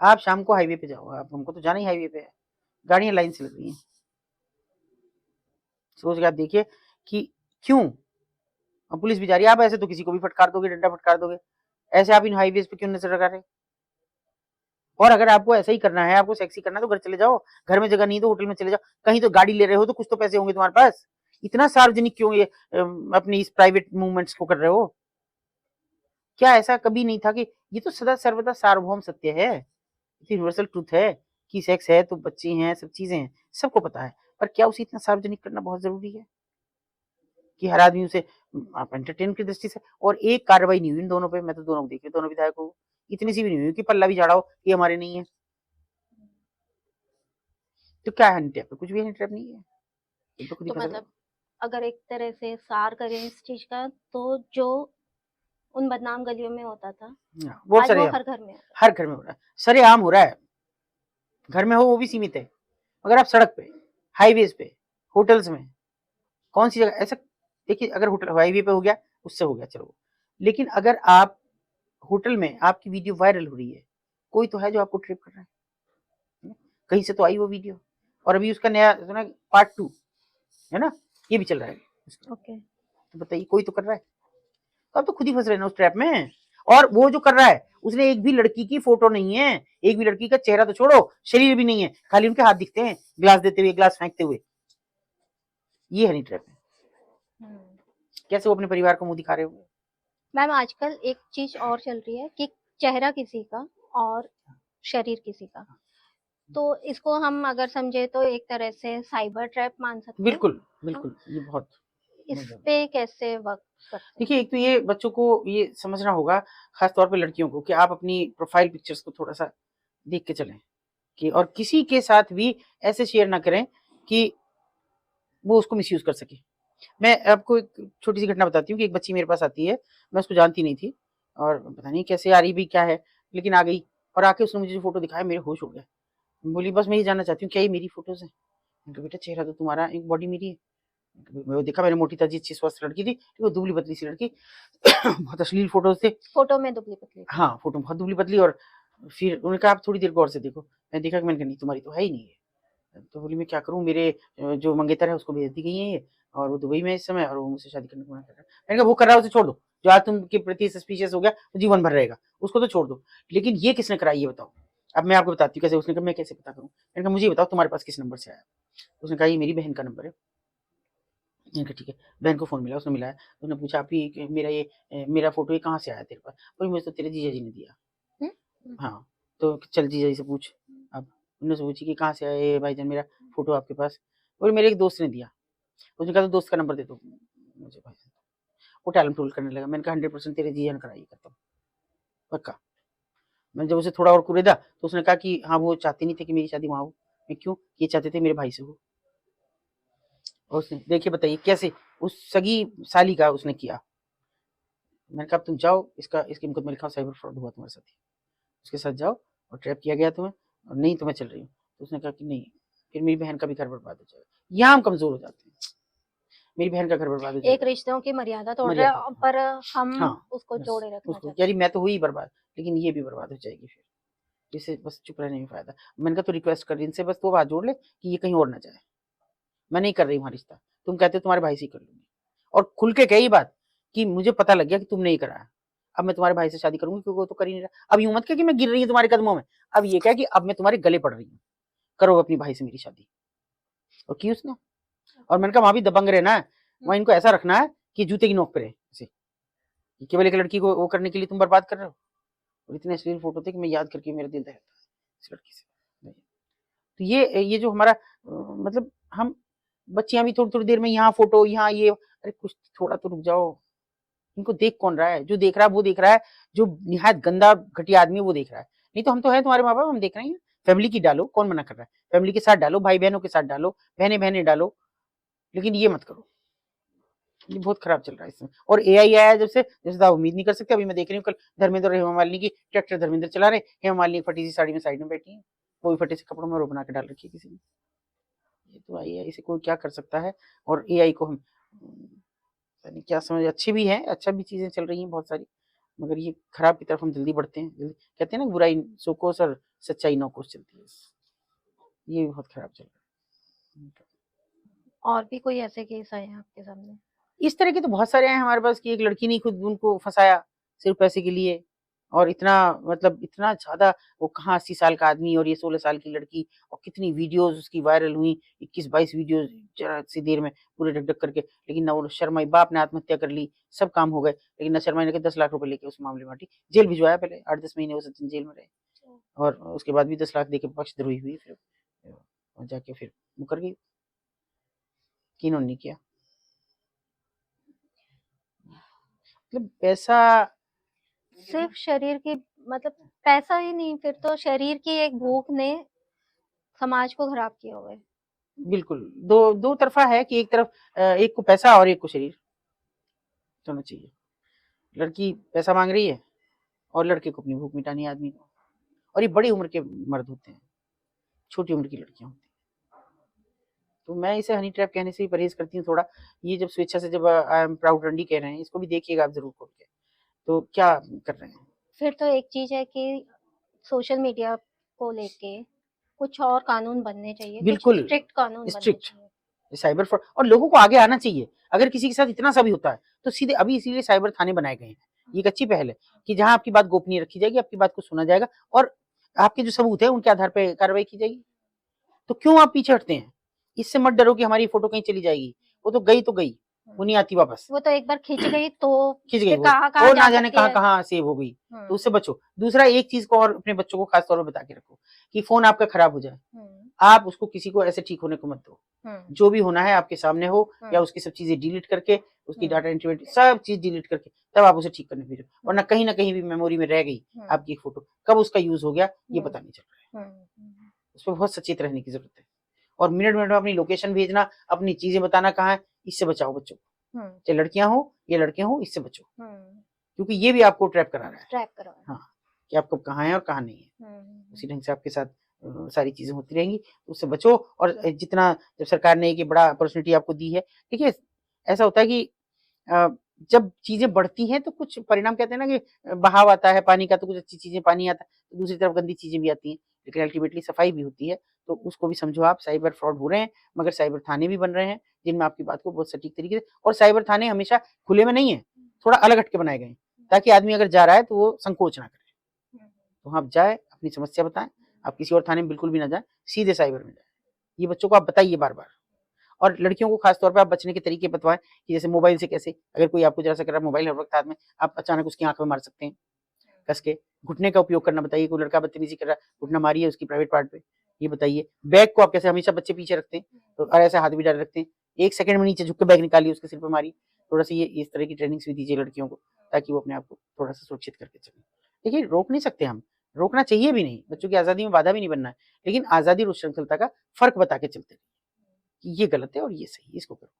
आप शाम को हाईवे पे जाओ, आप, हमको तो जाना ही हाईवे पे है, गाड़ियां लाइन से लग रही हैं। सोच के आप देखिए कि क्यों, अब पुलिस भी जा रही है। आप ऐसे तो किसी को भी फटकार दोगे, डंडा फटकार दोगे, ऐसे आप इन हाईवेज पे क्यों नजर लगा रहे? और अगर आपको ऐसा ही करना है, आपको सेक्सी करना है, तो घर चले जाओ, घर में जगह नहीं तो होटल में चले जाओ, कहीं तो गाड़ी ले रहे हो तो कुछ तो पैसे होंगे तुम्हारे पास। इतना सार्वजनिक क्यों ये अपनी इस प्राइवेट मूवमेंट्स को कर रहे हो? क्या ऐसा कभी नहीं था कि ये तो सदा सर्वदा सार्वभौम सत्य है, यूनिवर्सल ट्रूथ है कि सेक्स है तो बच्चे हैं, सब चीजें हैं, सबको पता है, पर क्या उसे इतना सार्वजनिक करना बहुत जरूरी है कि हर आदमी उसे आप एंटरटेन की दृष्टि से? और एक कार्रवाई नहीं हुई इन दोनों पे, मैं तो दोनों को देखी, दोनों विधायकों को इतनी सी भी नहीं हुई कि पल्ला भी झाड़ाओ कि हमारे नहीं है। तो क्या है हनी ट्रैप? कुछ भी हनी ट्रैप नहीं है, ये तो खुद ही तो पता मतलब अगर एक तरह से सार करें इस चीज का, तो जो उन बदनाम गलियों में होता था, वो आज वो सरेआम हर घर में होता हर घर में हो रहा है, सरेआम हो रहा है। घर में हो वो भी सीमित है, मगर आप सड़क पे, हाईवेज पे, होटल्स में, कौन सी जगह ऐसा देखिए? अगर होटल हाईवे पे हो गया उससे हो गया चलो, लेकिन अगर आप होटल में आपकी वीडियो वायरल हो रही है, कोई तो है जो आपको ट्रिप कर रहा है, कहीं से तो आई वो वीडियो। और अभी उसका नया सुना पार्ट 2 है ना, ये भी चल रहा है ओके। तो बताइए कोई तो कर रहा है, तो आप तो खुद ही फंस रहे हैं ना उस ट्रैप में। और वो जो कर रहा है उसने एक भी लड़की की फोटो नहीं है, एक भी लड़की का चेहरा तो छोड़ो, शरीर भी नहीं है, खाली उनके हाथ दिखते हैं गिलास देते हुए, गिलास फेंकते हुए। ये हनी ट्रैप है। कैसे वो अपने परिवार को मुंह दिखा रहे होंगे? मैम आजकल एक चीज और चल रही है कि चेहरा किसी का और शरीर किसी का, तो इसको हम अगर समझे तो एक तरह से साइबर ट्रैप मान सकते हैं। बिल्कुल बिल्कुल, ये बहुत इस पे कैसे वर्क करते हैं? देखिए, एक तो ये बच्चों को ये समझना होगा, खास तौर पे लड़कियों को, कि आप अपनी प्रोफाइल पिक्चर्स को थोड़ा सा देख के चलें कि, और किसी के साथ भी ऐसे शेयर ना करें कि वो उसको मिसयूज कर सके। मैं आपको एक छोटी सी घटना बताती हूँ कि एक बच्ची मेरे पास आती है, मैं उसको जानती नहीं थी, और पता नहीं कैसे आ रही भी क्या है, लेकिन आ गई और आके उसने मुझे जो फोटो दिखाया मेरे होश उड़ गए। बोली बस मैं ये जानना चाहती हूँ क्या ये मेरी फोटोज है? मैंने कहा बेटा चेहरा तो तुम्हारा, एक बॉडी मेरी है। वो देखा मैंने, मोटी ताजी अच्छी स्वस्थ लड़की थी, वो दुबली पतली सी लड़की बहुत अश्लील फोटोज थे। फोटो में दुबली पतली? हाँ, फोटो बहुत दुबली पतली। और फिर उन्होंने कहा आप थोड़ी देर गौर से देखो। मैं देखा कि मैंने कहा नहीं तुम्हारी तो है ही नहीं है। तो बोली मैं क्या करूँ, मेरे जो मंगेतर है उसको भेज दी गई है ये, और वो दुबई में है इस समय, और वो मुझसे शादी करने को मना कर रहा है। मैंने कहा वो कर रहा है उसे छोड़ दो, जो आज तुमके प्रति सस्पिशियस हो गया वो जीवन भर रहेगा, उसको तो छोड़ दो, लेकिन ये किसने कराई ये बताओ। अब मैं आपको बताती हूँ कैसे। उसने कहा मैं कैसे पता करूँ? मैंने कहा मुझे बताओ तुम्हारे पास किस नंबर से आया? उसने कहा ये मेरी बहन का नंबर है। मैंने कहा ठीक है। बहन को फोन मिला, उसने मिलाया, उसने पूछा आपकी मेरा ये मेरा फोटो ये कहाँ से आया तेरे पास? बोली मुझे तो तेरे जीजा जी ने दिया। हाँ, तो चल जीजा जी से पूछ। अब उन्होंने से पूछी कि कहाँ से आया ये भाईजान मेरा फोटो आपके पास? बोले मेरे एक दोस्त ने दिया। उसने कहा तो दोस्त का नंबर दे दो मुझे भाईजान। वो टालम टूल करने लगा। मैंने कहा 100% तेरे जीजा ने कराई करता हूँ, पक्का। मैंने जब उसे थोड़ा और कुरेदा तो उसने कहा कि हाँ वो चाहते नहीं थे कि मेरी शादी वहाँ हो। मैं क्यों? ये चाहते थे मेरे भाई से हो। और उसने देखिए बताइए कैसे उस सगी साली का उसने किया। मैंने कहा तुम जाओ, इसके मुकदमे लिखाओ, साइबर फ्रॉड हुआ तुम्हारे साथ, उसके साथ जाओ और ट्रैप किया गया तुम्हें, और नहीं तो मैं चल रही हूँ। तो उसने कहा कि नहीं, फिर मेरी बहन का भी घर बर्बाद हो जाएगा। यहाँ हम कमजोर हो जाते हैं, मेरी बहन का घर बर्बाद हो एक जाएगा। रिश्तों की मर्यादा तोड़ रहे मर्यादा हैं, पर हम हाँ, उसको बस जोड़े रखना उसको चाहते यानी मैं तो हुई बर्बाद, लेकिन ये भी बर्बाद हो जाएगी फिर, इससे बस चुप रहने में फायदा। मैंने कहा तो रिक्वेस्ट कर इनसे बस तो बात जोड़ ले कि ये कहीं और ना जाए, मैं नहीं कर रही हूँ रिश्ता, तुम कहते हो तुम्हारे भाई से ही कर लूंगी। और खुल के कही बात कि मुझे पता लग गया कि तुमने ही कराया, अब मैं तुम्हारे भाई से शादी करूंगी क्योंकि वो तो कर ही नहीं रहा। अब यूं मत कह कि मैं गिर रही हूँ तुम्हारे कदमों में, अब ये क्या कि अब मैं तुम्हारे गले पड़ रही हूँ, करो अपनी भाई से मेरी शादी। और की उसने। और मैंने कहा वहां भी दबंग रहना है, वहां इनको ऐसा रखना है कि जूते की नोक पे रहे, ऐसे केवल एक लड़की को वो करने के लिए तुम बर्बाद कर रहे हो। और इतने अश्लील फोटो थे कि मैं याद करके मेरा दिल दहलता है इस लड़की से। तो ये जो हमारा मतलब हम बच्चियां भी थोड़ी थोड़ी देर में यहाँ फोटो यहाँ ये, अरे कुछ थोड़ा तो रुक जाओ। इनको देख कौन रहा है? जो देख रहा है वो देख रहा है जो निहायत गंदा घटिया आदमी है वो देख रहा है। नहीं तो हम तो है तुम्हारे माँ बाप, हम देख रहे हैं। फैमिली की डालो, कौन मना कर रहा है? फैमिली के साथ डालो, भाई बहनों के साथ डालो, बहने बहने डालो, लेकिन ये मत करो। ये बहुत खराब चल रहा है इसमें। और एआई आया जब से, जैसे आप उम्मीद नहीं कर सकते। अभी मैं देख रही हूँ कल धर्मेंद्र और हेमा मालिनी की ट्रैक्टर धर्मेंद्र चला रहे, हेमा मालिनी फटी सी साड़ी में साइड में बैठी है, वो भी फटे से कपड़ों में रो बना के डाल रखी है किसी ने। ये तो एआई से कोई क्या कर सकता है। और एआई को हम यानी क्या समझ, अच्छी भी है, अच्छा भी चीजें चल रही हैं बहुत सारी, मगर ये खराब की तरफ हम जल्दी बढ़ते हैं। जल्दी कहते हैं ना, बुराई सो कोस और सच्चाई नौ कोस चलती है। ये भी बहुत खराब चल रहा है। और भी कोई ऐसे केस आए हैं आपके सामने? इस तरह के तो बहुत सारे हैं हमारे पास कि एक लड़की ने खुद उनको फंसाया सिर्फ पैसे के लिए। और इतना मतलब इतना ज्यादा, वो कहाँ 80 साल का आदमी और ये 16 साल की लड़की, और कितनी वीडियोस उसकी वायरल हुई, 21-22 वीडियोस जरा सी देर में पूरे ढक करके। लेकिन ना वो शर्माई, बाप ने आत्महत्या कर ली, सब काम हो गए, लेकिन ना शर्माई ने 10 लाख रुपए लेके उस मामले में जेल भिजवाया। पहले 8-10 महीने वो सचिन जेल में रहे, और उसके बाद भी 10 लाख देके पक्षद्रोही हुई, फिर जाके फिर मुकर गई कि इन्होंने नहीं किया। मतलब पैसा सिर्फ शरीर की, मतलब पैसा ही नहीं, फिर तो शरीर की एक भूख ने समाज को खराब किया हुआ है। बिल्कुल दो तरफा है कि एक तरफ एक को पैसा और एक को शरीर होना चाहिए। लड़की पैसा मांग रही है और लड़के को अपनी भूख मिटानी है आदमी को। और ये बड़ी उम्र के मर्द होते हैं, छोटी उम्र की लड़कियां होती हैं। तो मैं इसे हनी ट्रैप कहने से ही परहेज करती हूँ थोड़ा। ये जब स्वेच्छा से, जब आई एम प्राउड रंडी कह रहे हैं, इसको भी देखिएगा आप जरूर खोल के, तो क्या कर रहे हैं। फिर तो एक चीज है कि सोशल मीडिया को लेके कुछ और कानून बनने चाहिए, कुछ बिल्कुल स्ट्रिक्ट कानून बनने स्ट्रिक्ट चाहिए। साइबर फ्रॉड, और लोगों को आगे आना चाहिए। अगर किसी के साथ इतना सा भी होता है तो सीधे, अभी इसीलिए साइबर थाने बनाए गए हैं। ये एक अच्छी पहल है कि जहां आपकी बात गोपनीय रखी जाएगी, आपकी बात को सुना जाएगा, और आपके जो सबूत है उनके आधार पर कार्रवाई की जाएगी। तो क्यों आप पीछे हटते हैं? इससे मत डरो कि हमारी फोटो कहीं चली जाएगी। वो तो गई, वो नहीं आती वापस। वो तो एक बार खींच गई तो खिंच गई फिर वो कहाँ कहाँ जा ना जाने सकती कहाँ है। कहाँ सेव हो गई। तो उससे बचो। दूसरा, एक चीज को और अपने बच्चों को खास तौर पर बता के रखो कि फोन आपका खराब हो जाए, आप उसको किसी को ऐसे ठीक होने को मत दो। जो भी होना है आपके सामने हो, या उसकी सब चीजें डिलीट करके, उसकी डाटा एंट्री सब चीज डिलीट करके तब आप उसे ठीक करने भेजो। वरना कहीं ना कहीं भी मेमोरी में रह गई आपकी एक फोटो, कब उसका यूज हो गया ये पता नहीं चल रहा है। उस पर बहुत सचेत रहने की जरूरत है। और मिनट मिनट में अपनी लोकेशन भेजना, अपनी चीजें बताना कहाँ है, इससे बचाओ बच्चों को। चाहे लड़कियां हो या लड़के हो, इससे बचो, क्योंकि ये भी आपको ट्रैप करा रहा है। ट्रैप करा है। हाँ, कि आप कब कहाँ है और कहाँ नहीं है। उसी ढंग से आपके साथ सारी चीजें होती रहेंगी, तो उससे बचो। और जितना, जब सरकार ने एक बड़ा अपॉर्चुनिटी आपको दी है, देखिए ऐसा होता है कि जब चीजें बढ़ती हैं तो कुछ परिणाम, कहते हैं ना कि बहाव आता है पानी का, तो कुछ अच्छी चीजें पानी आता है, तो दूसरी तरफ गंदी चीजें भी आती हैं, लेकिन अल्टीमेटली सफाई भी होती है। तो उसको भी समझो आप। साइबर फ्रॉड हो रहे हैं, मगर साइबर थाने भी बन रहे हैं जिनमें आपकी बात को बहुत सटीक तरीके से, और साइबर थाने हमेशा खुले में नहीं है, थोड़ा अलग हटके बनाए गए हैं, ताकि आदमी अगर जा रहा है तो वो संकोच ना करे। तो आप जाए, अपनी समस्या बताएं, आप किसी और थाने में बिल्कुल भी ना जाए, सीधे साइबर में जाए। ये बच्चों को आप बताइए बार बार। और लड़कियों को खास तौर पे आप बचने के तरीके बतवाएं कि जैसे मोबाइल से कैसे, अगर कोई आपको जरा सा कर रहा है मोबाइल हर वक्त हाथ में, आप अचानक उसकी आंख में मार सकते हैं कस के। घुटने का उपयोग करना बताइए, कोई लड़का बदतमीजी कर रहा है, घुटना मारिए उसकी प्राइवेट पार्ट पे, ये बताइए। बैग को आप कैसे, हमेशा बच्चे पीछे रखते हैं तो, और ऐसे हाथ भी डाल रखते हैं, 1 सेकंड में नीचे झुक के बैग निकालिए, उसके सिर पर मारिए। थोड़ा सा ये इस तरह की ट्रेनिंग्स भी दीजिए लड़कियों को, ताकि वो अपने आप को थोड़ा सा सुरक्षित करके चले। देखिए, रोक नहीं सकते हम, रोकना चाहिए भी नहीं, बच्चों की आजादी में बाधा भी नहीं बनना है, लेकिन आजादी और उच्छृंखलता का फर्क बता के चलते कि ये गलत है और ये सही है, इसको करो।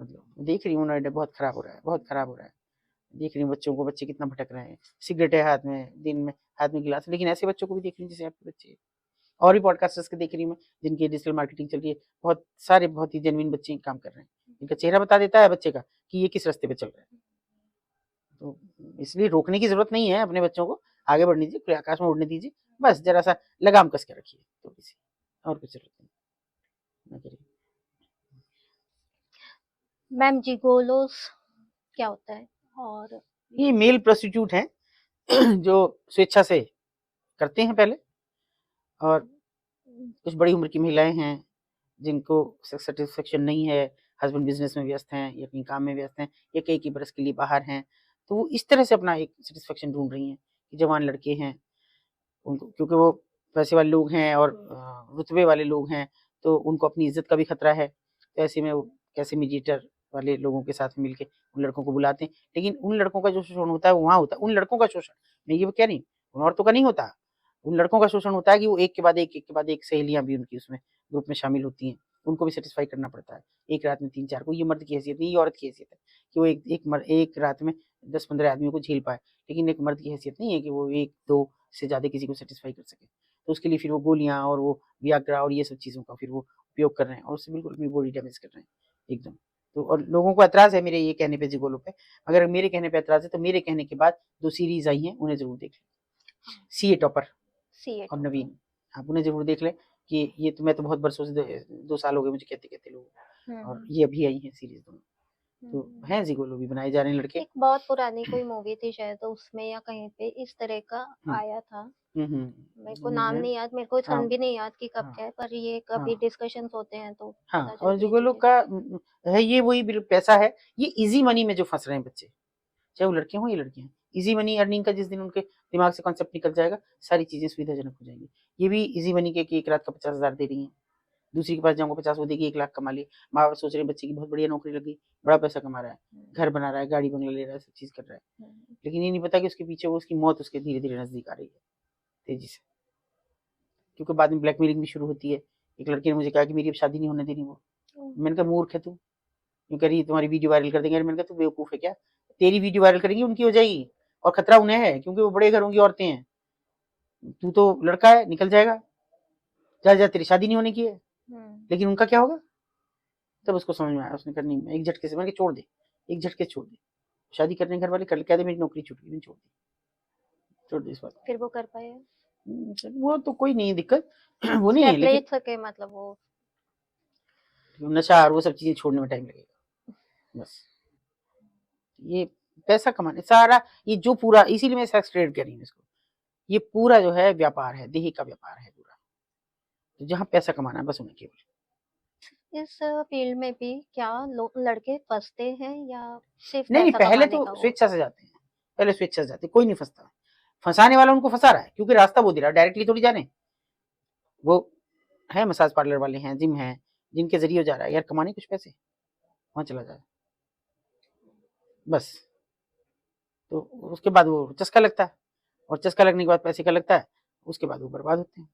मतलब देख रही हूँ ना, बहुत खराब हो रहा है, बहुत खराब हो रहा है। देख रही हूँ बच्चों को, बच्चे कितना भटक रहे हैं, सिगरेट है हाथ में, दिन में हाथ में गिलास, लेकिन ऐसे बच्चों को भी देख रही हूँ जैसे आपके बच्चे। और भी पॉडकास्टर्स के देख रही हूँ मैं, जिनकी डिजिटल मार्केटिंग चल रही है, बहुत सारे बहुत ही जेन्युइन बच्चे काम कर रहे हैं, इनका चेहरा बता देता है बच्चे का कि ये किस रास्ते पे चल रहा है। तो इसलिए रोकने की जरूरत नहीं है, अपने बच्चों को आगे बढ़ने दीजिए, खुले आकाश में उड़ने दीजिए, बस जरा सा लगाम कस के रखिए, थोड़ी सी, और कुछ जरूरत नहीं करिए। मैम जिगोलोस क्या होता है? और ये मेल प्रोस्टिट्यूट हैं जो स्वेच्छा से करते हैं पहले, और कुछ बड़ी उम्र की महिलाएं हैं जिनको सेटिस्फेक्शन नहीं है, हस्बैंड बिजनेस में व्यस्त हैं या कहीं काम में व्यस्त हैं या कई बरस के लिए बाहर हैं, तो वो इस तरह से अपना एक सेटिस्फेक्शन ढूंढ रही हैं कि जवान लड़के हैं उनको, क्योंकि वो पैसे वाले लोग हैं और रुतबे वाले लोग हैं, तो उनको अपनी इज्जत का भी खतरा है। तो ऐसे में वो कैसे मीडिएटर वाले लोगों के साथ मिलके उन लड़कों को बुलाते हैं, लेकिन उन लड़कों का जो शोषण होता है वो वहाँ होता है। उन लड़कों का शोषण, मैं ये कह नहीं, उन औरतों का नहीं होता। उन लड़कों का शोषण होता है कि वो एक के बाद एक सहेलियां भी उनकी उसमें ग्रुप में शामिल होती हैं, उनको भी सेटिस्फाई करना पड़ता है। एक रात में 3-4 को, ये मर्द की हैसियत नहीं, ये औरत की हैसियत है कि वो एक रात में 10-15 आदमियों को झेल पाए, लेकिन एक मर्द की हैसियत नहीं है कि वो 1-2 से ज़्यादा किसी को सेटिस्फाई कर सके। तो उसके लिए फिर वो गोलियाँ और वो वियाग्रा और ये सब चीज़ों का फिर वो उपयोग कर रहे हैं और उससे बिल्कुल अपनी बॉडी डैमेज कर रहे हैं एकदम। तो और लोगों को ऐतराज़ है मेरे ये कहने पे जिगोलो पे, अगर मेरे कहने पे ऐतराज़ है तो मेरे कहने के बाद 2 सीरीज़ आई हैं, उन्हें ज़रूर देख लें। सीए टॉपर और नवीन, आप उन्हें ज़रूर देख लें कि ये तो मैं तो बहुत बरसों से 2 साल हो गए मुझे कहते-कहते लोग, और ये अभी आई हैं सीरीज़ दोनों। तो हैं जिगोलो भी बनाए जा रहे हैं लड़के। एक बहुत पुरानी कोई मूवी थी शायद, तो उसमें या कहीं पे इस तरह का आया था। मेरे को नाम नहीं याद, मेरे को सन भी नहीं याद कि कब क्या है, पर ये कभी डिस्कशंस होते हैं तो हाँ, पता और चलती है जिगोलो चीजें। का है ये वही पैसा है, ये इजी मनी में जो फंस रहे हैं बच्चे, चाहे वो लड़के हों या लड़कियां। इजी मनी अर्निंग का जिस दिन उनके दिमाग से कॉन्सेप्ट निकल जाएगा, सारी चीजें सुविधाजनक हो जाएंगी। ये भी इजी मनी के कि एक रात का 50,000 दे रही हैं, दूसरी के पास जाऊंगा 50 वो देगी 1 लाख कमा ली। माँ बाप सोच रहे हैं बच्चे की बहुत बढ़िया नौकरी लगी, बड़ा पैसा कमा रहा है, घर बना रहा है, गाड़ी बंगला ले रहा है, सब चीज कर रहा है, लेकिन ये नहीं पता कि उसके पीछे वो उसकी मौत उसके धीरे धीरे नजदीक आ रही है तेजी से, क्योंकि बाद में ब्लैकमेलिंग भी शुरू होती है। एक लड़के ने मुझे कहा कि मेरी अब शादी नहीं होने देनी वो। मैंने कहा मूर्ख है तू, यूं कह रही तुम्हारी वीडियो वायरल कर देंगे। मैंने कहा तू बेवकूफ है क्या, तेरी वीडियो वायरल करेंगे उनकी हो जाएगी, और खतरा उन्हें है क्योंकि वो बड़े घरों की औरतें हैं, तू तो लड़का है निकल जाएगा, जा जा तेरी शादी नहीं होने की है, लेकिन उनका क्या होगा। तब उसको समझ में आया, उसने कहा नहीं, एक झटके से, मैंने छोड़ दे, एक झटके से छोड़ दे, शादी करने घर वाले कह दे मेरी नौकरी छूट गई, छोड़ दी इस बात। फिर वो कर पाए, वो तो कोई नहीं दिक्कत वो नहीं है, लेकिन सके मतलब वो नशा और वो सब चीजें छोड़ने में टाइम लगेगा बस। ये पैसा कमाने सारा ये जो पूरा, इसीलिए मैं सेक्स ट्रेड कह रही हूँ इसको, ये पूरा जो है व्यापार है, देही का व्यापार है पूरा, तो जहाँ पैसा कमाना है बस उन्हें केवल। इस फील्ड में भी क्या लड़के फंसते हैं या सिर्फ नहीं, पैसा पहले कमाने तो का स्वेच्छा से जाते हैं, पहले स्वेच्छा से जाते हैं, कोई नहीं फंसता, फंसाने वाला उनको फंसा रहा है क्योंकि रास्ता वो दे रहा है, डायरेक्टली थोड़ी जाने। वो है मसाज पार्लर वाले हैं, जिम है, जिनके जरिए जा रहा है यार कमाने कुछ पैसे, वहां चला जाए बस। तो उसके बाद वो चस्का लगता है, और चस्का लगने के बाद पैसे का लगता है, उसके बाद वो बर्बाद होते हैं।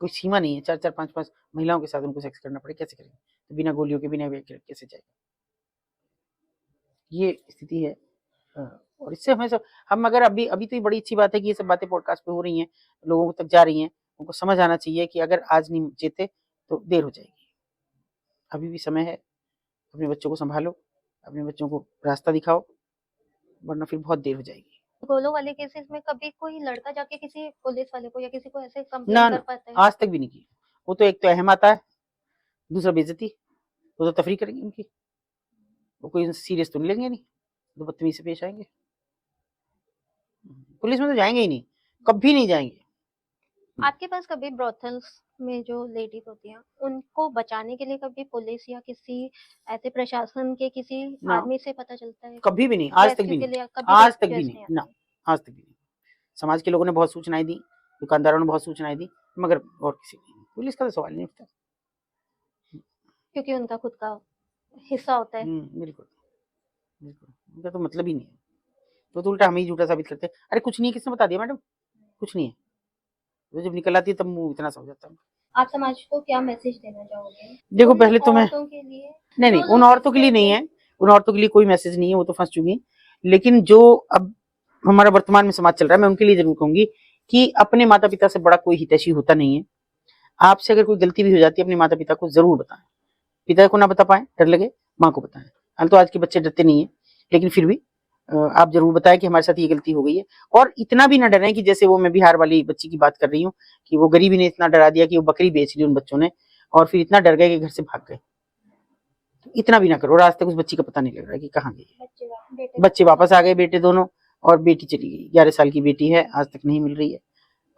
कोई सीमा नहीं है, 4-4 5-5 महिलाओं के साथ उनको सेक्स करना पड़े, कैसे करेंगे, तो बिना गोलियों के बिना कैसे जाएगा, ये स्थिति है। और इससे हमें सब, हम अगर अभी अभी तो ये बड़ी अच्छी बात है कि ये सब बातें पॉडकास्ट पे हो रही हैं, लोगों तक जा रही हैं, उनको समझ आना चाहिए कि अगर आज नहीं चेते तो देर हो जाएगी, अभी भी समय है, अपने बच्चों को संभालो, अपने बच्चों को रास्ता दिखाओ, वरना फिर बहुत देर हो जाएगी। गोलो वाले केसेस में कभी कोई लड़का जाके किसी पुलिस वाले को या किसी को ऐसे ना कंप्लेन कर ना, पाता है? आज तक भी नहीं की। वो तो एक तो अहम आता है, दूसरा बेइज्जती, वो तो तफरीक करेंगे उनकी, वो कोई सीरियस तो नहीं लेंगे, नहीं तो बदतमीजी से पेश आएंगे, पुलिस में तो जाएंगे ही नहीं, कभी नहीं जाएंगे। आपके पास कभी ब्रोथल्स में जो लेडीज होती हैं उनको बचाने के लिए कभी पुलिस या किसी ऐसे प्रशासन के किसी आदमी से पता चलता है? कभी भी नहीं, आज तक भी नहीं, आज तक भी नहीं ना, आज तक भी नहीं। समाज के लोगों ने बहुत सूचनाएं दी, दुकानदारों ने बहुत सूचनाएं दी, मगर और किसी नहीं, पुलिस का तो सवाल नहीं उठता, क्योंकि उनका खुद का हिस्सा होता है। बिल्कुल बिल्कुल, उनका तो मतलब ही नहीं है, तो उल्टा हमें ही झूठा साबित करते हैं। अरे कुछ नहीं है, किसने बता दिया मैडम, कुछ नहीं है, तो जब निकल आती है तब मुंह इतना सा हो जाता है। आप समाज को क्या मैसेज देना चाहोगे? देखो पहले तो मैं के लिए नहीं, उन औरतों के लिए नहीं है, उन औरतों के लिए कोई मैसेज नहीं है, वो तो फंस चुकी, लेकिन जो अब हमारा वर्तमान में समाज चल रहा है, मैं उनके लिए जरूर कहूंगी कि अपने माता पिता से बड़ा कोई हितैषी होता नहीं है। आपसे अगर कोई गलती भी हो जाती है, अपने माता पिता को जरूर बताएं, पिता को ना बता पाए डर लगे, माँ को बताएं। हाल तो आज के बच्चे डरते नहीं है, लेकिन फिर भी आप जरूर बताएं कि हमारे साथ ये गलती हो गई है, और इतना भी ना डरें कि जैसे वो मैं बिहार वाली बच्ची की बात कर रही हूँ कि वो गरीबी ने इतना डरा दिया कि वो बकरी बेच ली उन बच्चों ने, और फिर इतना डर गए कि घर से भाग गए। इतना भी ना करो, आज तक उस बच्ची का पता नहीं लग रहा कि कहाँ गई। बच्चे वापस आ गए, बेटे दोनों, और बेटी चली गई, 11 साल की बेटी है, आज तक नहीं मिल रही है,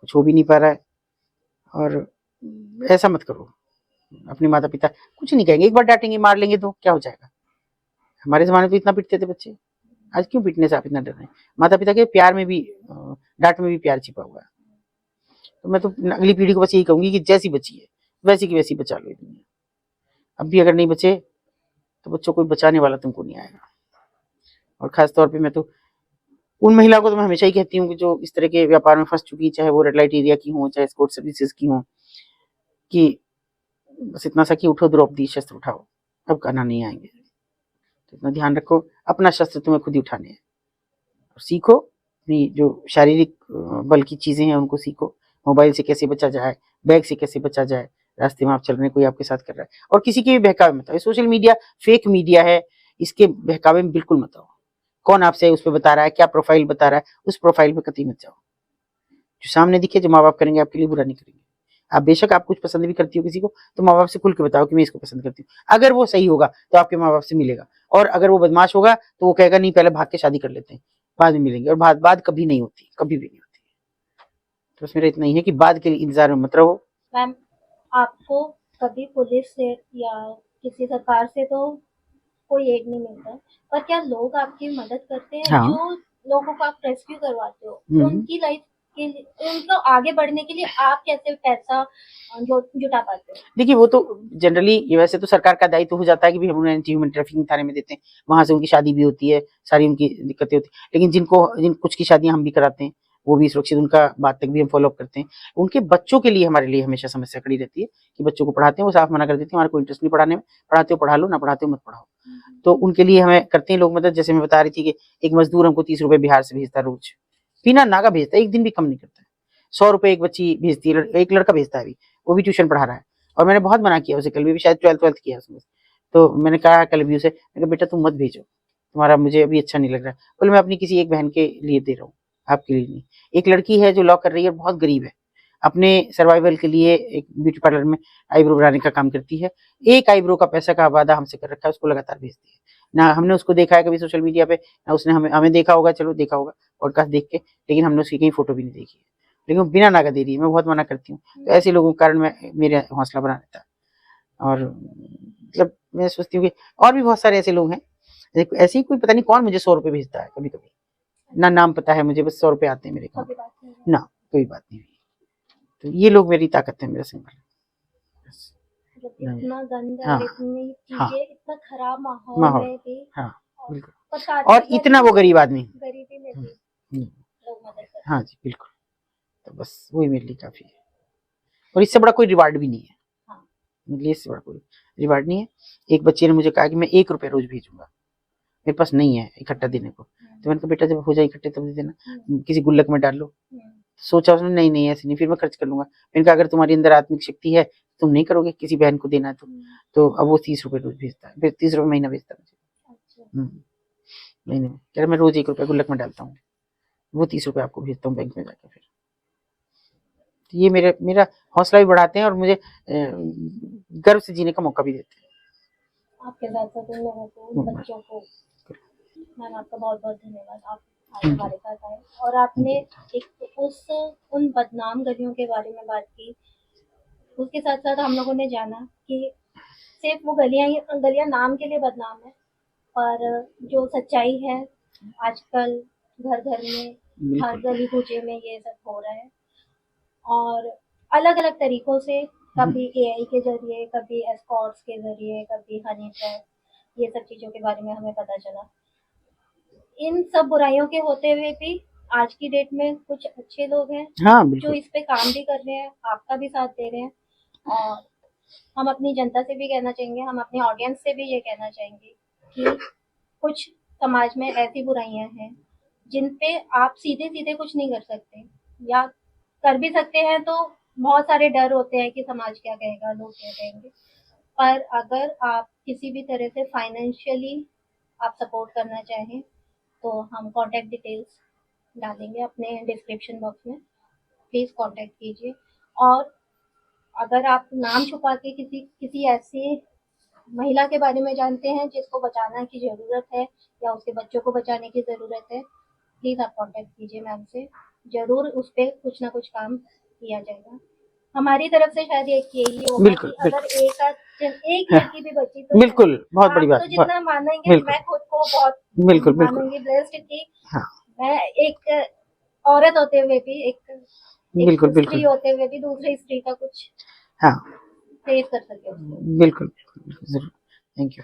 कुछ हो भी नहीं पा रहा है, और ऐसा मत करो, अपने माता पिता कुछ नहीं कहेंगे, एक बार डांटेंगे मार लेंगे तो क्या हो जाएगा। हमारे जमाने में तो इतना पिटते थे बच्चे, आज क्यों पिटने से आप इतना डर रहे हैं। माता पिता के प्यार में भी डांट में भी प्यार छिपा हुआ है। तो मैं तो अगली पीढ़ी को बस यही कहूंगी कि जैसी बची है वैसी की वैसी बचा लो ये दुनिया। अब भी अगर नहीं बचे तो बच्चों को बचाने वाला तुमको नहीं आएगा। और खास तौर पे मैं तो उन महिलाओं को तो मैं हमेशा ही कहती हूँ कि जो इस तरह के व्यापार में फंस चुकी, चाहे वो रेड लाइट एरिया की हो, चाहे स्पोर्ट्स सर्विसेज की हो, कि बस इतना सा कि उठो द्रौपदी शस्त्र उठाओ, अब कहना नहीं आएंगे। तो इतना ध्यान रखो, अपना शस्त्र तुम्हें खुद ही उठाने हैं। और सीखो अपनी जो शारीरिक बल की चीजें हैं उनको सीखो। मोबाइल से कैसे बचा जाए, बैग से कैसे बचा जाए, रास्ते में आप चल रहे हैं कोई आपके साथ कर रहा है, और किसी के भी बहकावे मत आओ। सोशल मीडिया फेक मीडिया है, इसके बहकावे में बिल्कुल मत आओ। कौन आपसे उस पर बता रहा है, क्या प्रोफाइल बता रहा है, उस प्रोफाइल पे कतई मत जाओ। जो सामने दिखे, जो माँ बाप करेंगे आपके लिए बुरा नहीं करेंगे। आप बेशक आप कुछ पसंद भी करती हो किसी को, तो माँ बाप से खुल के बताओ कि मैं इसको पसंद करती हूँ। अगर वो सही होगा तो आपके माँ बाप से मिलेगा, और अगर वो बदमाश होगा तो वो कहेगा नहीं पहले भाग के शादी कर लेते हैं, बाद में मिलेंगे। और बात कभी नहीं होती, कभी भी नहीं होती। तो बस मेरा इतना ही है कि बाद के लिए इंतजार में मत रहो। मैम, आपको कभी पुलिस से या किसी सरकार से तो कोई एड नहीं मिलता, पर क्या लोग आपकी मदद करते हैं? हाँ। जो लोगों को आप रेस्क्यू करवाते हो, हम्म। उनकी लाइफ के लिए, उनको आगे बढ़ने के लिए आप कैसे पैसा जुटा पाते हो? देखिए वो तो जनरली वैसे तो सरकार का दायित्व हो जाता है कि भी हम उन्हें एंटी ह्यूमन ट्रैफिकिंग थाने में देते हैं, वहां से उनकी शादी भी होती है, सारी उनकी दिक्कतें होती है। लेकिन जिन कुछ की शादियां हम भी कराते हैं, वो भी सुरक्षित, उनका बात तक भी हम फॉलो अप करते हैं। उनके बच्चों के लिए हमारे लिए हमेशा समस्या खड़ी रहती है कि बच्चों को पढ़ाते हैं, वो साफ मना कर देते हैं हमारे को इंटरेस्ट नहीं पढ़ाने में, पढ़ाते हो पढ़ा लो, ना पढ़ाते हो मत पढ़ाओ। तो उनके लिए हमें करते हैं लोग मदद। जैसे मैं बता रही थी कि एक मजदूर हमको 30 रुपए बिहार से भेजता है रोज, बिना नागा भेजता है, एक दिन भी कम नहीं करता है। 100 रुपए एक बच्ची भेजती है, एक लड़का भेजता है अभी, वो भी ट्यूशन पढ़ा रहा है। और मैंने बहुत मना किया उसे, कल भी शायद 12th किया उसने। तो मैंने कहा कल भी उसे, मैंने कहा बेटा तुम मत भेजो, तुम्हारा मुझे अभी अच्छा नहीं लग रहा है। बोले मैं अपनी किसी एक बहन के लिए दे रहा हूँ, आपके लिए नहीं। एक लड़की है जो लॉ कर रही है, बहुत गरीब है, अपने सर्वाइवल के लिए एक ब्यूटी पार्लर में आईब्रो बनाने का काम करती है। एक आईब्रो का पैसा का वादा हमसे कर रखा है, उसको लगातार भेजती है। ना हमने उसको देखा है कभी सोशल मीडिया पे, ना उसने हमें देखा होगा, चलो देखा होगा पॉडकास्ट देख के, लेकिन हमने उसकी कहीं फोटो भी नहीं देखी है। लेकिन वो बिना नागा दे रही है, मैं बहुत मना करती हूँ। तो ऐसे लोगों के कारण मेरे हौसला बना रहता है। और मतलब मैं सोचती हूँ कि और भी बहुत सारे ऐसे लोग हैं, ऐसे ही कोई पता नहीं कौन मुझे 100 रुपए भेजता है कभी कभी, ना नाम पता है मुझे, बस 100 रुपए आते हैं मेरे अकाउंट में, ना कोई बात नहीं हुई। तो ये लोग मेरी ताकत है, मेरा सिंबल। इतना गंदा हाँ और इतनी हाँ चीजें, इतना खराब माहौल माहौल, में भी, हाँ बिल्कुल। और और इतना वो गरीब आदमी, गरीबी में भी लोग मदद करते हैं। हाँ जी बिल्कुल। तो बस वही मेरे लिए काफी है, और इससे बड़ा कोई रिवार्ड भी नहीं है। हाँ। मेरे लिए इससे बड़ा कोई रिवार्ड नहीं है। एक बच्चे ने मुझे कहा कि मैं 1 रुपए रोज भेजूंगा, मेरे पास नहीं है इकट्ठा देने को। तो मैंने कहा बेटा जब हो जाए इकट्ठे तब दे देना, किसी गुल्लक में डाल लो। सोचा उसने, नहीं नहीं ऐसे नहीं, फिर मैं खर्च कर लूंगा। मैंने कहा अगर तुम्हारी अंदर आत्मिक शक्ति है तुम नहीं करोगे, किसी बहन को देना है तो अब वो 30 रुपए रोज भेजता है, फिर 30 रुपए महीना भेजता है मुझे महीने में। कह रहा मैं रोज 1 रुपया गुल्लक में डालता हूँ, वो 30 रुपए आपको भेजता हूँ बैंक में जाकर। फिर तो ये मेरा हौसला भी बढ़ाते हैं और मुझे गर्व से जीने का मौका भी देते हैं। आपके साथ साथ उन लोगों को, उन बच्चों को, मैम आपका बहुत बहुत धन्यवाद, आप आज हमारे साथ आए और आपने एक उन बदनाम गलियों के बारे में बात की। उसके साथ साथ हम लोगों ने जाना कि सिर्फ वो गलियां नाम के लिए बदनाम है, पर जो सच्चाई है आजकल घर घर में, हर गली कूचे में ये सब हो रहा है। और अलग अलग तरीकों से, कभी एआई के जरिए, कभी एस्कॉर्ट्स के जरिए, कभी हनी ट्रैप, ये सब चीज़ों के बारे में हमें पता चला। इन सब बुराइयों के होते हुए भी आज की डेट में कुछ अच्छे लोग हैं, हाँ जो बिल्कुल। इस पे काम भी कर रहे हैं, आपका भी साथ दे रहे हैं। और हम अपनी जनता से भी कहना चाहेंगे, हम अपने ऑडियंस से भी ये कहना चाहेंगे कि कुछ समाज में ऐसी बुराइयां हैं जिन पे आप सीधे सीधे कुछ नहीं कर सकते, या कर भी सकते हैं तो बहुत सारे डर होते हैं कि समाज क्या कहेगा, लोग क्या कहेंगे। पर अगर आप किसी भी तरह से फाइनेंशियली आप सपोर्ट करना चाहें तो हम कॉन्टैक्ट डिटेल्स डालेंगे अपने डिस्क्रिप्शन बॉक्स में, प्लीज़ कॉन्टैक्ट कीजिए। और अगर आप नाम छुपा के किसी किसी ऐसी महिला के बारे में जानते हैं जिसको बचाना की ज़रूरत है, या उसके बच्चों को बचाने की ज़रूरत है, प्लीज़ आप कॉन्टैक्ट कीजिए मैम से, ज़रूर उस पर कुछ ना कुछ काम किया जाएगा। हमारी तरफ से शायद एक यही होगा बिल्कुल, कि अगर एक हाँ, लड़की भी बची तो बिल्कुल बहुत बड़ी आप बात तो बहुत जितना मानेंगे बिल्कुल मैं खुद को बहुत बिल्कुल बिल्कुल मानूंगी ब्लेस्ड कि हाँ मैं एक औरत होते हुए भी एक बिल्कुल स्त्री बिल्कुल होते हुए भी दूसरी स्त्री का कुछ हाँ फेस कर सके उसको। बिल्कुल जरूर थैंक यू